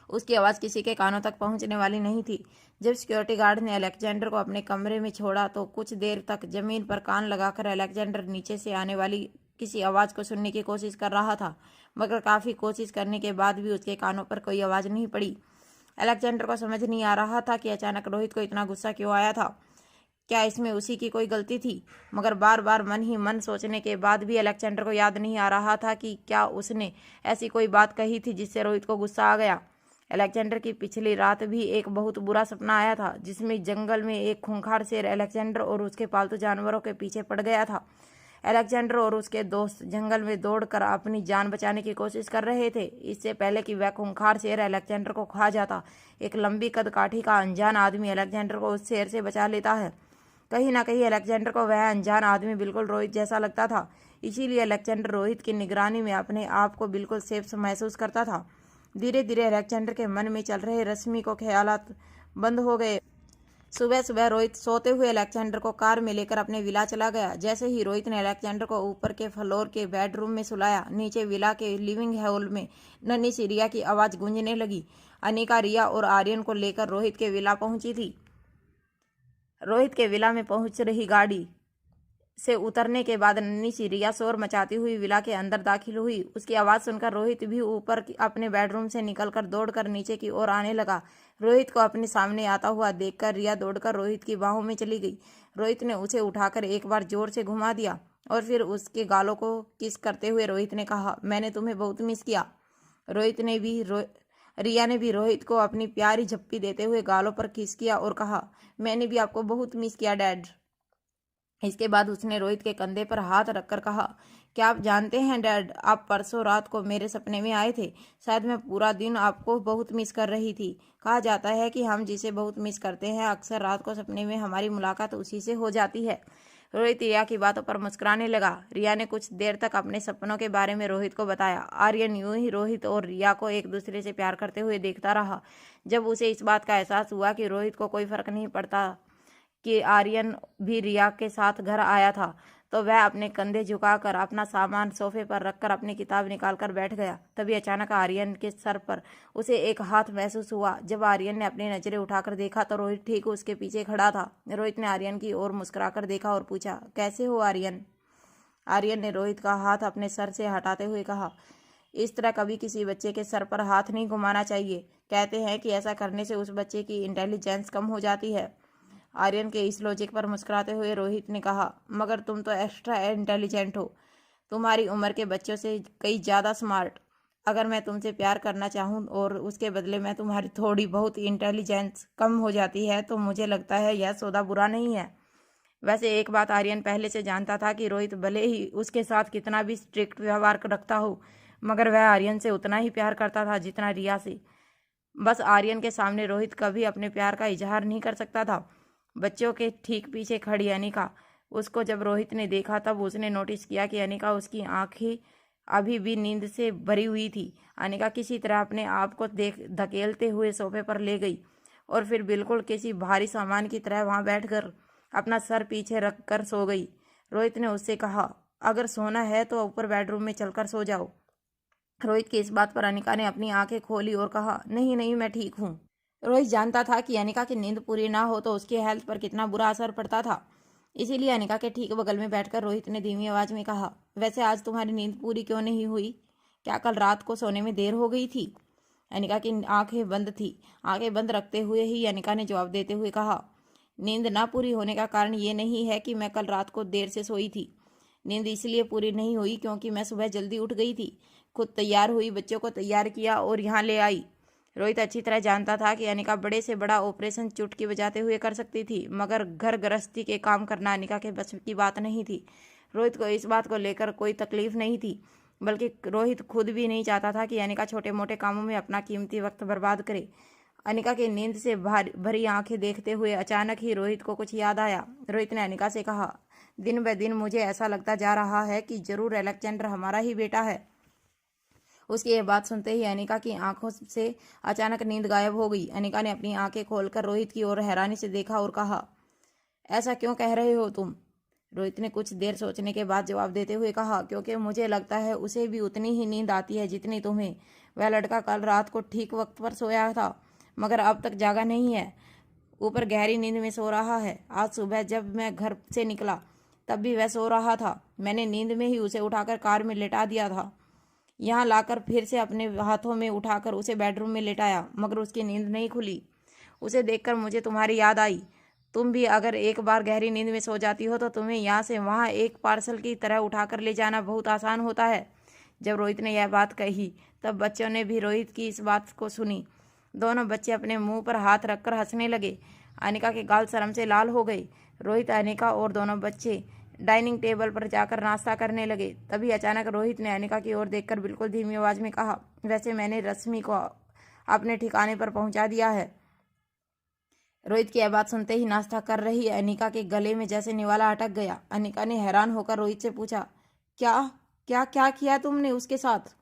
उसकी आवाज़ किसी के कानों तक पहुंचने वाली नहीं थी। जब सिक्योरिटी गार्ड ने अलेक्जेंडर को अपने कमरे में छोड़ा तो कुछ देर तक जमीन पर कान लगाकर अलेक्जेंडर नीचे से आने वाली किसी आवाज़ को सुनने की कोशिश कर रहा था, मगर काफ़ी कोशिश करने के बाद भी उसके कानों पर कोई आवाज़ नहीं पड़ी। अलेक्जेंडर को समझ नहीं आ रहा था कि अचानक रोहित को इतना गुस्सा क्यों आया था। क्या इसमें उसी की कोई गलती थी? मगर बार बार मन ही मन सोचने के बाद भी अलेक्जेंडर को याद नहीं आ रहा था कि क्या उसने ऐसी कोई बात कही थी जिससे रोहित को गुस्सा आ गया। अलेक्जेंडर की पिछली रात भी एक बहुत बुरा सपना आया था, जिसमें जंगल में एक खूंखार शेर अलेक्जेंडर और उसके पालतू जानवरों के पीछे पड़ गया था। अलेक्जेंडर और उसके दोस्त जंगल में दौड़कर अपनी जान बचाने की कोशिश कर रहे थे। इससे पहले कि वह खूंखार शेर अलेक्जेंडर को खा जाता, एक लंबी कदकाठी का अनजान आदमी अलेक्जेंडर को उस शेर से बचा लेता है। कहीं ना कहीं अलेक्जेंडर को वह अनजान आदमी बिल्कुल रोहित जैसा लगता था, इसीलिए अलेक्जेंडर रोहित की निगरानी में अपने आप को बिल्कुल सेफ महसूस करता था। धीरे धीरे अलेक्जेंडर के मन में चल रहे रश्मि को ख्यालात बंद हो गए। सुबह सुबह रोहित सोते हुए अलेक्जेंडर को कार में लेकर अपने विला चला गया। जैसे ही रोहित ने अलेक्जेंडर को ऊपर के फ्लोर के बेडरूम में सुलाया, नीचे विला के लिविंग हॉल में नन्ही सी रिया की आवाज़ गूंजने लगी। अनिका, रिया और आर्यन को लेकर रोहित के विला पहुंची थी। रोहित के विला में पहुंच रही गाड़ी से उतरने के बाद नन्ही सी रिया शोर मचाती हुई विला के अंदर दाखिल हुई। उसकी आवाज़ सुनकर रोहित भी ऊपर अपने बेडरूम से निकलकर दौड़कर नीचे की ओर आने लगा। रोहित को अपने सामने आता हुआ देखकर रिया दौड़कर रोहित की बाहों में चली गई। रोहित ने उसे उठाकर एक बार जोर से घुमा दिया और फिर उसके गालों को किस करते हुए रोहित ने कहा, मैंने तुम्हें बहुत मिस किया। रिया ने भी रोहित को अपनी प्यारी झप्पी देते हुए गालों पर किस किया और कहा, मैंने भी आपको बहुत मिस किया डैड। इसके बाद उसने रोहित के कंधे पर हाथ रखकर कहा, क्या आप जानते हैं डैड, आप परसों रात को मेरे सपने में आए थे। शायद मैं पूरा दिन आपको बहुत मिस कर रही थी। कहा जाता है कि हम जिसे बहुत मिस करते हैं अक्सर रात को सपने में हमारी मुलाकात उसी से हो जाती है। रोहित रिया की बातों पर मुस्कुराने लगा। रिया ने कुछ देर तक अपने सपनों के बारे में रोहित को बताया। आर्यन यूं ही रोहित और रिया को एक दूसरे से प्यार करते हुए देखता रहा। जब उसे इस बात का एहसास हुआ कि रोहित को कोई फर्क नहीं पड़ता कि आर्यन भी रिया के साथ घर आया था, तो वह अपने कंधे झुकाकर अपना सामान सोफे पर रखकर अपनी किताब निकालकर बैठ गया। तभी अचानक आर्यन के सर पर उसे एक हाथ महसूस हुआ। जब आर्यन ने अपनी नज़रें उठाकर देखा तो रोहित ठीक उसके पीछे खड़ा था। रोहित ने आर्यन की ओर मुस्कुराकर देखा और पूछा, कैसे हो आर्यन? आर्यन ने रोहित का हाथ अपने सर से हटाते हुए कहा, इस तरह कभी किसी बच्चे के सर पर हाथ नहीं घुमाना चाहिए। कहते हैं कि ऐसा करने से उस बच्चे की इंटेलिजेंस कम हो जाती है। आर्यन के इस लॉजिक पर मुस्कुराते हुए रोहित ने कहा, मगर तुम तो एक्स्ट्रा इंटेलिजेंट हो, तुम्हारी उम्र के बच्चों से कई ज़्यादा स्मार्ट। अगर मैं तुमसे प्यार करना चाहूँ और उसके बदले में तुम्हारी थोड़ी बहुत इंटेलिजेंस कम हो जाती है तो मुझे लगता है यह सौदा बुरा नहीं है। वैसे एक बात आर्यन पहले से जानता था कि रोहित भले ही उसके साथ कितना भी स्ट्रिक्ट व्यवहार रखता हो, मगर वह आर्यन से उतना ही प्यार करता था जितना रिया से। बस आर्यन के सामने रोहित कभी अपने प्यार का इजहार नहीं कर सकता था। बच्चों के ठीक पीछे खड़ी अनिका, उसको जब रोहित ने देखा तब उसने नोटिस किया कि अनिका उसकी आंखें अभी भी नींद से भरी हुई थी। अनिका किसी तरह अपने आप को धकेलते हुए सोफे पर ले गई और फिर बिल्कुल किसी भारी सामान की तरह वहां बैठकर अपना सर पीछे रख कर सो गई। रोहित ने उससे कहा, अगर सोना है तो ऊपर बेडरूम में चलकर सो जाओ। रोहित की इस बात पर अनिका ने अपनी आंखें खोली और कहा, नहीं नहीं, मैं ठीक हूँ। रोहित जानता था कि अनिका की नींद पूरी ना हो तो उसकी हेल्थ पर कितना बुरा असर पड़ता था। इसीलिए अनिका के ठीक बगल में बैठकर रोहित ने धीमी आवाज में कहा, वैसे आज तुम्हारी नींद पूरी क्यों नहीं हुई? क्या कल रात को सोने में देर हो गई थी? अनिका की आंखें बंद थी। आंखें बंद रखते हुए ही अनिका ने जवाब देते हुए कहा, नींद ना पूरी होने का कारण ये नहीं है कि मैं कल रात को देर से सोई थी। नींद इसलिए पूरी नहीं हुई क्योंकि मैं सुबह जल्दी उठ गई थी, खुद तैयार हुई, बच्चों को तैयार किया और यहाँ ले आई। रोहित अच्छी तरह जानता था कि अनिका बड़े से बड़ा ऑपरेशन चुटकी बजाते हुए कर सकती थी, मगर घर गृहस्थी के काम करना अनिका के बस की बात नहीं थी। रोहित को इस बात को लेकर कोई तकलीफ नहीं थी, बल्कि रोहित खुद भी नहीं चाहता था कि अनिका छोटे मोटे कामों में अपना कीमती वक्त बर्बाद करे। अनिका की नींद से भरी आंखें देखते हुए अचानक ही रोहित को कुछ याद आया। रोहित ने अनिका से कहा, दिन ब दिन मुझे ऐसा लगता जा रहा है कि जरूर अलेक्जेंडर हमारा ही बेटा है। उसकी यह बात सुनते ही अनिका की आंखों से अचानक नींद गायब हो गई। अनिका ने अपनी आंखें खोलकर रोहित की ओर हैरानी से देखा और कहा, ऐसा क्यों कह रहे हो तुम? रोहित ने कुछ देर सोचने के बाद जवाब देते हुए कहा, क्योंकि मुझे लगता है उसे भी उतनी ही नींद आती है जितनी तुम्हें। वह लड़का कल रात को ठीक वक्त पर सोया था, मगर अब तक जागा नहीं है, ऊपर गहरी नींद में सो रहा है। आज सुबह जब मैं घर से निकला तब भी वह सो रहा था। मैंने नींद में ही उसे उठाकर कार में लेटा दिया था, यहाँ लाकर फिर से अपने हाथों में उठाकर उसे बेडरूम में लेटाया, मगर उसकी नींद नहीं खुली। उसे देखकर मुझे तुम्हारी याद आई। तुम भी अगर एक बार गहरी नींद में सो जाती हो तो तुम्हें यहाँ से वहाँ एक पार्सल की तरह उठाकर ले जाना बहुत आसान होता है। जब रोहित ने यह बात कही तब बच्चों ने भी रोहित की इस बात को सुनी। दोनों बच्चे अपने मुंह पर हाथ रखकर हंसने लगे। अनिका के गाल शर्म से लाल हो गए। रोहित, अनिका और दोनों बच्चे डाइनिंग टेबल पर जाकर नाश्ता करने लगे। तभी अचानक रोहित ने अनिका की ओर देखकर बिल्कुल धीमी आवाज में कहा, वैसे मैंने रश्मि को अपने ठिकाने पर पहुंचा दिया है। रोहित की यह बात सुनते ही नाश्ता कर रही अनिका के गले में जैसे निवाला अटक गया। अनिका ने हैरान होकर रोहित से पूछा, क्या क्या क्या किया तुमने उसके साथ?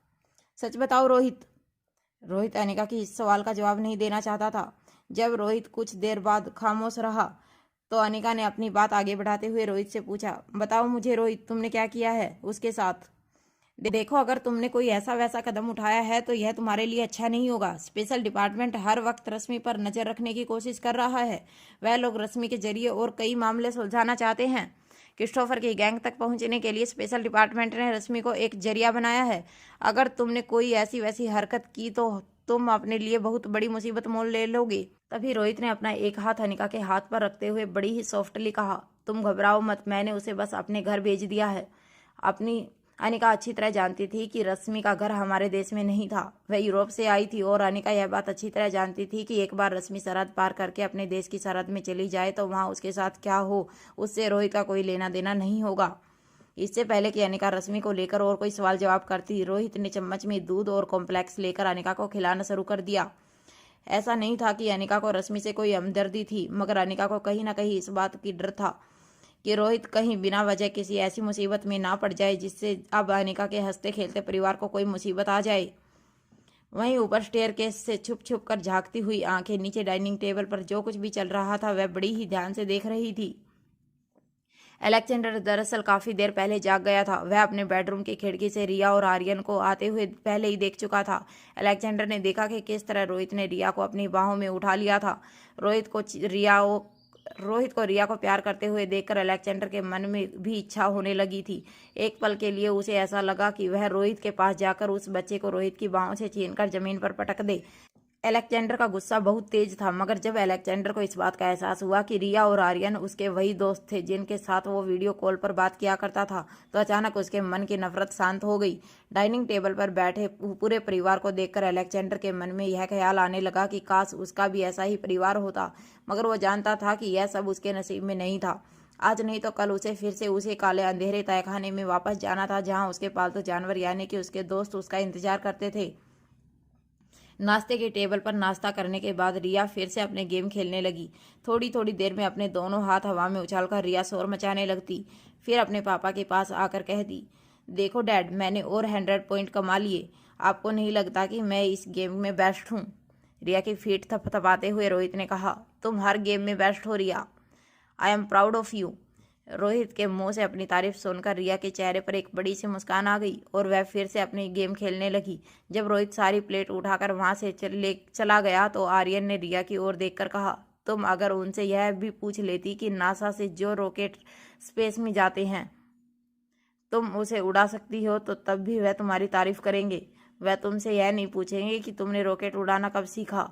सच बताओ रोहित। रोहित अनिका की इस सवाल का जवाब नहीं देना चाहता था। जब रोहित कुछ देर बाद खामोश रहा तो अनिका ने अपनी बात आगे बढ़ाते हुए रोहित से पूछा, बताओ मुझे रोहित, तुमने क्या किया है उसके साथ? देखो, अगर तुमने कोई ऐसा वैसा कदम उठाया है तो यह तुम्हारे लिए अच्छा नहीं होगा। स्पेशल डिपार्टमेंट हर वक्त रश्मि पर नजर रखने की कोशिश कर रहा है। वह लोग रश्मि के जरिए और कई मामले सुलझाना चाहते हैं। क्रिस्टोफर की गैंग तक पहुंचने के लिए स्पेशल डिपार्टमेंट ने रश्मि को एक जरिया बनाया है। अगर तुमने कोई ऐसी वैसी हरकत की तो तुम अपने लिए बहुत बड़ी मुसीबत मोल ले लोगे। तभी रोहित ने अपना एक हाथ अनिका के हाथ पर रखते हुए बड़ी ही सॉफ्टली कहा, तुम घबराओ मत, मैंने उसे बस अपने घर भेज दिया है। अपनी अनिका अच्छी तरह जानती थी कि रश्मि का घर हमारे देश में नहीं था, वह यूरोप से आई थी, और अनिका यह बात अच्छी तरह जानती थी कि एक बार रश्मि सरहद पार करके अपने देश की सरहद में चली जाए तो वहाँ उसके साथ क्या हो उससे रोहित का कोई लेना देना नहीं होगा। इससे पहले कि अनिका रश्मि को लेकर और कोई सवाल जवाब करती, रोहित ने चम्मच में दूध और कॉम्प्लेक्स लेकर अनिका को खिलाना शुरू कर दिया। ऐसा नहीं था कि अनिका को रश्मि से कोई हमदर्दी थी, मगर अनिका को कहीं ना कहीं इस बात की डर था कि रोहित कहीं बिना वजह किसी ऐसी मुसीबत में ना पड़ जाए जिससे अब अनिका के हंसते खेलते परिवार को कोई मुसीबत आ जाए। वहीं ऊपर स्टेयरकेस से छुप छुप कर झांकती हुई आंखें नीचे डाइनिंग टेबल पर जो कुछ भी चल रहा था वह बड़ी ही ध्यान से देख रही थी। अलेक्जेंडर दरअसल काफी देर पहले जाग गया था। वह अपने बेडरूम की खिड़की से रिया और आर्यन को आते हुए पहले ही देख चुका था। अलेक्जेंडर ने देखा कि किस तरह रोहित ने रिया को अपनी बाहों में उठा लिया था। रोहित को रिया को प्यार करते हुए देखकर अलेक्जेंडर के मन में भी इच्छा होने लगी थी। एक पल के लिए उसे ऐसा लगा कि वह रोहित के पास जाकर उस बच्चे को रोहित की बाहों से छीनकर जमीन पर पटक दे। अलेक्जेंडर का गुस्सा बहुत तेज था, मगर जब अलेक्जेंडर को इस बात का एहसास हुआ कि रिया और आर्यन उसके वही दोस्त थे जिनके साथ वो वीडियो कॉल पर बात किया करता था, तो अचानक उसके मन की नफरत शांत हो गई। डाइनिंग टेबल पर बैठे पूरे परिवार को देखकर अलेक्जेंडर के मन में यह ख्याल आने लगा कि काश उसका भी ऐसा ही परिवार होता, मगर वो जानता था कि यह सब उसके नसीब में नहीं था। आज नहीं तो कल उसे फिर से उसी काले अंधेरे तहखाने में वापस जाना था जहाँ उसके पालतू जानवर यानी कि उसके दोस्त उसका इंतजार करते थे। नाश्ते के टेबल पर नाश्ता करने के बाद रिया फिर से अपने गेम खेलने लगी। थोड़ी थोड़ी देर में अपने दोनों हाथ हवा में उछालकर रिया शोर मचाने लगती। फिर अपने पापा के पास आकर कहती, देखो डैड, मैंने और 100 पॉइंट कमा लिए। आपको नहीं लगता कि मैं इस गेम में बेस्ट हूँ? रिया की फीट थपथपाते हुए रोहित ने कहा, तुम हर गेम में बेस्ट हो Riya. I am proud of you. Rohit के मुंह से अपनी तारीफ सुनकर रिया के चेहरे पर एक बड़ी सी मुस्कान आ गई और वह फिर से अपनी गेम खेलने लगी। जब रोहित सारी प्लेट उठाकर वहां से चला गया तो आर्यन ने रिया की ओर देखकर कहा, तुम अगर उनसे यह भी पूछ लेती कि नासा से जो रॉकेट स्पेस में जाते हैं तुम उसे उड़ा सकती हो तो तब भी वह तुम्हारी तारीफ करेंगे। वह तुमसे यह नहीं पूछेंगे कि तुमने रॉकेट उड़ाना कब सीखा।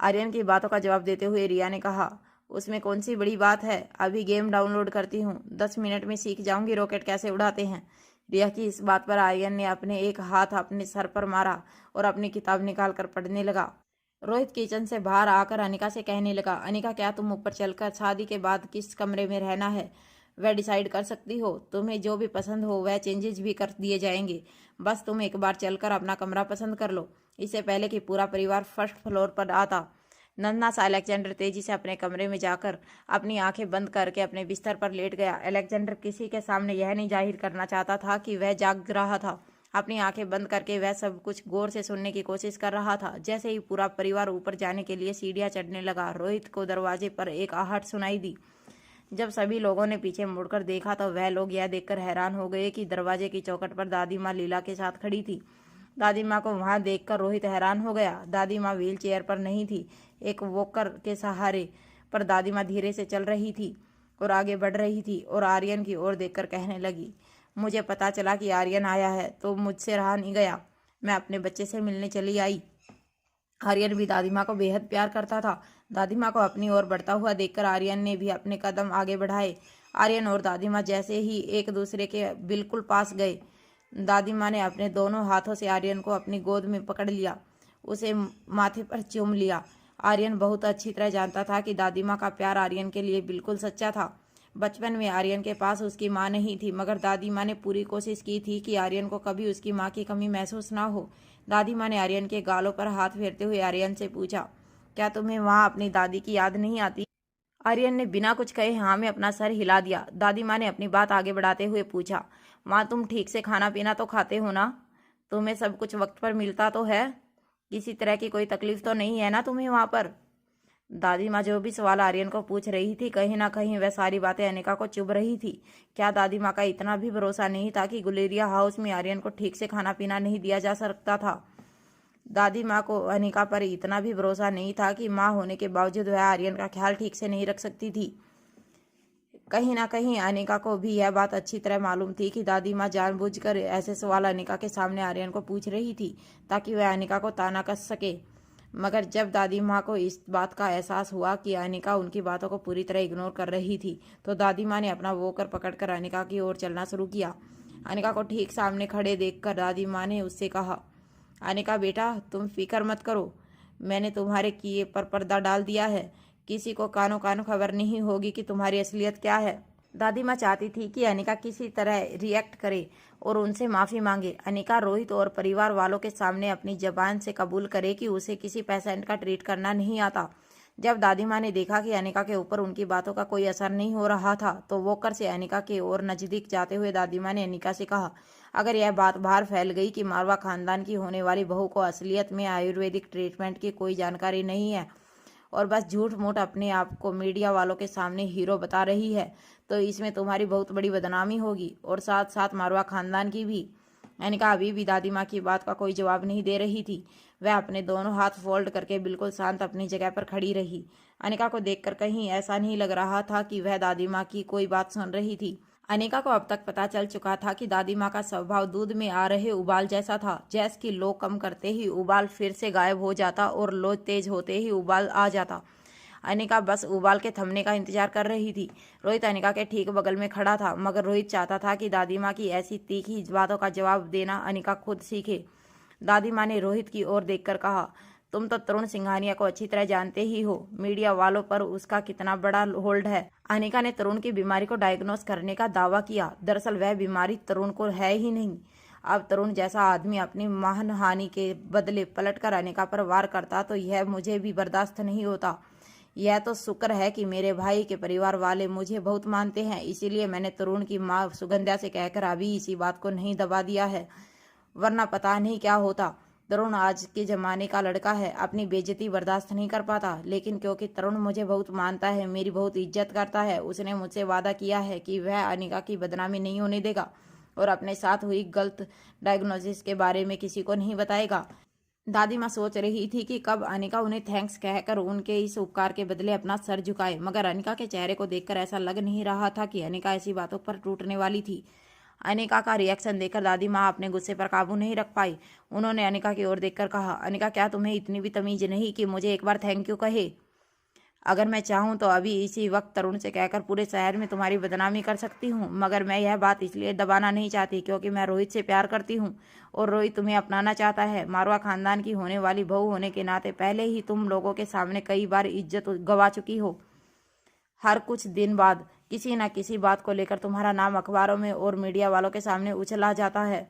आर्यन की बातों का जवाब देते हुए रिया ने कहा, उसमें कौन सी बड़ी बात है, अभी गेम डाउनलोड करती हूँ, 10 मिनट में सीख जाऊंगी रॉकेट कैसे उड़ाते हैं। रिया की इस बात पर आर्यन ने अपने एक हाथ अपने सर पर मारा और अपनी किताब निकाल कर पढ़ने लगा। रोहित किचन से बाहर आकर अनिका से कहने लगा, अनिका क्या तुम ऊपर चलकर शादी के बाद किस कमरे में रहना है वह डिसाइड कर सकती हो? तुम्हें जो भी पसंद हो वह चेंजेस भी कर दिए जाएंगे, बस तुम एक बार चलकर अपना कमरा पसंद कर लो, इससे पहले कि पूरा परिवार फर्स्ट फ्लोर पर आता। नन्हा सा अलेक्जेंडर तेजी से अपने कमरे में जाकर अपनी आंखें बंद करके अपने बिस्तर पर लेट गया। अलेक्जेंडर किसी के सामने यह नहीं जाहिर करना चाहता था कि वह जाग रहा था। अपनी आंखें बंद करके वह सब कुछ गौर से सुनने की कोशिश कर रहा था। जैसे ही पूरा परिवार ऊपर जाने के लिए सीढ़ियां चढ़ने लगा, रोहित को दरवाजे पर एक आहट सुनाई दी। जब सभी लोगों ने पीछे मुड़कर देखा तो वह लोग यह देखकर हैरान हो गए कि दरवाजे की चौखट पर दादी माँ लीला के साथ खड़ी थी। दादी माँ को वहां देखकर रोहित हैरान हो गया। दादी माँ व्हील चेयर पर नहीं थी, एक वॉकर के सहारे पर दादी माँ धीरे से चल रही थी और आगे बढ़ रही थी और आर्यन की ओर देखकर कहने लगी, मुझे पता चला कि आर्यन आया है तो मुझसे रहा नहीं गया, मैं अपने बच्चे से मिलने चली आई। आर्यन भी दादी माँ को बेहद प्यार करता था। दादी माँ को अपनी ओर बढ़ता हुआ देखकर आर्यन ने भी अपने कदम आगे बढ़ाए। आर्यन और दादी माँ जैसे ही एक दूसरे के बिल्कुल पास गए, दादी माँ ने अपने दोनों हाथों से आर्यन को अपनी गोद में पकड़ लिया, उसे माथे पर चूम लिया। आर्यन बहुत अच्छी तरह जानता था कि दादी माँ का प्यार आर्यन के लिए बिल्कुल सच्चा था। बचपन में आर्यन के पास उसकी माँ नहीं थी, मगर दादी माँ ने पूरी कोशिश की थी कि आर्यन को कभी उसकी माँ की कमी महसूस ना हो। दादी माँ ने आर्यन के गालों पर हाथ फेरते हुए आर्यन से पूछा, क्या तुम्हें वहाँ अपनी दादी की याद नहीं आती? आर्यन ने बिना कुछ कहे हाँ में अपना सर हिला दिया। दादी माँ ने अपनी बात आगे बढ़ाते हुए पूछा, माँ तुम ठीक से खाना पीना तो खाते हो ना? तुम्हें सब कुछ वक्त पर मिलता तो है? किसी तरह की कोई तकलीफ तो नहीं है ना तुम्हें वहाँ पर? दादी माँ जो भी सवाल आर्यन को पूछ रही थी, कहीं ना कहीं वह सारी बातें अनिका को चुभ रही थी। क्या दादी माँ का इतना भी भरोसा नहीं था कि गुलेरिया हाउस में आर्यन को ठीक से खाना पीना नहीं दिया जा सकता था? दादी माँ को अनिका पर इतना भी भरोसा नहीं था कि माँ होने के बावजूद वह आर्यन का ख्याल ठीक से नहीं रख सकती थी। कहीं ना कहीं अनिका को भी यह बात अच्छी तरह मालूम थी कि दादी माँ जानबूझकर ऐसे सवाल अनिका के सामने आर्यन को पूछ रही थी ताकि वह अनिका को ताना कस सके। मगर जब दादी माँ को इस बात का एहसास हुआ कि अनिका उनकी बातों को पूरी तरह इग्नोर कर रही थी, तो दादी माँ ने अपना वॉकर पकड़कर अनिका की ओर चलना शुरू किया। अनिका को ठीक सामने खड़े देखकर दादी माँ ने उससे कहा, अनिका बेटा तुम फिक्र मत करो, मैंने तुम्हारे किए पर पर्दा डाल दिया है, किसी को कानो कानो खबर नहीं होगी कि तुम्हारी असलियत क्या है। दादी माँ चाहती थी कि अनिका किसी तरह रिएक्ट करे और उनसे माफ़ी मांगे। अनिका रोहित और परिवार वालों के सामने अपनी जबान से कबूल करे कि उसे किसी पेशेंट का ट्रीट करना नहीं आता। जब दादी माँ ने देखा कि अनिका के ऊपर उनकी बातों का कोई असर नहीं हो रहा था, तो वॉकर से अनिका के ओर नज़दीक जाते हुए दादी माँ ने अनिका से कहा, अगर यह बात बाहर फैल गई कि मारवा खानदान की होने वाली बहू को असलियत में आयुर्वेदिक ट्रीटमेंट की कोई जानकारी नहीं है और बस झूठ मूठ अपने आप को मीडिया वालों के सामने हीरो बता रही है, तो इसमें तुम्हारी बहुत बड़ी बदनामी होगी और साथ साथ मारवा खानदान की भी। अनिका अभी भी दादी माँ की बात का कोई जवाब नहीं दे रही थी। वह अपने दोनों हाथ फोल्ड करके बिल्कुल शांत अपनी जगह पर खड़ी रही। अनिका को देखकर कहीं ऐसा नहीं लग रहा था कि वह दादी माँ की कोई बात सुन रही थी। अनिका को अब तक पता चल चुका था कि दादी माँ का स्वभाव दूध में आ रहे उबाल जैसा था। गैस की लो कम करते ही उबाल फिर से गायब हो जाता और लो तेज होते ही उबाल आ जाता। अनिका बस उबाल के थमने का इंतजार कर रही थी। रोहित अनिका के ठीक बगल में खड़ा था, मगर रोहित चाहता था कि दादी माँ की ऐसी तीखी बातों का जवाब देना अनिका खुद सीखे। दादी माँ ने रोहित की ओर देखकर कहा, तुम तो तरुण सिंघानिया को अच्छी तरह जानते ही हो, मीडिया वालों पर उसका कितना बड़ा होल्ड है। अनिका ने तरुण की बीमारी को डायग्नोस करने का दावा किया। दरअसल वह बीमारी तरुण को है ही नहीं। अब तरुण जैसा आदमी अपनी मानहानि के बदले पलटकर अनिका पर वार करता तो यह मुझे भी बर्दाश्त नहीं होता। यह तो शुक्र है कि मेरे भाई के परिवार वाले मुझे बहुत मानते हैं, इसीलिए मैंने तरुण की माँ सुगंध्या से कहकर अभी इसी बात को नहीं दबा दिया है, वरना पता नहीं क्या होता। तरुण आज के ज़माने का लड़का है, अपनी बेइज्जती बर्दाश्त नहीं कर पाता, लेकिन क्योंकि तरुण मुझे बहुत मानता है, मेरी बहुत इज्जत करता है, उसने मुझसे वादा किया है कि वह अनिका की बदनामी नहीं होने देगा और अपने साथ हुई गलत डायग्नोसिस के बारे में किसी को नहीं बताएगा। दादी माँ सोच रही थी कि कब अनिका उन्हें थैंक्स कहकर उनके इस उपकार के बदले अपना सर झुकाए, मगर अनिका के चेहरे को देखकर ऐसा लग नहीं रहा था कि अनिका ऐसी बातों पर टूटने वाली थी। अनिका का रिएक्शन देखकर दादी माँ अपने गुस्से पर काबू नहीं रख पाई। उन्होंने अनिका की ओर देखकर कहा, अनिका क्या तुम्हें इतनी भी तमीज नहीं कि मुझे एक बार थैंक यू कहे? अगर मैं चाहूँ तो अभी इसी वक्त तरुण से कहकर पूरे शहर में तुम्हारी बदनामी कर सकती हूँ, मगर मैं यह बात इसलिए दबाना नहीं चाहती क्योंकि मैं रोहित से प्यार करती हूँ और रोहित तुम्हें अपनाना चाहता है। मारवा खानदान की होने वाली बहू होने के नाते पहले ही तुम लोगों के सामने कई बार इज्जत गंवा चुकी हो। हर कुछ दिन बाद किसी न किसी बात को लेकर तुम्हारा नाम अखबारों में और मीडिया वालों के सामने उछला जाता है।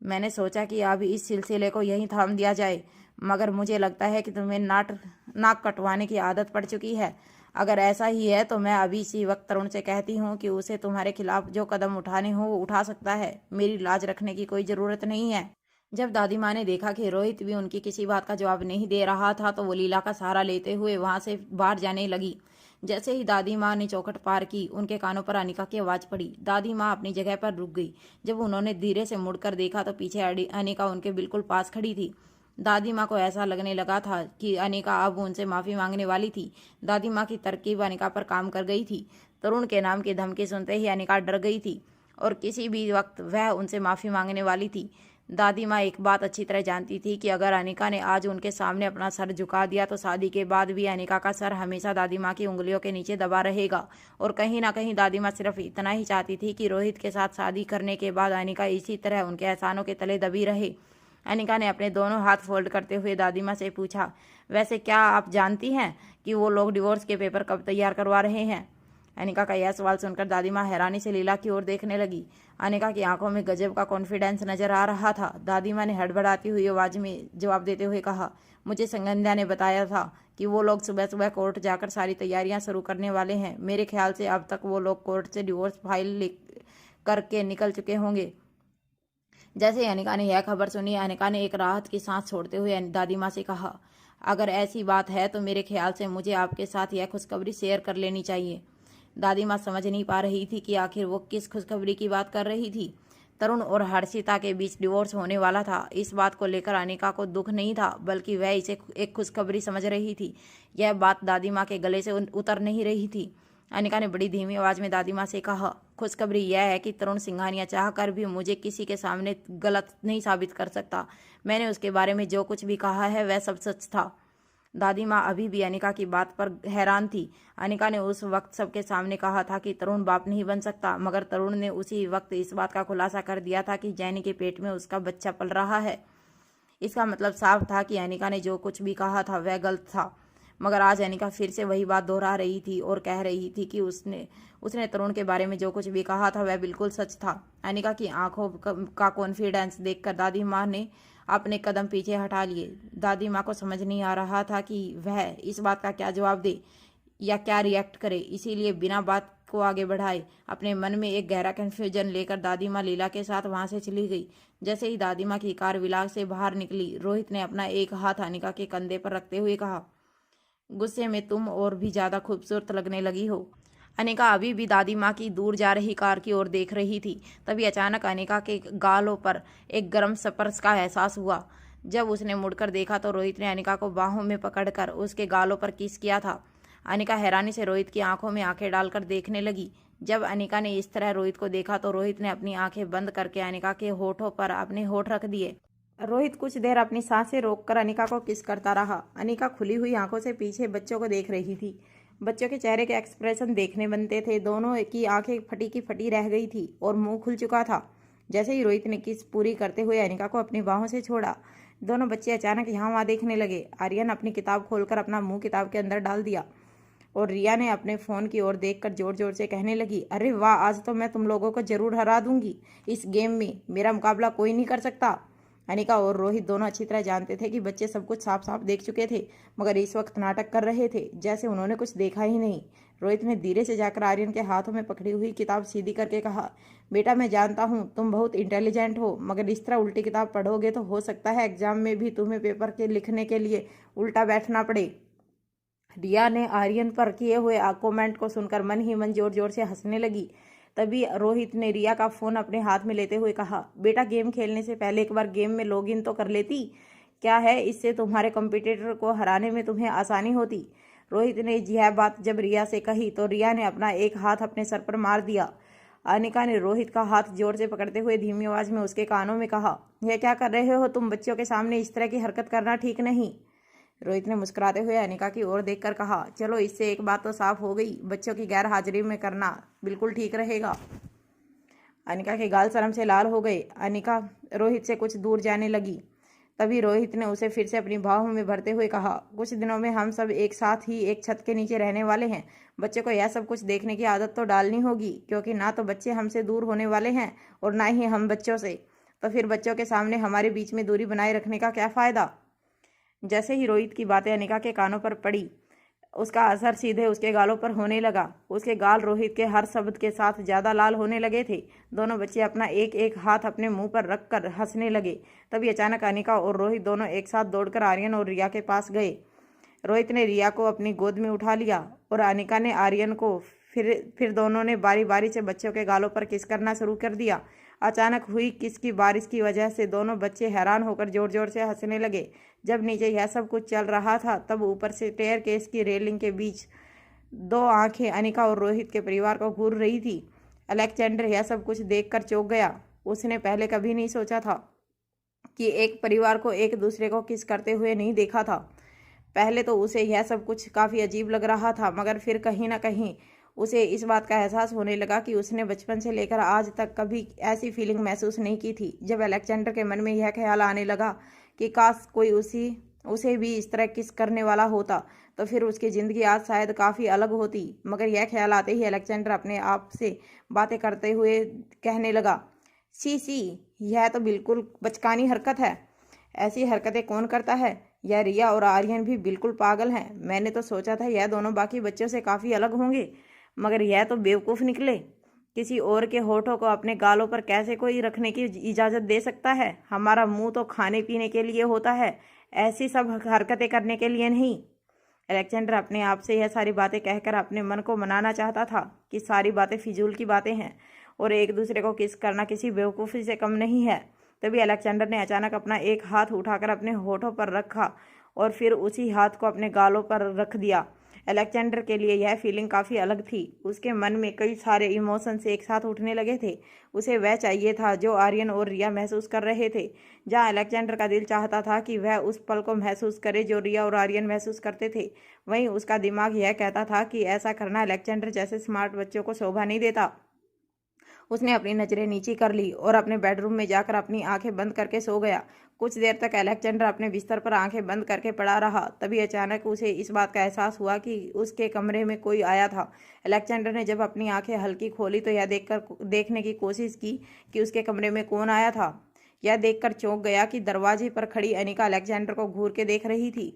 मैंने सोचा कि अब इस सिलसिले को यहीं थाम दिया जाए, मगर मुझे लगता है कि तुम्हें नाक कटवाने की आदत पड़ चुकी है। अगर ऐसा ही है तो मैं अभी इसी वक्त तरुण से कहती हूँ कि उसे तुम्हारे खिलाफ जो कदम उठाने हो वो उठा सकता है। मेरी लाज रखने की कोई ज़रूरत नहीं है। जब दादी माँ ने देखा कि रोहित भी उनकी किसी बात का जवाब नहीं दे रहा था तो वो लीला का सहारा लेते हुए वहाँ से बाहर जाने लगी। जैसे ही दादी माँ ने चौखट पार की, उनके कानों पर अनिका की आवाज़ पड़ी। दादी माँ अपनी जगह पर रुक गई। जब उन्होंने धीरे से मुड़कर देखा तो पीछे अनिका उनके बिल्कुल पास खड़ी थी। दादी माँ को ऐसा लगने लगा था कि अनिका अब उनसे माफ़ी मांगने वाली थी। दादी माँ की तरकीब अनिका पर काम कर गई थी। तरुण के नाम की धमकी सुनते ही अनिका डर गई थी और किसी भी वक्त वह उनसे माफ़ी मांगने वाली थी। दादी माँ एक बात अच्छी तरह जानती थी कि अगर अनिका ने आज उनके सामने अपना सर झुका दिया तो शादी के बाद भी अनिका का सर हमेशा दादी माँ की उंगलियों के नीचे दबा रहेगा। और कहीं ना कहीं दादी माँ सिर्फ इतना ही चाहती थी कि रोहित के साथ शादी करने के बाद अनिका इसी तरह उनके एहसानों के तले दबी रहे। अनिका ने अपने दोनों हाथ फोल्ड करते हुए दादी माँ से पूछा, वैसे क्या आप जानती हैं कि वो लोग डिवोर्स के पेपर कब तैयार करवा रहे हैं? अनिका का यह सवाल सुनकर दादी माँ हैरानी से लीला की ओर देखने लगी। अनिका की आंखों में गजब का कॉन्फिडेंस नजर आ रहा था। दादी माँ ने हड़बड़ाती हुई आवाज में जवाब देते हुए कहा, मुझे संगंध्या ने बताया था कि वो लोग सुबह सुबह कोर्ट जाकर सारी तैयारियां शुरू करने वाले हैं। मेरे ख्याल से अब तक वो लोग कोर्ट से डिवोर्स फाइल करके निकल चुके होंगे। जैसे ही अनिका ने यह खबर सुनी, अनिका ने एक राहत की सांस छोड़ते हुए दादी माँ से कहा, अगर ऐसी बात है तो मेरे ख्याल से मुझे आपके साथ यह खुशखबरी शेयर कर लेनी चाहिए। दादी माँ समझ नहीं पा रही थी कि आखिर वो किस खुशखबरी की बात कर रही थी। तरुण और हर्षिता के बीच डिवोर्स होने वाला था। इस बात को लेकर अनिका को दुख नहीं था, बल्कि वह इसे एक खुशखबरी समझ रही थी। यह बात दादी माँ के गले से उतर नहीं रही थी। अनिका ने बड़ी धीमी आवाज में दादी माँ से कहा, खुशखबरी यह है कि तरुण सिंघानिया चाह कर भी मुझे किसी के सामने गलत नहीं साबित कर सकता। मैंने उसके बारे में जो कुछ भी कहा है वह सब सच था। दादी माँ अभी भी अनिका की बात पर हैरान थी। अनिका ने उस वक्त सबके सामने कहा था कि तरुण बाप नहीं बन सकता, मगर तरुण ने उसी वक्त इस बात का खुलासा कर दिया था कि जैनी के पेट में उसका बच्चा पल रहा है। इसका मतलब साफ था कि अनिका ने जो कुछ भी कहा था वह गलत था। मगर आज अनिका फिर से वही बात दोहरा रही थी और कह रही थी कि उसने तरुण के बारे में जो कुछ भी कहा था वह बिल्कुल सच था। अनिका की आंखों का कॉन्फिडेंस देखकर दादी माँ ने अपने कदम पीछे हटा लिए। दादी माँ को समझ नहीं आ रहा था कि वह इस बात का क्या जवाब दे या क्या रिएक्ट करे, इसीलिए बिना बात को आगे बढ़ाए अपने मन में एक गहरा कन्फ्यूजन लेकर दादी माँ लीला के साथ वहां से चली गई। जैसे ही दादी माँ की कार विलास से बाहर निकली, रोहित ने अपना एक हाथ अनिका के कंधे पर रखते हुए कहा, गुस्से में तुम और भी ज्यादा खूबसूरत लगने लगी हो। अनिका अभी भी दादी माँ की दूर जा रही कार की ओर देख रही थी। तभी अचानक अनिका के गालों पर एक गर्म स्पर्श का एहसास हुआ। जब उसने मुड़कर देखा तो रोहित ने अनिका को बाहों में पकड़कर उसके गालों पर किस किया था। अनिका हैरानी से रोहित की आंखों में आंखें डालकर देखने लगी। जब अनिका ने इस तरह रोहित को देखा तो रोहित ने अपनी आंखें बंद करके अनिका के होठों पर अपने होठ रख दिए। रोहित कुछ देर अपनी सांसें रोककर अनिका को किस करता रहा। अनिका खुली हुई आंखों से पीछे बच्चों को देख रही थी। बच्चों के चेहरे के एक्सप्रेशन देखने बनते थे। दोनों की आंखें फटी की फटी रह गई थी और मुंह खुल चुका था। जैसे ही रोहित ने किस पूरी करते हुए अनिका को अपनी बाहों से छोड़ा, दोनों बच्चे अचानक यहाँ वहाँ देखने लगे। आर्यन अपनी किताब खोलकर अपना मुंह किताब के अंदर डाल दिया और रिया ने अपने फ़ोन की ओर देखकर जोर जोर से कहने लगी, अरे वाह, आज तो मैं तुम लोगों को जरूर हरा दूंगी। इस गेम में मेरा मुकाबला कोई नहीं कर सकता। अनिका और रोहित दोनों अच्छी तरह जानते थे कि बच्चे सब कुछ साफ साफ देख चुके थे, मगर इस वक्त नाटक कर रहे थे जैसे उन्होंने कुछ देखा ही नहीं। रोहित ने धीरे से जाकर आर्यन के हाथों में पकड़ी हुई किताब सीधी करके कहा, बेटा मैं जानता हूँ तुम बहुत इंटेलिजेंट हो, मगर इस तरह उल्टी किताब पढ़ोगे तो हो सकता है एग्जाम में भी तुम्हें पेपर के लिखने के लिए उल्टा बैठना पड़े। रिया ने आर्यन पर किए हुए कॉमेंट को सुनकर मन ही मन जोर जोर से हंसने लगी। तभी रोहित ने रिया का फ़ोन अपने हाथ में लेते हुए कहा, बेटा गेम खेलने से पहले एक बार गेम में लॉगिन तो कर लेती, क्या है इससे तुम्हारे कंपटीटर को हराने में तुम्हें आसानी होती। रोहित ने यह बात जब रिया से कही तो रिया ने अपना एक हाथ अपने सर पर मार दिया। अनिका ने रोहित का हाथ जोर से पकड़ते हुए धीमी आवाज में उसके कानों में कहा, यह क्या कर रहे हो तुम? बच्चों के सामने इस तरह की हरकत करना ठीक नहीं। रोहित ने मुस्कुराते हुए अनिका की ओर देखकर कहा, चलो इससे एक बात तो साफ हो गई, बच्चों की गैर हाजिरी में करना बिल्कुल ठीक रहेगा। अनिका के गाल शर्म से लाल हो गए। अनिका रोहित से कुछ दूर जाने लगी। तभी रोहित ने उसे फिर से अपनी बाहों में भरते हुए कहा, कुछ दिनों में हम सब एक साथ ही एक छत के नीचे रहने वाले हैं। बच्चे को यह सब कुछ देखने की आदत तो डालनी होगी, क्योंकि ना तो बच्चे हमसे दूर होने वाले हैं और ना ही हम बच्चों से। तो फिर बच्चों के सामने हमारे बीच में दूरी बनाए रखने का क्या फ़ायदा। जैसे ही रोहित की बातें अनिका के कानों पर पड़ी, उसका असर सीधे उसके गालों पर होने लगा। उसके गाल रोहित के हर शब्द के साथ ज़्यादा लाल होने लगे थे। दोनों बच्चे अपना एक एक हाथ अपने मुंह पर रखकर हंसने लगे। तभी अचानक अनिका और रोहित दोनों एक साथ दौड़कर आर्यन और रिया के पास गए। रोहित ने रिया को अपनी गोद में उठा लिया और अनिका ने आर्यन को। फिर दोनों ने बारी बारी से बच्चों के गालों पर किस करना शुरू कर दिया। अचानक हुई किस की बारिश की वजह से दोनों बच्चे हैरान होकर जोर जोर से हंसने लगे। जब नीचे यह सब कुछ चल रहा था, तब ऊपर से स्टेयर केस की रेलिंग के बीच दो आंखें अनिका और रोहित के परिवार को घूर रही थी। अलेक्जेंडर यह सब कुछ देखकर चौंक गया। उसने पहले कभी नहीं सोचा था कि एक परिवार को एक दूसरे को किस करते हुए नहीं देखा था। पहले तो उसे यह सब कुछ काफ़ी अजीब लग रहा था, मगर फिर कहीं ना कहीं उसे इस बात का एहसास होने लगा कि उसने बचपन से लेकर आज तक कभी ऐसी फीलिंग महसूस नहीं की थी। जब अलेक्जेंडर के मन में यह ख्याल आने लगा कि काश कोई उसे भी इस तरह किस करने वाला होता, तो फिर उसकी ज़िंदगी आज शायद काफ़ी अलग होती। मगर यह ख्याल आते ही अलेक्जेंडर अपने आप से बातें करते हुए कहने लगा, सी यह तो बिल्कुल बचकानी हरकत है। ऐसी हरकतें कौन करता है? यह रिया और आर्यन भी बिल्कुल पागल हैं। मैंने तो सोचा था यह दोनों बाकी बच्चों से काफ़ी अलग होंगे, मगर यह तो बेवकूफ़ निकले। किसी और के होठों को अपने गालों पर कैसे कोई रखने की इजाज़त दे सकता है? हमारा मुंह तो खाने पीने के लिए होता है, ऐसी सब हरकतें करने के लिए नहीं। अलेक्जेंडर अपने आप से यह सारी बातें कहकर अपने मन को मनाना चाहता था कि सारी बातें फिजूल की बातें हैं और एक दूसरे को किस करना किसी बेवकूफ़ी से कम नहीं है। तभी अलेक्जेंडर ने अचानक अपना एक हाथ उठाकर अपने होठों पर रखा और फिर उसी हाथ को अपने गालों पर रख दिया। अलेक्जेंडर के लिए यह फीलिंग काफ़ी अलग थी। उसके मन में कई सारे इमोशंस एक साथ उठने लगे थे। उसे वह चाहिए था जो आर्यन और रिया महसूस कर रहे थे। जहाँ अलेक्जेंडर का दिल चाहता था कि वह उस पल को महसूस करे जो रिया और आर्यन महसूस करते थे, वहीं उसका दिमाग यह कहता था कि ऐसा करना अलेक्जेंडर जैसे स्मार्ट बच्चों को शोभा नहीं देता। उसने अपनी नज़रें नीची कर ली और अपने बेडरूम में जाकर अपनी आंखें बंद करके सो गया। कुछ देर तक अलेक्जेंडर अपने बिस्तर पर आंखें बंद करके पड़ा रहा। तभी अचानक उसे इस बात का एहसास हुआ कि उसके कमरे में कोई आया था। अलेक्जेंडर ने जब अपनी आंखें हल्की खोली तो यह देखने की कोशिश की कि उसके कमरे में कौन आया था। यह देखकर चौंक गया कि दरवाजे पर खड़ी अनिका अलेक्जेंडर को घूर के देख रही थी।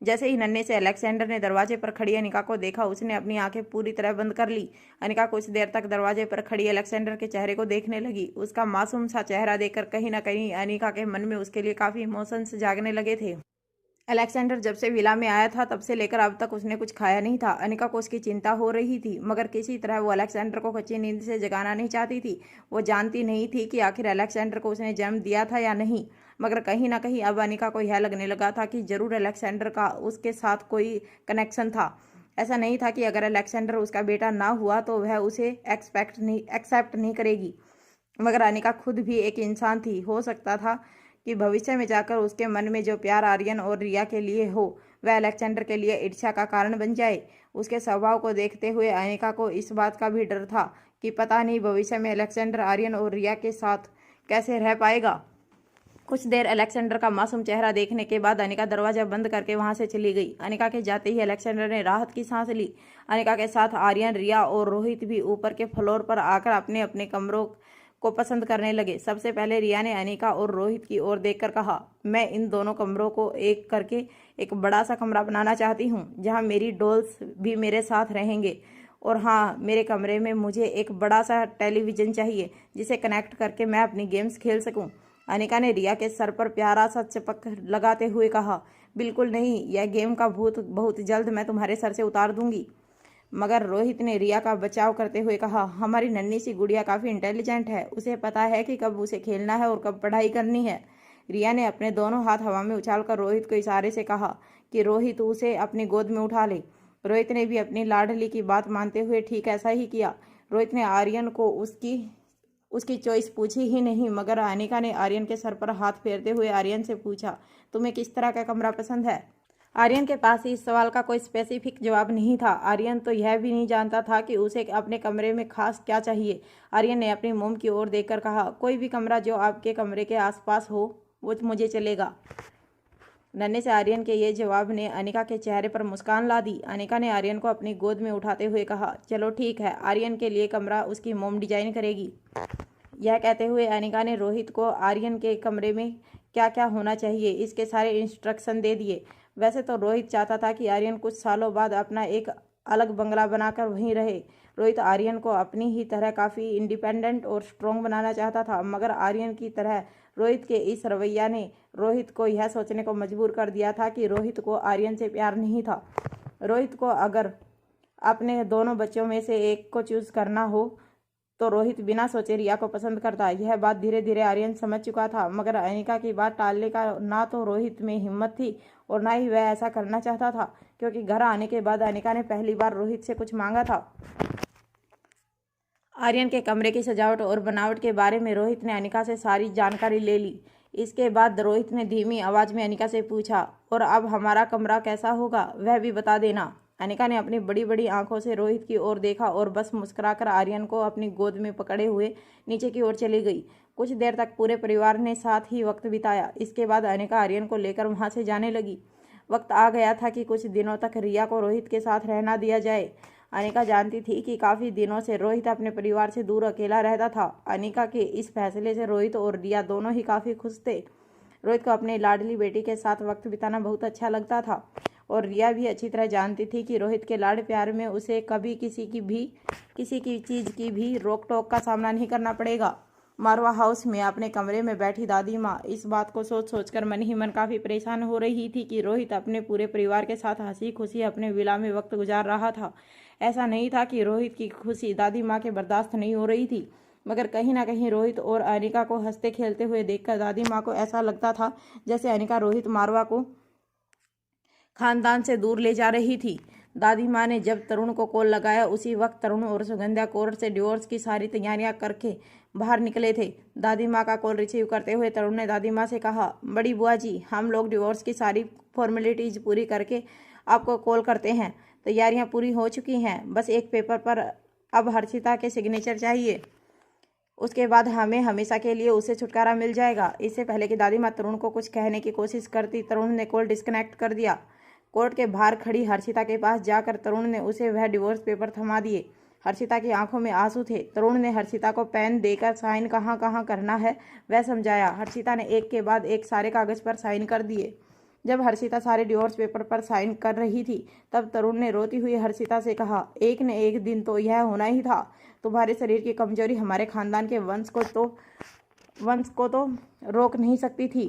जैसे ही नन्हे से अलेक्जेंडर ने दरवाजे पर खड़ी अनिका को देखा, उसने अपनी आंखें पूरी तरह बंद कर ली। अनिका कुछ देर तक दरवाजे पर खड़ी अलेक्जेंडर के चेहरे को देखने लगी। उसका मासूम सा चेहरा देखकर कहीं ना कहीं अनिका के मन में उसके लिए काफ़ी इमोशंस जागने लगे थे। अलेक्जेंडर जब से विला में आया था तब से लेकर अब तक उसने कुछ खाया नहीं था। अनिका को उसकी चिंता हो रही थी, मगर किसी तरह वो अलेक्जेंडर को कच्ची नींद से जगाना नहीं चाहती थी। वो जानती नहीं थी कि आखिर अलेक्जेंडर को उसने जन्म दिया था या नहीं, मगर कहीं ना कहीं अब अनिका को यह लगने लगा था कि जरूर अलेक्जेंडर का उसके साथ कोई कनेक्शन था। ऐसा नहीं था कि अगर अलेक्जेंडर उसका बेटा ना हुआ तो वह उसे एक्सेप्ट नहीं करेगी, मगर अनिका खुद भी एक इंसान थी। हो सकता था कि भविष्य में जाकर उसके मन में जो प्यार आर्यन और रिया के लिए हो, वह अलेक्जेंडर के लिए ईर्ष्या का कारण बन जाए। उसके स्वभाव को देखते हुए अनिका को इस बात का भी डर था कि पता नहीं भविष्य में अलेक्जेंडर आर्यन और रिया के साथ कैसे रह पाएगा। कुछ देर अलेक्जेंडर का मासूम चेहरा देखने के बाद अनिका दरवाजा बंद करके वहां से चली गई। अनिका के जाते ही अलेक्जेंडर ने राहत की सांस ली। अनिका के साथ आर्यन, रिया और रोहित भी ऊपर के फ्लोर पर आकर अपने अपने कमरों को पसंद करने लगे। सबसे पहले रिया ने अनिका और रोहित की ओर देखकर कहा, मैं इन दोनों कमरों को एक करके एक बड़ा सा कमरा बनाना चाहती हूँ, जहाँ मेरी डॉल्स भी मेरे साथ रहेंगे। और हाँ, मेरे कमरे में मुझे एक बड़ा सा टेलीविज़न चाहिए जिसे कनेक्ट करके मैं अपनी गेम्स खेल सकूँ। अनिका ने रिया के सर पर प्यारा सा चपक लगाते हुए कहा, बिल्कुल नहीं, यह गेम का भूत बहुत जल्द मैं तुम्हारे सर से उतार दूंगी। मगर रोहित ने रिया का बचाव करते हुए कहा, हमारी नन्ही सी गुड़िया काफ़ी इंटेलिजेंट है, उसे पता है कि कब उसे खेलना है और कब पढ़ाई करनी है। रिया ने अपने दोनों हाथ हवा में उछालकर रोहित को इशारे से कहा कि रोहित उसे अपनी गोद में उठा ले। रोहित ने भी अपनी लाडली की बात मानते हुए ठीक ऐसा ही किया। रोहित ने आर्यन को उसकी उसकी चॉइस पूछी ही नहीं। मगर अनिका ने आर्यन के सर पर हाथ फेरते हुए आर्यन से पूछा, तुम्हें किस तरह का कमरा पसंद है? आर्यन के पास इस सवाल का कोई स्पेसिफिक जवाब नहीं था। आर्यन तो यह भी नहीं जानता था कि उसे अपने कमरे में खास क्या चाहिए। आर्यन ने अपनी मोम की ओर देखकर कहा, कोई भी कमरा जो आपके कमरे के आसपास हो वो मुझे चलेगा। नन्हे से आर्यन के ये जवाब ने अनिका के चेहरे पर मुस्कान ला दी। अनिका ने आर्यन को अपनी गोद में उठाते हुए कहा, चलो ठीक है। आर्यन के लिए कमरा उसकी मोम डिजाइन करेगी। यह कहते हुए अनिका ने रोहित को आर्यन के कमरे में क्या क्या होना चाहिए इसके सारे इंस्ट्रक्शन दे दिए। वैसे तो रोहित चाहता था कि आर्यन कुछ सालों बाद अपना एक अलग बंगला बनाकर वहीं रहे। रोहित आर्यन को अपनी ही तरह काफ़ी इंडिपेंडेंट और स्ट्रॉन्ग बनाना चाहता था, मगर आर्यन की तरह रोहित के इस रवैया ने रोहित को यह सोचने को मजबूर कर दिया था कि रोहित को आर्यन से प्यार नहीं था। रोहित को अगर अपने दोनों बच्चों में से एक को चूज करना हो तो रोहित बिना सोचे रिया को पसंद करता। यह बात धीरे धीरे आर्यन समझ चुका था, मगर अनिका की बात टालने का ना तो रोहित में हिम्मत थी और ना ही वह ऐसा करना चाहता था, क्योंकि घर आने के बाद अनिका ने पहली बार रोहित से कुछ मांगा था। आर्यन के कमरे की सजावट और बनावट के बारे में रोहित ने अनिका से सारी जानकारी ले ली। इसके बाद रोहित ने धीमी आवाज में अनिका से पूछा, और अब हमारा कमरा कैसा होगा वह भी बता देना। अनिका ने अपनी बड़ी बड़ी आंखों से रोहित की ओर देखा और बस मुस्कुराकर आर्यन को अपनी गोद में पकड़े हुए नीचे की ओर चली गई। कुछ देर तक पूरे परिवार ने साथ ही वक्त बिताया। इसके बाद अनिका आर्यन को लेकर वहां से जाने लगी। वक्त आ गया था कि कुछ दिनों तक रिया को रोहित के साथ रहना दिया जाए। अनिका जानती थी कि काफ़ी दिनों से रोहित अपने परिवार से दूर अकेला रहता था। अनिका के इस फैसले से रोहित और रिया दोनों ही काफ़ी खुश थे। रोहित को अपने लाडली बेटी के साथ वक्त बिताना बहुत अच्छा लगता था और रिया भी अच्छी तरह जानती थी कि रोहित के लाड प्यार में उसे कभी किसी की चीज़ की भी रोक टोक का सामना नहीं करना पड़ेगा। मारवा हाउस में अपने कमरे में बैठी दादी माँ इस बात को सोच सोचकर मन ही मन काफ़ी परेशान हो रही थी कि रोहित अपने पूरे परिवार के साथ हंसी खुशी अपने विला में वक्त गुजार रहा था। ऐसा नहीं था कि रोहित की खुशी दादी माँ के बर्दाश्त नहीं हो रही थी, मगर कहीं ना कहीं रोहित और अनिका को हंसते खेलते हुए देखकर दादी माँ को ऐसा लगता था जैसे अनिका रोहित मारवा को खानदान से दूर ले जा रही थी। दादी माँ ने जब तरुण को कॉल लगाया उसी वक्त तरुण और सुगंध्या कोर्ट से डिवोर्स की सारी तैयारियां करके बाहर निकले थे। दादी माँ का कॉल रिसीव करते हुए तरुण ने दादी माँ से कहा, बड़ी बुआ जी, हम लोग डिवोर्स की सारी फॉर्मेलिटीज पूरी करके आपको कॉल करते हैं। तैयारियां पूरी हो चुकी हैं, बस एक पेपर पर अब हर्षिता के सिग्नेचर चाहिए, उसके बाद हमें हमेशा के लिए उससे छुटकारा मिल जाएगा। इससे पहले कि दादी माँ तरुण को कुछ कहने की कोशिश करती, तरुण ने कॉल डिस्कनेक्ट कर दिया। कोर्ट के बाहर खड़ी हर्षिता के पास जाकर तरुण ने उसे वह डिवोर्स पेपर थमा दिए। हर्षिता की आंखों में आंसू थे। तरुण ने हर्षिता को पेन देकर साइन कहाँ कहाँ करना है वह समझाया। हर्षिता ने एक के बाद एक सारे कागज पर साइन कर दिए। जब हर्षिता सारे डिवोर्स पेपर पर साइन कर रही थी तब तरुण ने रोती हुई हर्षिता से कहा, एक न एक दिन तो यह होना ही था। तुम्हारे शरीर की कमजोरी हमारे खानदान के वंश को तो रोक नहीं सकती थी,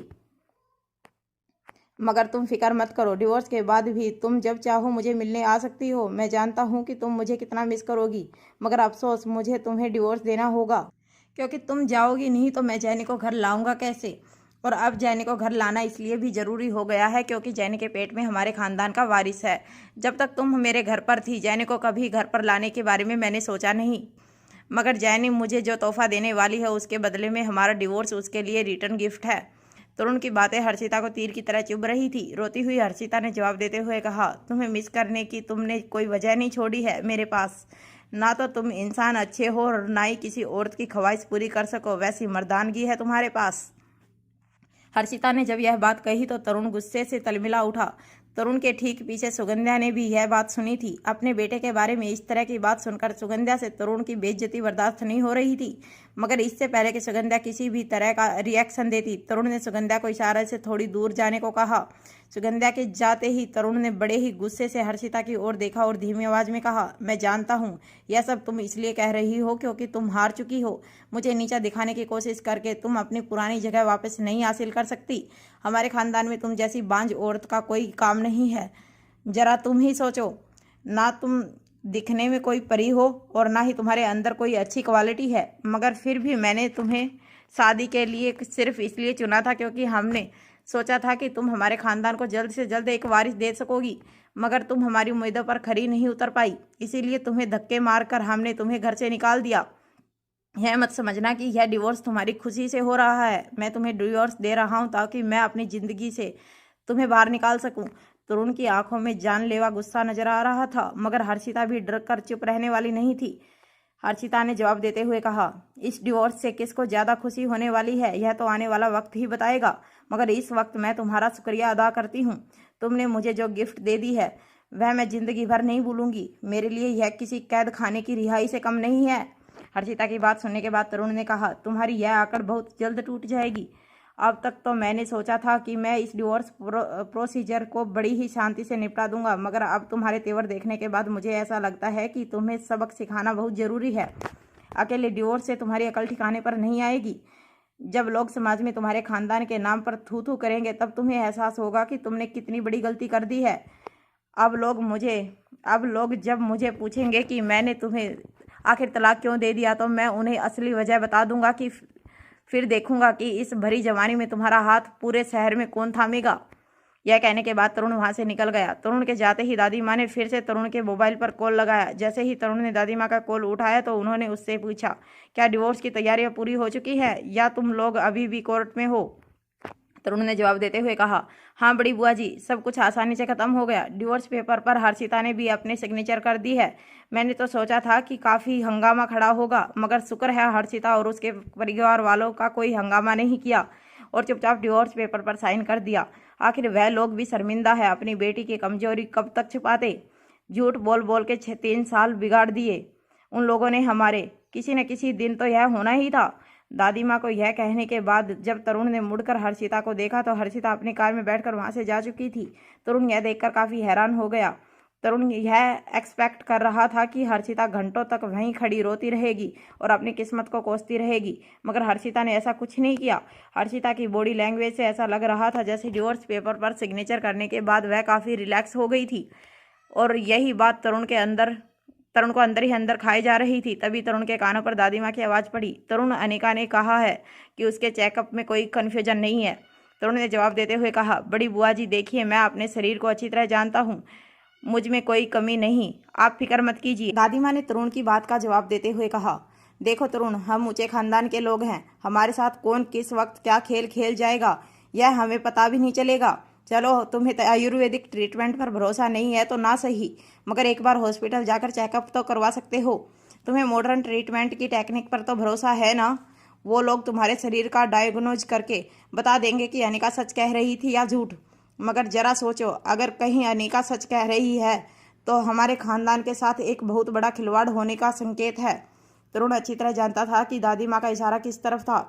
मगर तुम फिक्र मत करो, डिवोर्स के बाद भी तुम जब चाहो मुझे मिलने आ सकती हो। मैं जानता हूँ कि तुम मुझे कितना मिस करोगी, मगर अफसोस मुझे तुम्हें डिवोर्स देना होगा, क्योंकि तुम जाओगी नहीं तो मैं जैनी को घर लाऊंगा कैसे। और अब जैनी को घर लाना इसलिए भी ज़रूरी हो गया है क्योंकि जैनी के पेट में हमारे खानदान का वारिस है। जब तक तुम मेरे घर पर थी जैनी को कभी घर पर लाने के बारे में मैंने सोचा नहीं, मगर जैनी मुझे जो तोहफा देने वाली है उसके बदले में हमारा डिवोर्स उसके लिए रिटर्न गिफ्ट है। तरुण की बातें हर्षिता को तीर की तरह चुभ रही थी। रोती हुई हर्षिता ने जवाब देते हुए कहा, तुम्हें मिस करने की तुमने कोई वजह नहीं छोड़ी है मेरे पास। ना तो तुम इंसान अच्छे हो और ना ही किसी औरत की ख्वाहिश पूरी कर सको, वैसी मर्दानगी है तुम्हारे पास। हर्षिता ने जब यह बात कही तो तरुण गुस्से से तलमिला उठा। तरुण के ठीक पीछे सुगंध्या ने भी यह बात सुनी थी। अपने बेटे के बारे में इस तरह की बात सुनकर सुगंध्या से तरुण की बेइज्जती बर्दाश्त नहीं हो रही थी, मगर इससे पहले कि सुगंध्या किसी भी तरह का रिएक्शन देती तरुण ने सुगंध्या को इशारे से थोड़ी दूर जाने को कहा। सुगंध्या के जाते ही तरुण ने बड़े ही गुस्से से हर्षिता की ओर देखा और धीमी आवाज में कहा, मैं जानता हूँ यह सब तुम इसलिए कह रही हो क्योंकि तुम हार चुकी हो। मुझे नीचा दिखाने की कोशिश करके तुम अपनी पुरानी जगह वापस नहीं हासिल कर सकती। हमारे खानदान में तुम जैसी बांझ औरत का कोई काम नहीं है। जरा तुम ही सोचो, ना तुम दिखने में कोई परी हो और ना ही तुम्हारे अंदर कोई अच्छी क्वालिटी है, मगर फिर भी मैंने तुम्हें शादी के लिए सिर्फ इसलिए चुना था क्योंकि हमने सोचा था कि तुम हमारे खानदान को जल्द से जल्द एक वारिस दे सकोगी, मगर तुम हमारी उम्मीदों पर खरी नहीं उतर पाई, इसीलिए तुम्हें धक्के मारकर हमने तुम्हें घर से निकाल दिया। यह मत समझना कि यह डिवोर्स तुम्हारी खुशी से हो रहा है। मैं तुम्हें डिवोर्स दे रहा हूँ ताकि मैं अपनी ज़िंदगी से तुम्हें बाहर निकाल सकूं। तरुण की आंखों में जानलेवा गुस्सा नजर आ रहा था, मगर हर्षिता भी डर कर चुप रहने वाली नहीं थी। हर्षिता ने जवाब देते हुए कहा, इस डिवोर्स से किसको ज़्यादा खुशी होने वाली है यह तो आने वाला वक्त ही बताएगा, मगर इस वक्त मैं तुम्हारा शुक्रिया अदा करती हूँ। तुमने मुझे जो गिफ्ट दे दी है वह मैं जिंदगी भर नहीं भूलूंगी। मेरे लिए यह किसी कैद खाने की रिहाई से कम नहीं है। हर्षिता की बात सुनने के बाद तरुण ने कहा, तुम्हारी यह आकड़ बहुत जल्द टूट जाएगी। अब तक तो मैंने सोचा था कि मैं इस डिवोर्स प्रोसीजर को बड़ी ही शांति से निपटा दूंगा, मगर अब तुम्हारे तेवर देखने के बाद मुझे ऐसा लगता है कि तुम्हें सबक सिखाना बहुत ज़रूरी है। अकेले डिवोर्स से तुम्हारी अकल ठिकाने पर नहीं आएगी। जब लोग समाज में तुम्हारे खानदान के नाम पर थू थू करेंगे तब तुम्हें एहसास होगा कि तुमने कितनी बड़ी गलती कर दी है। अब लोग जब मुझे पूछेंगे कि मैंने तुम्हें आखिर तलाक क्यों दे दिया, तो मैं उन्हें असली वजह बता दूंगा कि फिर देखूंगा कि इस भरी जवानी में तुम्हारा हाथ पूरे शहर में कौन थामेगा। यह कहने के बाद तरुण वहां से निकल गया। तरुण के जाते ही दादी माँ ने फिर से तरुण के मोबाइल पर कॉल लगाया। जैसे ही तरुण ने दादी माँ का कॉल उठाया तो उन्होंने उससे पूछा, क्या डिवोर्स की तैयारियां पूरी हो चुकी है या तुम लोग अभी भी कोर्ट में हो? तरुण ने जवाब देते हुए कहा, हाँ बड़ी बुआ जी, सब कुछ आसानी से खत्म हो गया। डिवोर्स पेपर पर हर्षिता ने भी अपने सिग्नेचर कर दी है। मैंने तो सोचा था कि काफ़ी हंगामा खड़ा होगा, मगर शुक्र है हर्षिता और उसके परिवार वालों का कोई हंगामा नहीं किया और चुपचाप डिवोर्स पेपर पर साइन कर दिया। आखिर वह लोग भी शर्मिंदा है। अपनी बेटी की कमजोरी कब तक छुपाते? झूठ बोल बोल के 3 साल बिगाड़ दिए उन लोगों ने हमारे। किसी न किसी दिन तो यह होना ही था। दादी माँ को यह कहने के बाद जब तरुण ने मुड़कर हर्षिता को देखा तो हर्षिता अपनी कार में बैठकर वहां से जा चुकी थी। तरुण यह देखकर काफी हैरान हो गया। तरुण यह एक्सपेक्ट कर रहा था कि हर्षिता घंटों तक वहीं खड़ी रोती रहेगी और अपनी किस्मत को कोसती रहेगी, मगर हर्षिता ने ऐसा कुछ नहीं किया। हर्षिता की बॉडी लैंग्वेज से ऐसा लग रहा था जैसे डिवोर्स पेपर पर सिग्नेचर करने के बाद वह काफ़ी रिलैक्स हो गई थी और यही बात तरुण को अंदर ही अंदर खाई जा रही थी। तभी तरुण के कानों पर दादी माँ की आवाज़ पड़ी। तरुण, अनिका ने कहा है कि उसके चेकअप में कोई कन्फ्यूजन नहीं है। तरुण ने जवाब देते हुए कहा, बड़ी बुआ जी देखिए, मैं अपने शरीर को अच्छी तरह जानता हूँ, मुझ में कोई कमी नहीं, आप फिक्र मत कीजिए। दादी माँ ने तरुण की बात का जवाब देते हुए कहा, देखो तरुण, हम ऊंचे खानदान के लोग हैं, हमारे साथ कौन किस वक्त क्या खेल खेल जाएगा यह हमें पता भी नहीं चलेगा। चलो, तुम्हें आयुर्वेदिक ट्रीटमेंट पर भरोसा नहीं है तो ना सही, मगर एक बार हॉस्पिटल जाकर चेकअप तो करवा सकते हो। तुम्हें मॉडर्न ट्रीटमेंट की टेक्निक पर तो भरोसा है ना? वो लोग तुम्हारे शरीर का डायग्नोज करके बता देंगे कि अनिका सच कह रही थी या झूठ। मगर जरा सोचो, अगर कहीं अनिका सच कह रही है तो हमारे खानदान के साथ एक बहुत बड़ा खिलवाड़ होने का संकेत है। तरुण अच्छी तरह जानता था कि दादी माँ का इशारा किस तरफ था।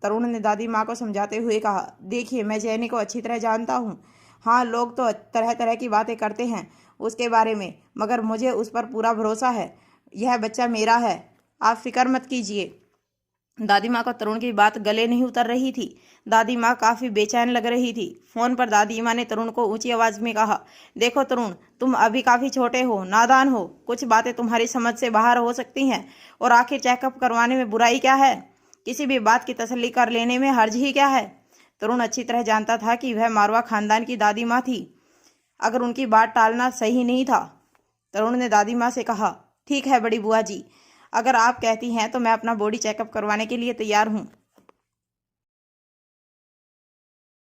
तरुण ने दादी माँ को समझाते हुए कहा, देखिए, मैं जैनी को अच्छी तरह जानता हूँ। हाँ, लोग तो तरह तरह की बातें करते हैं उसके बारे में, मगर मुझे उस पर पूरा भरोसा है। यह बच्चा मेरा है, आप फिक्र मत कीजिए। दादी माँ को तरुण की बात गले नहीं उतर रही थी। दादी माँ काफ़ी बेचैन लग रही थी। फोन पर दादी माँ ने तरुण को ऊंची आवाज़ में कहा, देखो तरुण, तुम अभी काफ़ी छोटे हो, नादान हो, कुछ बातें तुम्हारी समझ से बाहर हो सकती हैं, और आखिर चेकअप करवाने में बुराई क्या है? किसी भी बात की तसल्ली कर लेने में हर्ज ही क्या है? तरुण अच्छी तरह जानता था कि वह मारवा खानदान की दादी माँ थी, अगर उनकी बात टालना सही नहीं था। तरुण ने दादी माँ से कहा, ठीक है बड़ी बुआ जी, अगर आप कहती हैं तो मैं अपना बॉडी चेकअप करवाने के लिए तैयार हूँ।